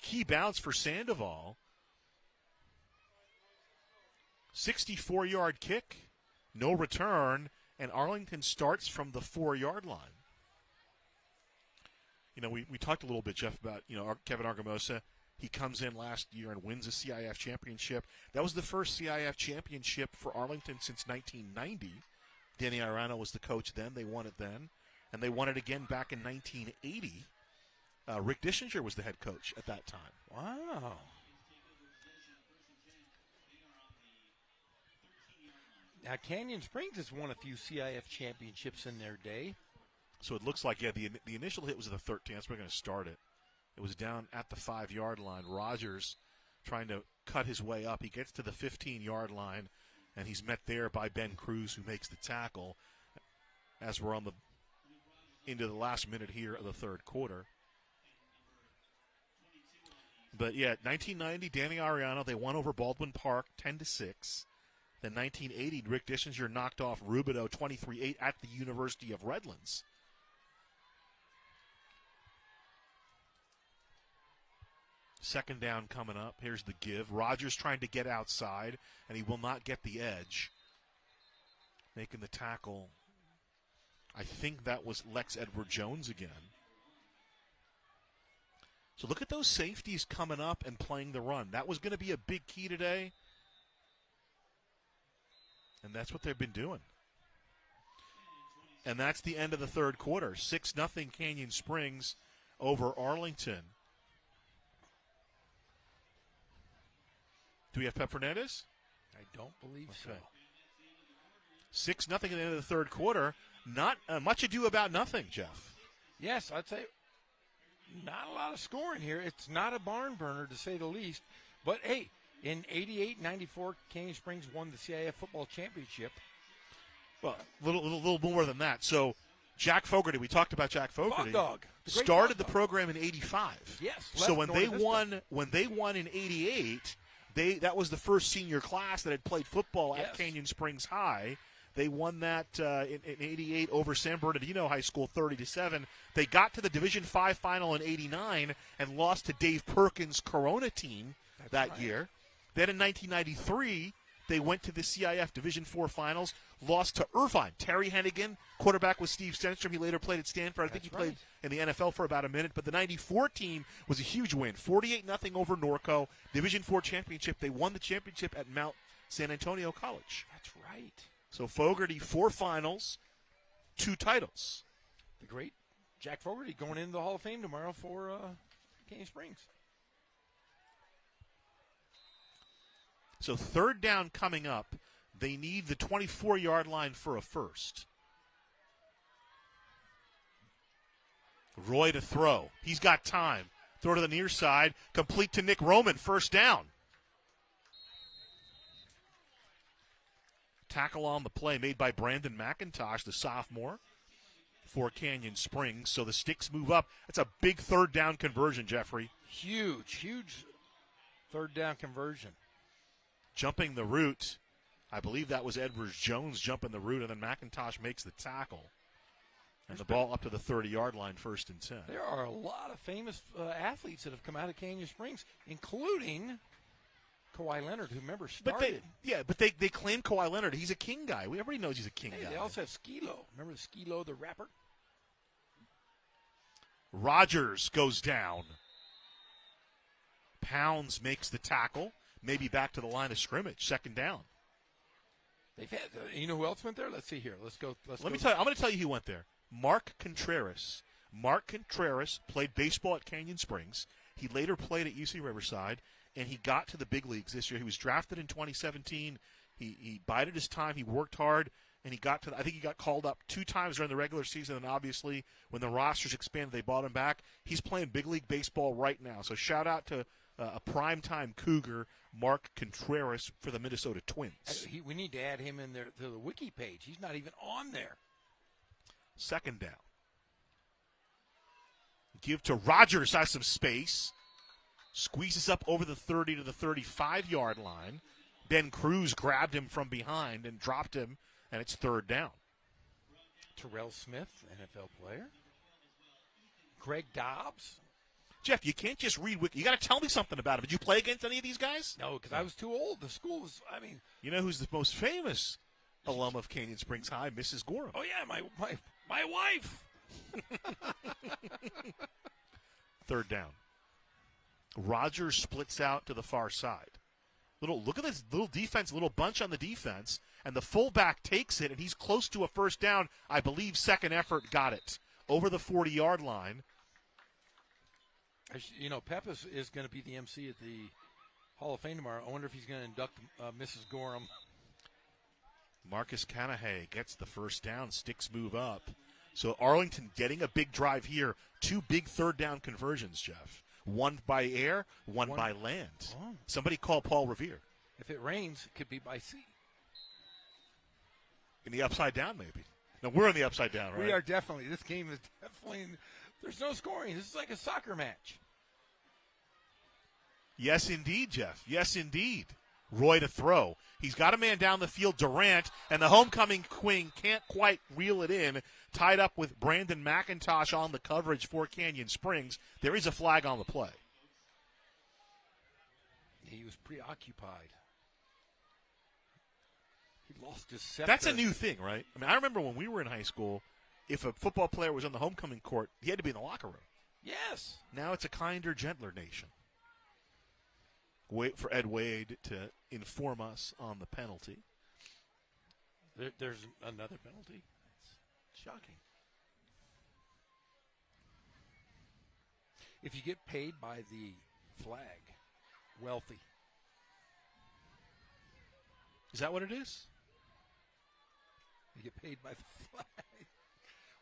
key bounce for Sandoval. 64-yard kick, no return, and Arlington starts from the 4-yard line. We talked a little bit, Jeff, about, Kevin Argamosa. He comes in last year and wins a CIF championship. That was the first CIF championship for Arlington since 1990. Danny Arano was the coach then. They won it then. And they won it again back in 1980. Rick Dischinger was the head coach at that time. Wow. Now, Canyon Springs has won a few CIF championships in their day. So it looks like, the initial hit was at the 13. That's where we're going to start it. It was down at the 5-yard line. Rogers trying to cut his way up. He gets to the 15-yard line, and he's met there by Ben Cruz, who makes the tackle as we're into the last minute here of the third quarter. But, 1990, Danny Ariano, they won over Baldwin Park 10-6. Then 1980, Rick Dissinger knocked off Rubidoux 23-8 at the University of Redlands. Second down coming up. Here's the give. Rogers trying to get outside, and he will not get the edge. Making the tackle. I think that was Lex Edward Jones again. So look at those safeties coming up and playing the run. That was going to be a big key today. And that's what they've been doing. And that's the end of the third quarter. 6-0 Canyon Springs over Arlington. Do we have Pep Fernandez? I don't believe so. 6-0 at the end of the third quarter. Not much ado about nothing, Jeff. Yes, I'd say not a lot of scoring here. It's not a barn burner, to say the least. But, hey, in 88-94, Canyon Springs won the CIF football championship. Well, a little more than that. So, Jack Fogarty, we talked about Jack Fogarty. Fog Dog. Started the program in 85. Yes. So when they won in 88, that was the first senior class that had played football at Canyon Springs High. They won that in 88 over San Bernardino High School 30-7. They got to the Division V final in 89 and lost to Dave Perkins' Corona team that year. Then in 1993, they went to the CIF Division IV finals, lost to Irvine. Terry Hennigan, quarterback was Steve Stenstrom. He later played at Stanford. I think he played in the NFL for about a minute. But the 94 team was a huge win, 48-0 over Norco. Division IV championship. They won the championship at Mount San Antonio College. That's right. So Fogarty, 4 finals, 2 titles. The great Jack Fogarty going into the Hall of Fame tomorrow for Canyon Springs. So third down coming up. They need the 24-yard line for a first. Roy to throw. He's got time. Throw to the near side. Complete to Nick Roman. First down. Tackle on the play made by Brandon McIntosh, the sophomore, for Canyon Springs. So the sticks move up. That's a big third down conversion, Jeffrey. Huge third down conversion. Jumping the route. I believe that was Edwards Jones jumping the route, and then McIntosh makes the tackle. And the ball up to the 30-yard line, 1st and 10. There are a lot of famous athletes that have come out of Canyon Springs, including Kawhi Leonard, who, remember, started. But they claim Kawhi Leonard. He's a King guy. Everybody knows he's a King guy. They also have Skee-Lo. Remember Skee-Lo, the rapper? Rogers goes down. Pounds makes the tackle. Maybe back to the line of scrimmage. Second down. They've had. You know who else went there? Let's see here. Let's go. Let me tell you. I'm going to tell you who went there. Mark Contreras. Mark Contreras played baseball at Canyon Springs. He later played at UC Riverside, and he got to the big leagues this year. He was drafted in 2017. He bided his time. He worked hard, and he got to. I think he got called up 2 times during the regular season, and obviously when the rosters expanded, they brought him back. He's playing big league baseball right now. So shout out to a primetime Cougar, Mark Contreras, for the Minnesota Twins. We need to add him in there to the wiki page. He's not even on there. Second down. Give to Rogers, has some space. Squeezes up over the 30 to the 35-yard line. Ben Cruz grabbed him from behind and dropped him, and it's third down. Terrell Smith, NFL player. Greg Dobbs. Jeff, you can't just read wiki. You got to tell me something about him. Did you play against any of these guys? No, because I was too old. The school was, You know who's the most famous alum of Canyon Springs High? Mrs. Gorham. Oh, yeah, my wife. Third down. Rogers splits out to the far side. Look at this little defense, little bunch on the defense, and the fullback takes it, and he's close to a first down. I believe second effort got it over the 40-yard line. You know, Pep is going to be the MC at the Hall of Fame tomorrow. I wonder if he's going to induct Mrs. Gorham. Marcus Canahay gets the first down. Sticks move up. So Arlington getting a big drive here. 2 big third down conversions, Jeff. One by air, one by land. Oh. Somebody call Paul Revere. If it rains, it could be by sea. In the upside down, maybe. No, we're in the upside down, right? We are definitely. This game is definitely. There's no scoring. This is like a soccer match. Yes, indeed, Jeff. Yes, indeed. Roy to throw. He's got a man down the field, Durant, and the homecoming queen can't quite reel it in. Tied up with Brandon McIntosh on the coverage for Canyon Springs. There is a flag on the play. He was preoccupied. He lost his scepter. That's a new thing, right? I mean, I remember when we were in high school, if a football player was on the homecoming court, he had to be in the locker room. Yes. Now it's a kinder, gentler nation. Wait for Ed Wade to inform us on the penalty. There's another penalty. It's shocking. If you get paid by the flag, wealthy. Is that what it is? You get paid by the flag.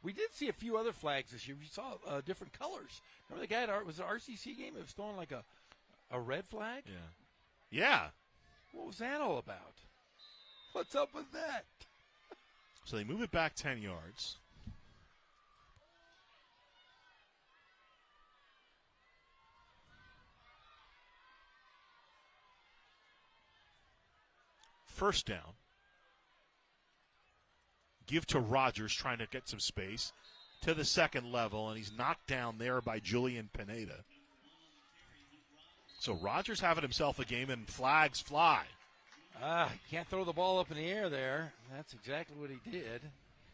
We did see a few other flags this year. We saw different colors. Remember the guy at was the RCC game? It was throwing like a red flag? Yeah. Yeah. What was that all about? What's up with that? So they move it back 10 yards. First down. Give to Rogers, trying to get some space to the second level, and he's knocked down there by Julian Pineda. So Rogers having himself a game, and flags fly. He can't throw the ball up in the air there. That's exactly what he did.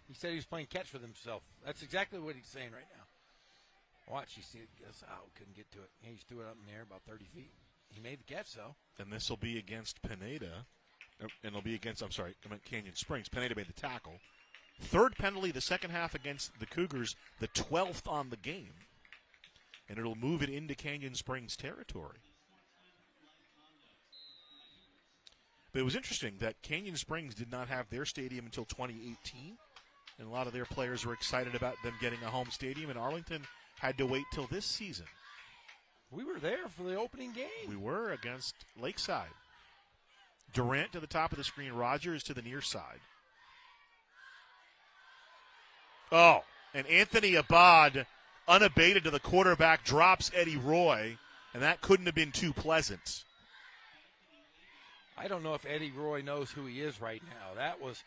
He said he was playing catch with himself. That's exactly what he's saying right now. Watch, you see it. Couldn't get to it. He just threw it up in the air about 30 feet. He made the catch, though. And this will be against Pineda. And it'll be against, Canyon Springs. Pineda made the tackle. Third penalty the second half against the Cougars, the 12th on the game. And it'll move it into Canyon Springs territory. But it was interesting that Canyon Springs did not have their stadium until 2018. And a lot of their players were excited about them getting a home stadium. And Arlington had to wait till this season. We were there for the opening game. We were against Lakeside. Durant to the top of the screen. Rogers to the near side. Oh, and Anthony Abad, unabated to the quarterback, drops Eddie Roy, and that couldn't have been too pleasant. I don't know if Eddie Roy knows who he is right now. That was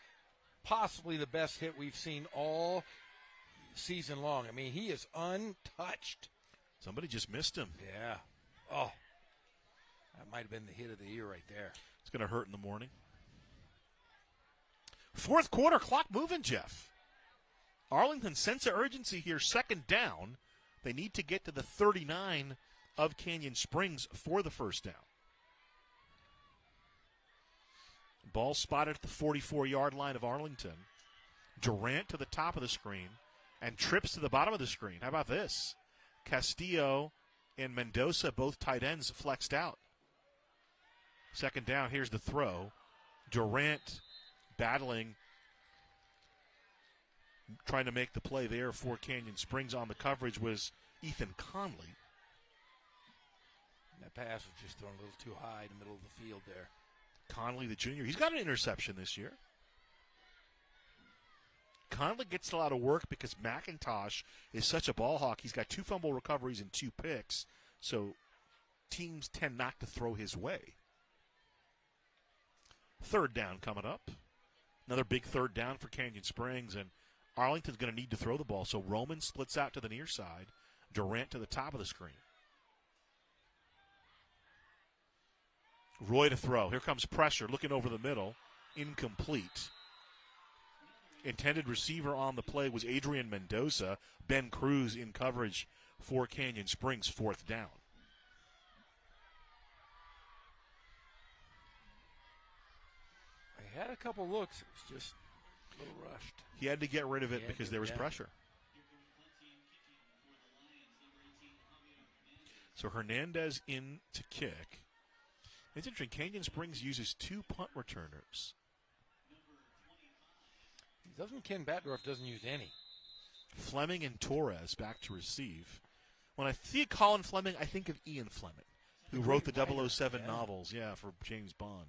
possibly the best hit we've seen all season long. I mean, he is untouched. Somebody just missed him. Yeah. Oh, that might have been the hit of the year right there. It's going to hurt in the morning. Fourth quarter, clock moving, Jeff. Arlington sense of urgency here, second down. They need to get to the 39 of Canyon Springs for the first down. Ball spotted at the 44-yard line of Arlington. Durant to the top of the screen and trips to the bottom of the screen. How about this? Castillo and Mendoza, both tight ends, flexed out. Second down, here's the throw. Durant battling, trying to make the play there for Canyon Springs. On the coverage was Ethan Conley. That pass was just thrown a little too high in the middle of the field there. Conley, the junior, he's got an interception this year. Conley gets a lot of work because McIntosh is such a ball hawk. He's got 2 fumble recoveries and 2 picks, so teams tend not to throw his way. Third down coming up. Another big third down for Canyon Springs, and Arlington's going to need to throw the ball. So Roman splits out to the near side. Durant to the top of the screen. Roy to throw. Here comes pressure. Looking over the middle. Incomplete. Intended receiver on the play was Adrian Mendoza. Ben Cruz in coverage for Canyon Springs. Fourth down. He had a couple looks. It was just a little rushed. He had to get rid of it because there was pressure. So Hernandez in to kick. It's interesting. Canyon Springs uses 2 punt returners. Doesn't Ken Batdorf doesn't use any. Fleming and Torres back to receive. When I see Colin Fleming, I think of Ian Fleming, who wrote the 007 novels, for James Bond.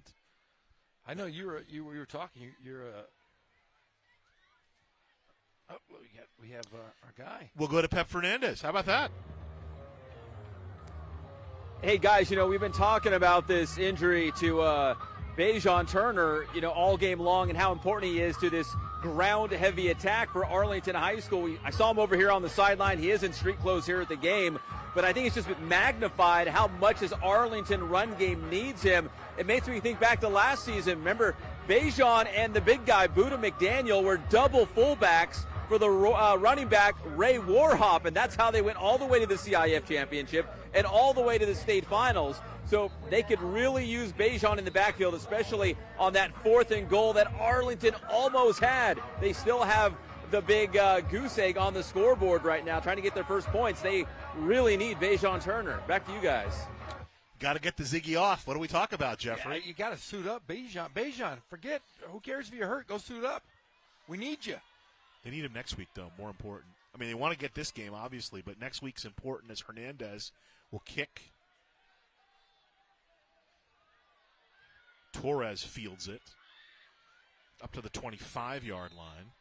I know you were talking. You're we have our guy. We'll go to Pep Fernandez. How about that? Hey, guys, we've been talking about this injury to Bajon Turner, all game long and how important he is to this ground-heavy attack for Arlington High School. I saw him over here on the sideline. He is in street clothes here at the game, but I think it's just been magnified how much this Arlington run game needs him. It makes me think back to last season. Remember, Bajon and the big guy, Buda McDaniel, were double fullbacks for the running back, Ray Warhop, and that's how they went all the way to the CIF championship and all the way to the state finals. So they could really use Bajon in the backfield, especially on that 4th and goal that Arlington almost had. They still have the big goose egg on the scoreboard right now, trying to get their first points. They really need Bajon Turner. Back to you guys. Got to get the Ziggy off. What do we talk about, Jeffrey? Yeah, you got to suit up, Bajon. Forget. Who cares if you're hurt? Go suit up. We need you. They need him next week, though, more important. I mean, they want to get this game, obviously, but next week's important as Hernandez will kick. Torres fields it up to the 25-yard line.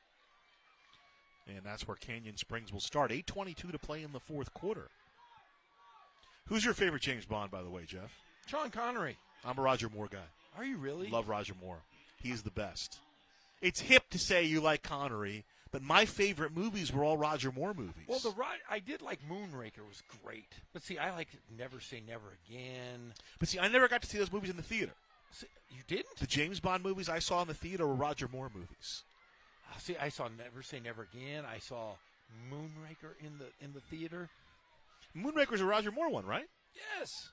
And that's where Canyon Springs will start. 8:22 to play in the fourth quarter. Who's your favorite James Bond, by the way, Jeff? Sean Connery. I'm a Roger Moore guy. Are you really? Love Roger Moore. He's the best. It's hip to say you like Connery, but my favorite movies were all Roger Moore movies. Well, I did like Moonraker was great. But see, I liked Never Say Never Again. But see, I never got to see those movies in the theater. See, you didn't? The James Bond movies I saw in the theater were Roger Moore movies. See, I saw Never Say Never Again. I saw Moonraker in the theater. Moonraker's a Roger Moore one, right? Yes.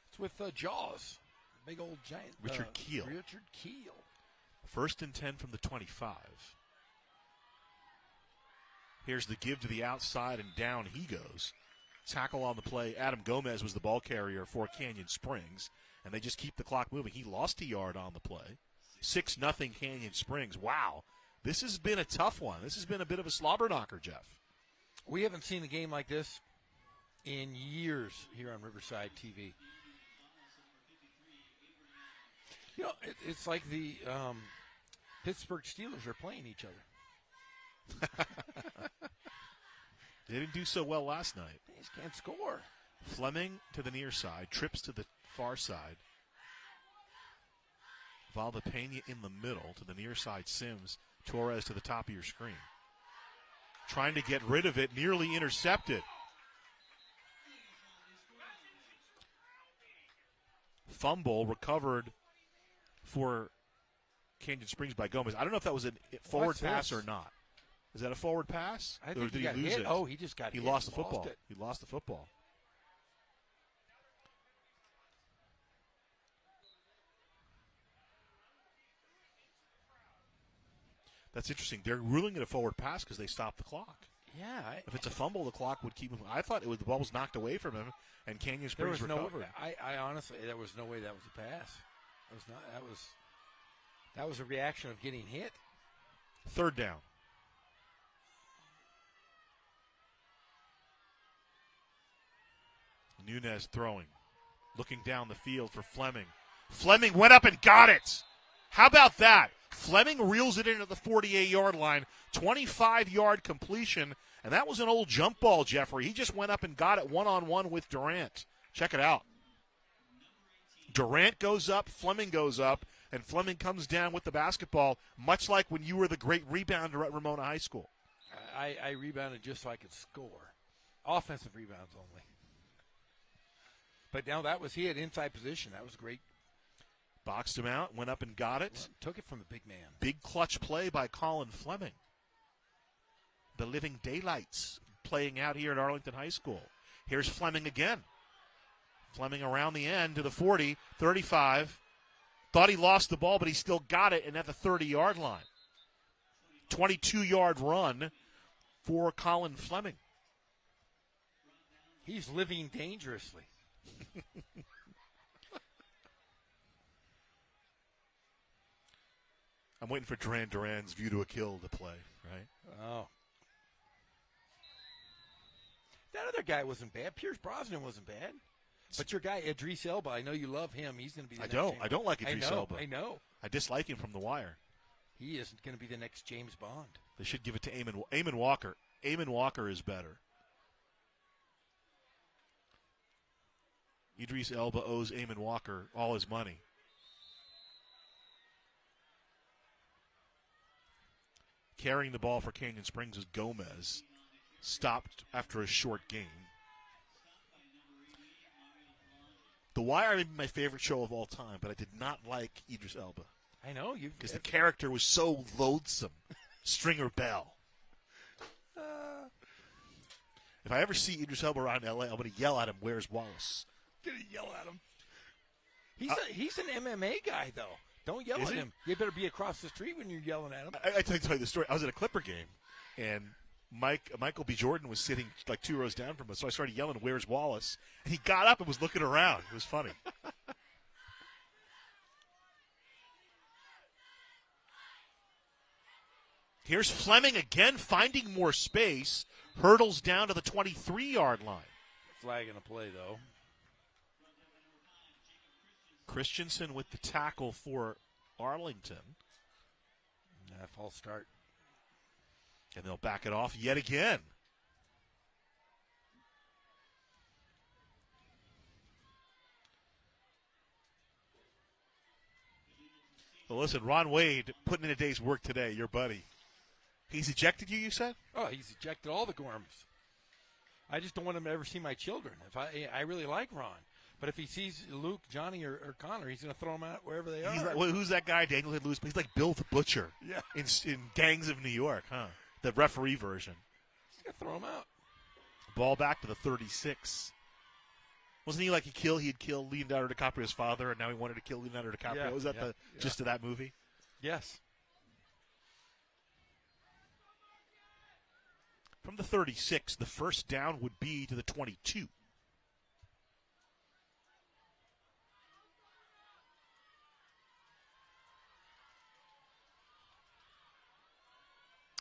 It's with Jaws. Big old giant. Richard Kiel. Richard Kiel. 1st and 10 from the 25. Here's the give to the outside, and down he goes. Tackle on the play. Adam Gomez was the ball carrier for Canyon Springs, and they just keep the clock moving. He lost a yard on the play. 6-0 Canyon Springs. Wow. This has been a tough one. This has been a bit of a slobber knocker, Jeff. We haven't seen a game like this in years here on Riverside TV. It's like the Pittsburgh Steelers are playing each other. They didn't do so well last night. They just can't score. Fleming to the near side, trips to the far side. Valdepena in the middle to the near side. Sims. Torres to the top of your screen. Trying to get rid of it, nearly intercepted. Fumble recovered for Canyon Springs by Gomez. I don't know if that was a forward pass or not. Is that a forward pass? I think or did he got lose hit. it? Oh, he just got hit. He lost the football. Lost it. He lost the football. That's interesting. They're ruling it a forward pass because they stopped the clock. Yeah. If it's a fumble, the clock would keep moving. I thought the ball was knocked away from him, and Canyon Springs recovered. I honestly, there was no way that was a pass. That was a reaction of getting hit. 3rd down. Nunez throwing. Looking down the field for Fleming. Fleming went up and got it. How about that? Fleming reels it in at the 48-yard line. 25-yard completion. And that was an old jump ball, Jeffrey. He just went up and got it one-on-one with Durant. Check it out. Durant goes up, Fleming goes up, and Fleming comes down with the basketball, much like when you were the great rebounder at Ramona High School. I rebounded just so I could score. Offensive rebounds only. But now he had inside position. That was great. Boxed him out, went up and got it. Well, took it from the big man. Big clutch play by Colin Fleming. The Living Daylights playing out here at Arlington High School. Here's Fleming again. Fleming around the end to the 40, 35. Thought he lost the ball, but he still got it, and at the 30-yard line. 22-yard run for Colin Fleming. He's living dangerously. I'm waiting for Duran Duran's View to a Kill to play, right? Oh. That other guy wasn't bad. Pierce Brosnan wasn't bad. But your guy, Idris Elba, I know you love him. He's going to be the next I don't like Idris Elba. I know. I dislike him from The Wire. He is going to be the next James Bond. They should give it to Eamon Walker. Eamon Walker is better. Idris Elba owes Eamon Walker all his money. Carrying the ball for Canyon Springs is Gomez. Stopped after a short game. The Wire may be my favorite show of all time, but I did not like Idris Elba. I know. Because the character was so loathsome. Stringer Bell. If I ever see Idris Elba around L.A., I'm going to yell at him, "Where's Wallace?" Going to yell at him. He's an MMA guy, though. Don't yell at he? him. You better be across the street when you're yelling at him. I tell you the story. I was at a Clipper game, and Michael B. Jordan was sitting like 2 rows down from us, so I started yelling, "Where's Wallace?" And he got up and was looking around. It was funny. Here's Fleming again, finding more space. Hurdles down to the 23-yard line. Flag in a play, though. Christensen with the tackle for Arlington. False start. And they'll back it off yet again. Well, listen, Ron Wade putting in a day's work today, your buddy. He's ejected you said? Oh, he's ejected all the Gorms. I just don't want him to ever see my children. If I really like Ron. But if he sees Luke, Johnny, or Connor, he's going to throw them out wherever they are. He's like, who's that guy, Daniel Lewis? He's like Bill the Butcher in Gangs of New York, huh? The referee version. He's going to throw them out. Ball back to the 36. Wasn't he like he had killed Leonardo DiCaprio's father, and now he wanted to kill Leonardo DiCaprio? Yeah, Was that the gist of that movie? Yes. From the 36, the first down would be to the 22.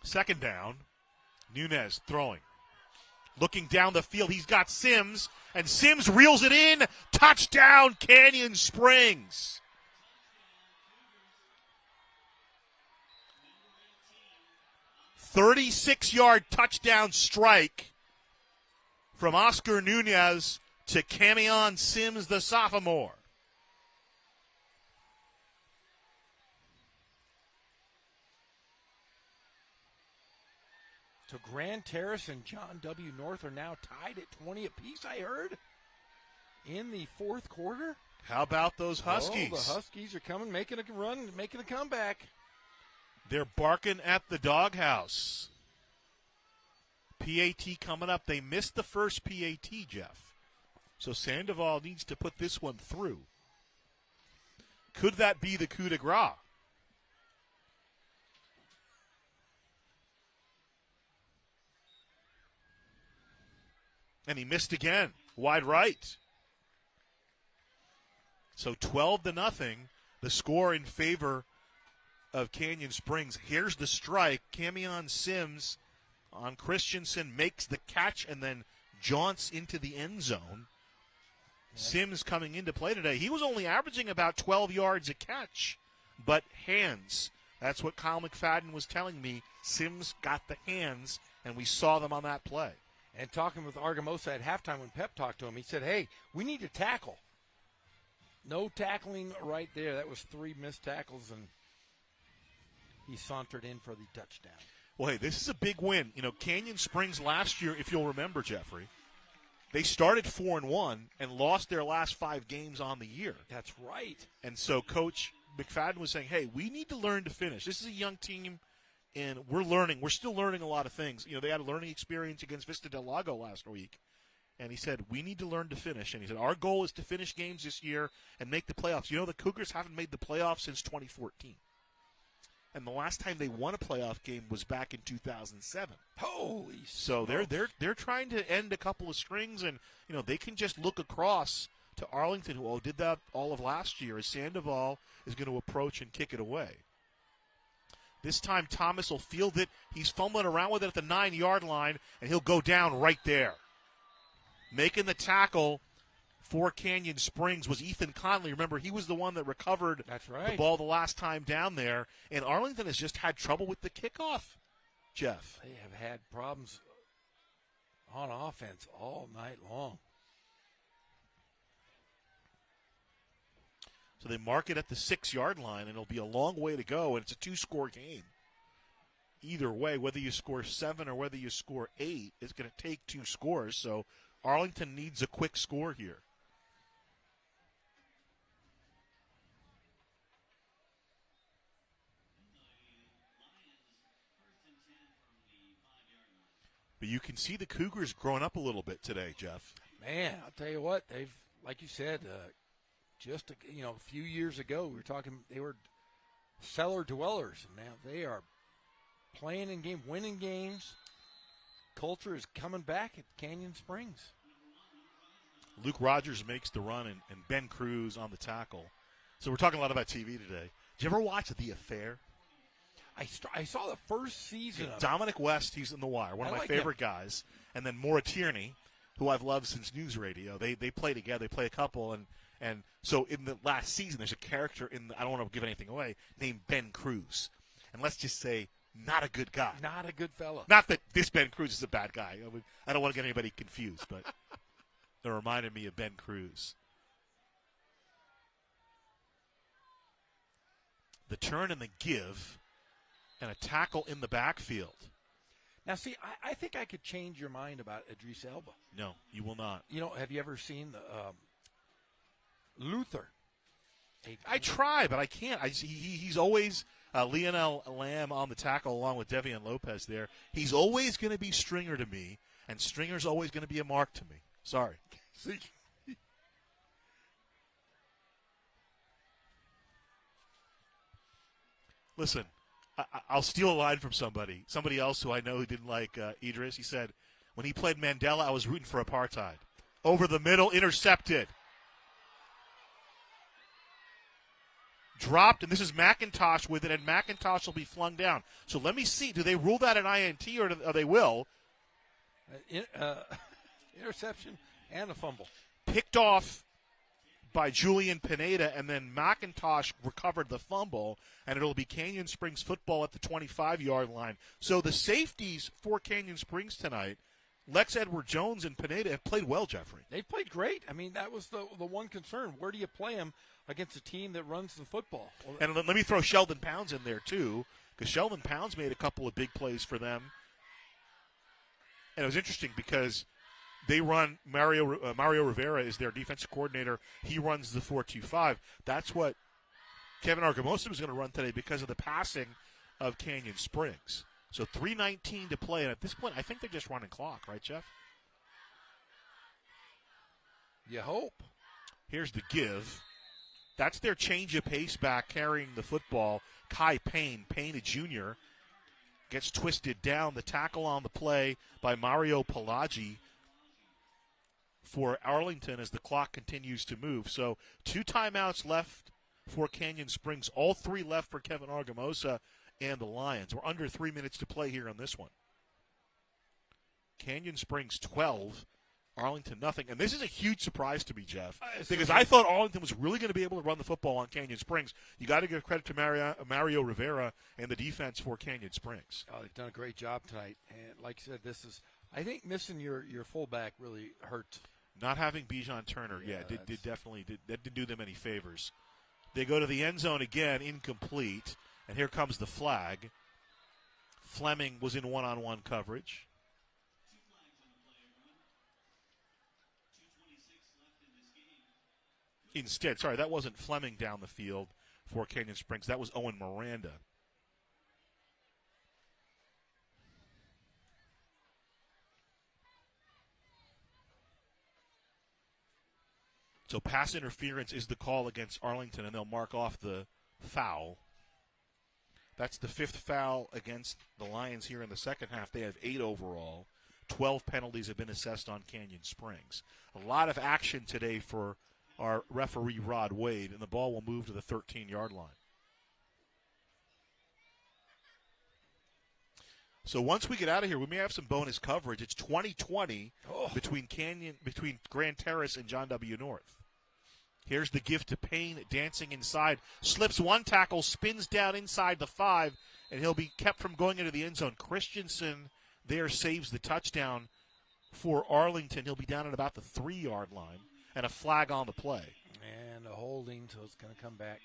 Second down, Nunez throwing. Looking down the field, he's got Sims, and Sims reels it in. Touchdown, Canyon Springs. "36-yard touchdown strike from Oscar Nunez to Camion Sims, the sophomore. So Grand Terrace and John W. North are now tied at 20 apiece, I heard, in the fourth quarter. How about those Huskies? Oh, the Huskies are coming, making a run, making a comeback. They're barking at the doghouse. PAT coming up. They missed the first PAT, Jeff. So Sandoval needs to put this one through. Could that be the coup de grace? And he missed again. Wide right. So 12-0, the score in favor of Canyon Springs. Here's the strike. Camion Sims on Christensen makes the catch and then jaunts into the end zone. Sims coming into play today. He was only averaging about 12 yards a catch, but hands. That's what Kyle McFadden was telling me. Sims got the hands, and we saw them on that play. And talking with Argamosa at halftime when Pep talked to him, he said, hey, we need to tackle. No tackling right there. That was 3 missed tackles, and he sauntered in for the touchdown. Well, hey, this is a big win. You know, Canyon Springs last year, if you'll remember, Jeffrey, they started 4-1 and lost their last 5 games on the year. That's right. And so Coach McFadden was saying, hey, we need to learn to finish. This is a young team, and we're learning. We're still learning a lot of things. You know, they had a learning experience against Vista Del Lago last week. And he said, we need to learn to finish. And he said, our goal is to finish games this year and make the playoffs. You know, the Cougars haven't made the playoffs since 2014. And the last time they won a playoff game was back in 2007. Holy So they're trying to end a couple of strings, and you know they can just look across to Arlington, who did that all of last year, as Sandoval is going to approach and kick it away. This time Thomas will field it. He's fumbling around with it at the 9-yard line, and he'll go down right there. Making the tackle for Canyon Springs was Ethan Conley. Remember, he was the one that recovered the ball the last time down there. And Arlington has just had trouble with the kickoff, Jeff. They have had problems on offense all night long. So they mark it at the 6-yard line, and it'll be a long way to go, and it's a 2-score game. Either way, whether you score 7 or whether you score 8, it's going to take 2 scores. So Arlington needs a quick score here. But you can see the Cougars growing up a little bit today, Jeff. Man, I'll tell you what, they've, like you said, just a few years ago, we were talking, they were cellar dwellers, and now they are playing in game, winning games. Culture is coming back at Canyon Springs. Luke Rogers makes the run, and Ben Cruz on the tackle. So we're talking a lot about TV today. Did you ever watch The Affair? I saw the first season of Dominic West, he's in The Wire, one of my favorite guys. And then Maura Tierney, who I've loved since News Radio. They play together. They play a couple. And so in the last season, there's a character I don't want to give anything away, named Ben Cruz. And let's just say, not a good guy. Not a good fellow. Not that this Ben Cruz is a bad guy. I don't want to get anybody confused, but it reminded me of Ben Cruz. The turn and the give, and a tackle in the backfield. Now, see, I think I could change your mind about Idris Elba. No, you will not. Have you ever seen Luther? I try, but I can't. He's always Lionel Lamb on the tackle along with Devian Lopez there. He's always going to be Stringer to me, and Stringer's always going to be a mark to me. Sorry. See? Listen, I'll steal a line from somebody else who I know who didn't like Idris. He said, when he played Mandela, I was rooting for apartheid. Over the middle, intercepted. Dropped, and this is McIntosh with it, and McIntosh will be flung down. So let me see. Do they rule that an INT, or they will? Interception and a fumble. Picked off by Julian Pineda, and then McIntosh recovered the fumble, and it'll be Canyon Springs football at the 25-yard line. So the safeties for Canyon Springs tonight, Lex Edward-Jones and Pineda, have played well, Jeffrey. They played great. I mean, that was the one concern. Where do you play them against a team that runs the football? And let me throw Sheldon Pounds in there, too, because Sheldon Pounds made a couple of big plays for them. And it was interesting because they run Mario Rivera is their defensive coordinator. He runs the 4-2-5. That's what Kevin Argamosa was going to run today because of the passing of Canyon Springs. So 3:19 to play, and at this point, I think they're just running clock, right, Jeff? You hope. Here's the give. That's their change of pace back carrying the football. Kai Payne, a junior, gets twisted down. The tackle on the play by Mario Pelagi for Arlington as the clock continues to move. So 2 timeouts left for Canyon Springs. All 3 left for Kevin Argamosa and the Lions. We're under 3 minutes to play here on this one. Canyon Springs 12, Arlington nothing. And this is a huge surprise to me, Jeff, because I thought Arlington was really going to be able to run the football on Canyon Springs. You got to give credit to Mario Rivera and the defense for Canyon Springs. Oh, they've done a great job tonight. And like you said, I think missing your fullback really hurt. Not having Bijan Turner, did didn't do them any favors. They go to the end zone again, incomplete, and here comes the flag. Fleming was in one-on-one coverage. Instead, that wasn't Fleming down the field for Canyon Springs. That was Owen Miranda. So pass interference is the call against Arlington, and they'll mark off the foul. That's the 5th foul against the Lions here in the second half. They have 8 overall. 12 penalties have been assessed on Canyon Springs. A lot of action today for our referee, Rod Wade, and the ball will move to the 13-yard line. So once we get out of here, we may have some bonus coverage. It's 20-20 between Grand Terrace and John W. North. Here's the gift to Payne, dancing inside. Slips one tackle, spins down inside the 5, and he'll be kept from going into the end zone. Christensen there saves the touchdown for Arlington. He'll be down at about the 3-yard line, and a flag on the play. And a holding, so it's going to come back.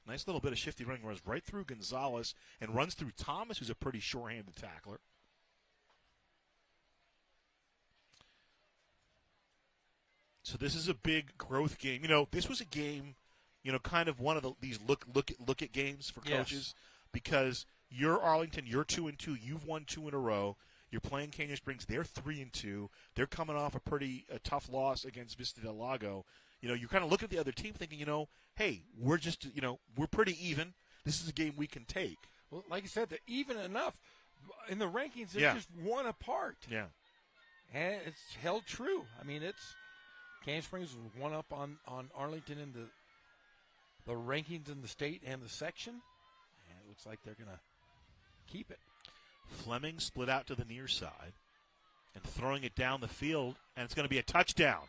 Nice little bit of shifty running, runs right through Gonzalez and runs through Thomas, who's a pretty sure-handed tackler. So this is a big growth game. You know, this was a game, you know, kind of one of these look at games for coaches, because you're Arlington, you're 2-2, you've won 2 in a row. You're playing Canyon Springs, they're 3-2. They're coming off a pretty tough loss against Vista del Lago. You know, you kind of look at the other team thinking, you know, hey, we're just, you know, we're pretty even. This is a game we can take. Well, like you said, they're even enough. In the rankings, they're just one apart. Yeah. And it's held true. I mean, Canyon Springs was one up on Arlington in the rankings in the state and the section. And it looks like they're going to keep it. Fleming split out to the near side and throwing it down the field, and it's going to be a touchdown.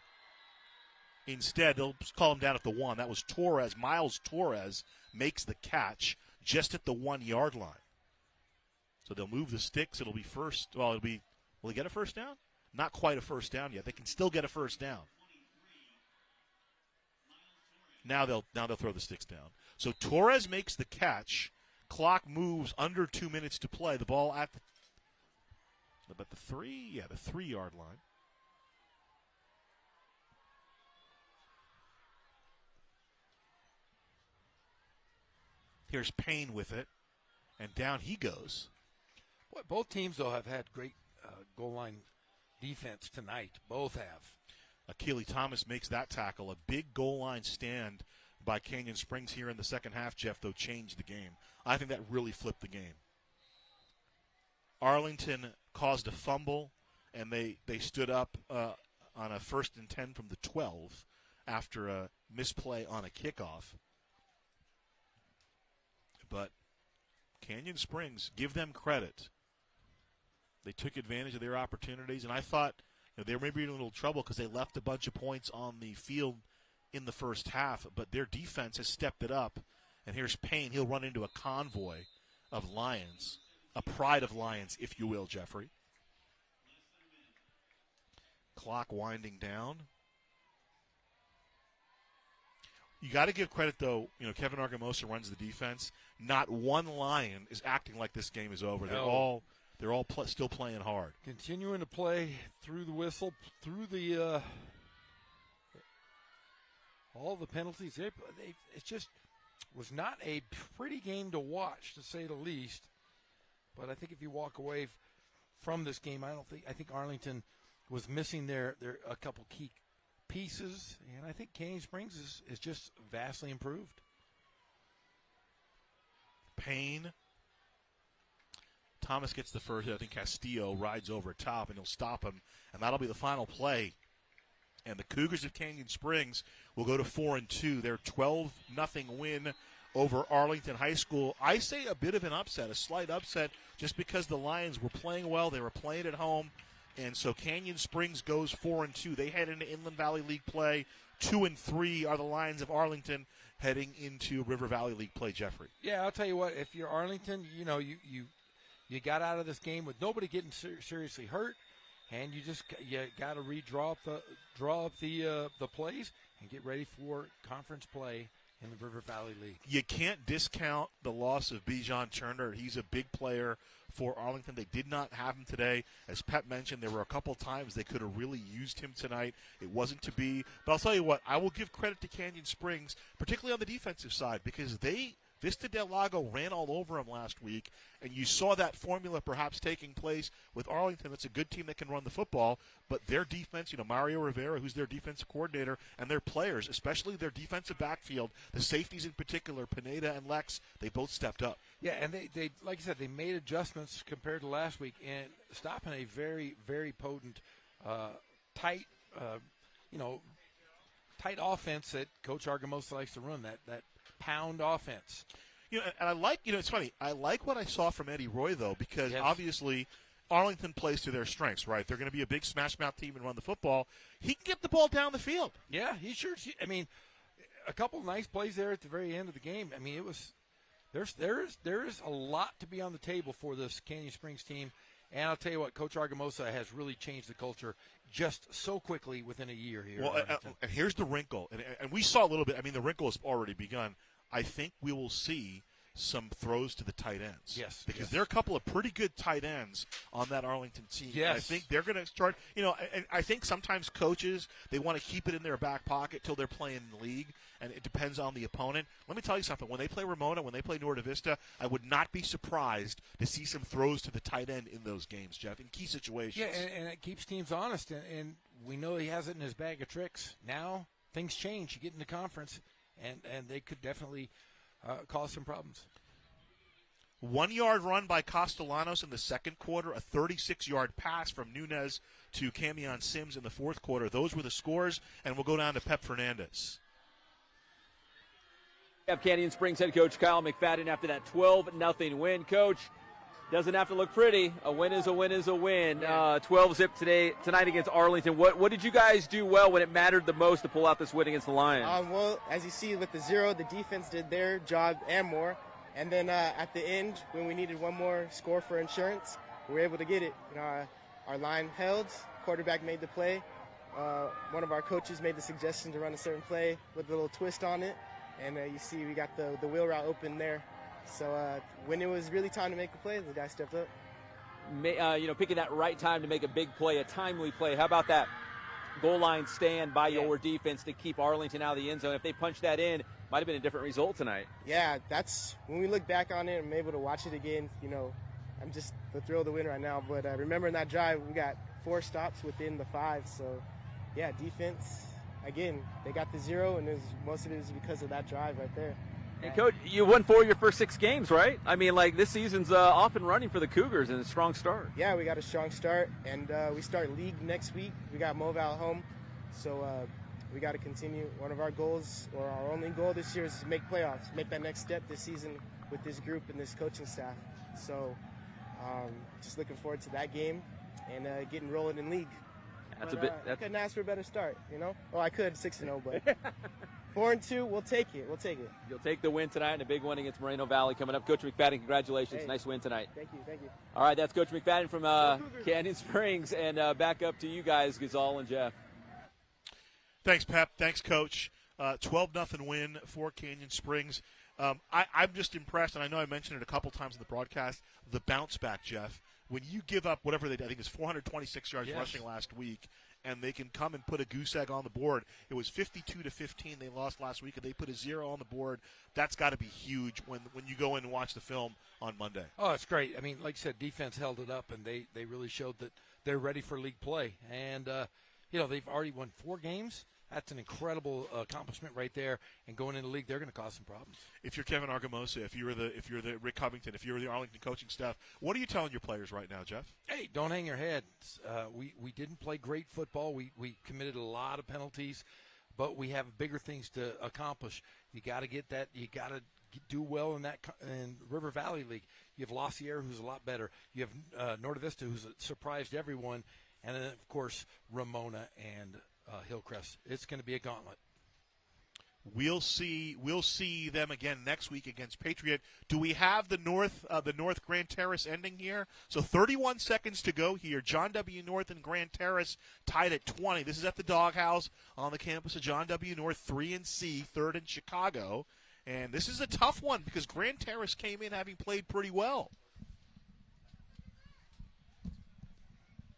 Instead, they'll call him down at the 1. That was Torres. Miles Torres makes the catch just at the 1-yard line. So they'll move the sticks. It'll be first. Well, will he get a first down? Not quite a first down yet. They can still get a first down. Now they'll throw the sticks down. So Torres makes the catch. Clock moves under 2 minutes to play. The ball at the 3-yard line. Here's Payne with it, and down he goes. Boy, both teams, though, have had great goal line defense tonight. Both have. Akili Thomas makes that tackle. A big goal line stand by Canyon Springs here in the second half, Jeff, though, changed the game. I think that really flipped the game. Arlington caused a fumble, and they stood up on a 1st and 10 from the 12 after a misplay on a kickoff. But Canyon Springs, give them credit. They took advantage of their opportunities, and I thought they were maybe in a little trouble because they left a bunch of points on the field in the first half, but their defense has stepped it up. And here's Payne. He'll run into a convoy of Lions, a pride of Lions, if you will, Jeffrey. Clock winding down. You got to give credit, though. You know, Kevin Argamosa runs the defense. Not one Lion is acting like this game is over. No. They're all still playing hard. Continuing to play through the whistle, through the all the penalties. It just was not a pretty game to watch, to say the least. But I think if you walk away from this game, I think Arlington was missing their a couple key pieces, and I think Canyon Springs is just vastly improved. Payne. Thomas gets the first. I think Castillo rides over top, and he'll stop him, and that'll be the final play. And the Cougars of Canyon Springs will go to 4-2. Their 12-0 win over Arlington High School. I say a bit of an upset, a slight upset, just because the Lions were playing well. They were playing at home. And so Canyon Springs goes 4-2. They head into Inland Valley League play. 2-3 are the Lions of Arlington heading into River Valley League play, Jeffrey. Yeah, I'll tell you what, if you're Arlington, you know, you got out of this game with nobody getting seriously hurt, and you got to draw up the plays and get ready for conference play in the River Valley League. You can't discount the loss of Bijan Turner. He's a big player for Arlington. They did not have him today. As Pep mentioned, there were a couple times they could have really used him tonight. It wasn't to be. But I'll tell you what, I will give credit to Canyon Springs, particularly on the defensive side, because Vista del Lago ran all over them last week, and you saw that formula perhaps taking place with Arlington. It's a good team that can run the football, but their defense, you know, Mario Rivera, who's their defensive coordinator, and their players, especially their defensive backfield, the safeties in particular, Pineda and Lex, they both stepped up. Yeah, and they like I said, they made adjustments compared to last week, and stopping a very, very potent, tight offense that Coach Argamosa likes to run, that pound offense. You know, and I like, it's funny. I like what I saw from Eddie Roy, though, because obviously Arlington plays to their strengths, right? They're going to be a big smash mouth team and run the football. He can get the ball down the field. Yeah, he sure. I mean, a couple of nice plays there at the very end of the game. I mean, it was there's a lot to be on the table for this Canyon Springs team. And I'll tell you what, Coach Argamosa has really changed the culture just so quickly within a year here. Well, and here's the wrinkle, and we saw a little bit. I mean, the wrinkle has already begun. I think we will see some throws to the tight ends. Yes. Because there are a couple of pretty good tight ends on that Arlington team. Yes. And I think they're going to start, and I think sometimes coaches, they want to keep it in their back pocket till they're playing in the league, and it depends on the opponent. Let me tell you something. When they play Ramona, when they play Norte Vista, I would not be surprised to see some throws to the tight end in those games, Jeff, in key situations. Yeah, and it keeps teams honest, and we know he has it in his bag of tricks. Now things change. You get in the conference, and they could definitely cause some problems. 1 yard run by Castellanos in the second quarter, a 36-yard pass from Nunez to Camion Sims in the fourth quarter. Those were the scores, and we'll go down to Pep Fernandez. We have Canyon Springs head coach Kyle McFadden after that 12-0 win. Coach, doesn't have to look pretty. A win is a win is a win. 12-zip tonight against Arlington. What did you guys do well when it mattered the most to pull out this win against the Lions? Well, as you see with the 0, the defense did their job and more. And then at the end, when we needed one more score for insurance, we were able to get it. Our line held, quarterback made the play. One of our coaches made the suggestion to run a certain play with a little twist on it. And you see we got the wheel route open there. So when it was really time to make a play, the guy stepped up. Picking that right time to make a big play, a timely play. How about that goal line stand by your defense to keep Arlington out of the end zone? If they punch that in, might have been a different result tonight. Yeah, that's when we look back on it and I'm able to watch it again. I'm just the thrill of the win right now. But remembering that drive, we got 4 stops within the 5. So, yeah, defense, again, they got the 0, and most of it is because of that drive right there. And, Coach, you won 4 of your first 6 games, right? I mean, this season's off and running for the Cougars and a strong start. Yeah, we got a strong start, and we start league next week. We got Moval at home, so we got to continue. One of our goals, or our only goal this year, is to make playoffs, make that next step this season with this group and this coaching staff. So just looking forward to that game and getting rolling in league. I couldn't ask for a better start, Well, I could 6-0, but 4-2, we'll take it. You'll take the win tonight and a big one against Moreno Valley coming up. Coach McFadden, congratulations. Hey, nice win tonight. Thank you. All right, that's Coach McFadden from Canyon Springs. And back up to you guys, Ghazal and Jeff. Thanks, Pep. Thanks, Coach. 12-0 win for Canyon Springs. I'm just impressed, and I know I mentioned it a couple times in the broadcast, the bounce back, Jeff. When you give up whatever they did, I think it's 426 yards rushing last week, and they can come and put a goose egg on the board. It was 52-15 they lost last week, and they put a 0 on the board. That's got to be huge when you go in and watch the film on Monday. Oh, it's great. I mean, like you said, defense held it up, and they really showed that they're ready for league play. And, they've already won 4 games. That's an incredible accomplishment right there. And going into the league, they're going to cause some problems. If you're Kevin Argamosa, if you're the Rick Covington, if you're the Arlington coaching staff, what are you telling your players right now, Jeff? Hey, don't hang your head. We didn't play great football. We committed a lot of penalties, but we have bigger things to accomplish. You got to get that. You got to do well in River Valley League. You have La Sierra, who's a lot better. You have Norte Vista, who's surprised everyone, and then of course Ramona and Hillcrest. It's going to be a gauntlet. We'll see them again next week against Patriot. Do we have the North Grand Terrace ending here? So 31 seconds to go here. John W. North and Grand Terrace tied at 20. This is at the Doghouse on the campus of John W. North, 3-C, third in Chicago. And this is a tough one because Grand Terrace came in having played pretty well.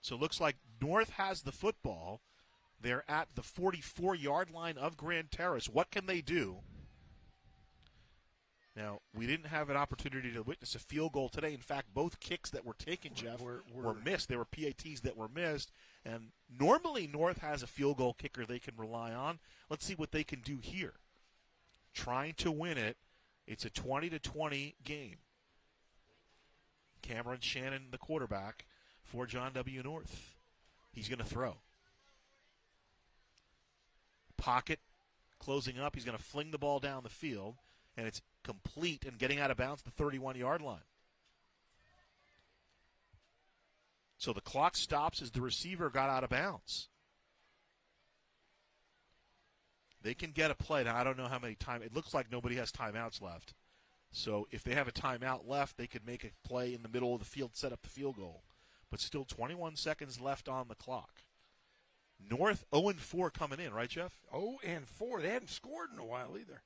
So it looks like North has the football. They're at the 44-yard line of Grand Terrace. What can they do? Now, we didn't have an opportunity to witness a field goal today. In fact, both kicks that were taken, Jeff, were missed. They were PATs that were missed. And normally North has a field goal kicker they can rely on. Let's see what they can do here. Trying to win it. It's a 20-20 game. Cameron Shannon, the quarterback for John W. North. He's going to throw. Pocket closing up. He's going to fling the ball down the field. and it's complete and getting out of bounds at the 31-yard line. So the clock stops as the receiver got out of bounds. They can get a play. Now, I don't know how many times. It looks like nobody has timeouts left. So if they have a timeout left, they could make a play in the middle of the field, set up the field goal. But still 21 seconds left on the clock. North 0-4 coming in, right, Jeff? 0-4. They hadn't scored in a while either.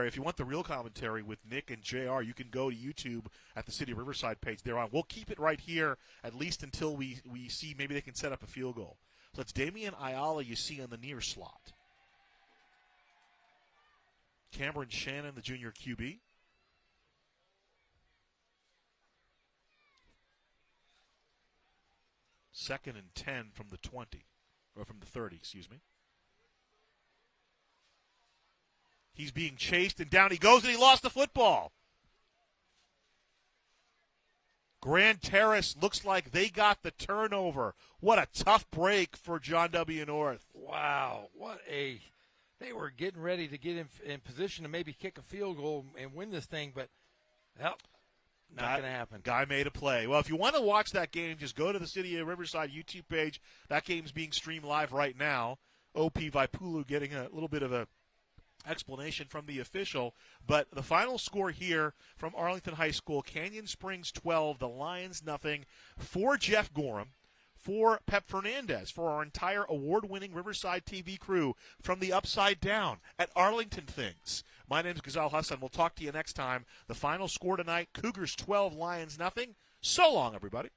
If you want the real commentary with Nick and JR, you can go to YouTube at the City of Riverside page. They're on. We'll keep it right here at least until we see maybe they can set up a field goal. So it's Damian Ayala you see in the near slot. Cameron Shannon, the junior QB. Second and 10 from the 20, or from the 30, excuse me. He's being chased, and down he goes, and he lost the football. Grand Terrace looks like they got the turnover. What a tough break for John W. North. Wow, they were getting ready to get in position to maybe kick a field goal and win this thing, but not going to happen. Guy made a play. Well, if you want to watch that game, just go to the City of Riverside YouTube page. That game's being streamed live right now. OP Vaipulu getting a little bit of a explanation from the official, but the final score here from Arlington High School: Canyon Springs 12, the Lions nothing. For Jeff Gorham, for Pep Fernandez, for our entire award-winning Riverside TV crew from the Upside Down at Arlington Things. My name is Ghazal Hassan. We'll talk to you next time. The final score tonight: Cougars 12, Lions nothing. So long, everybody.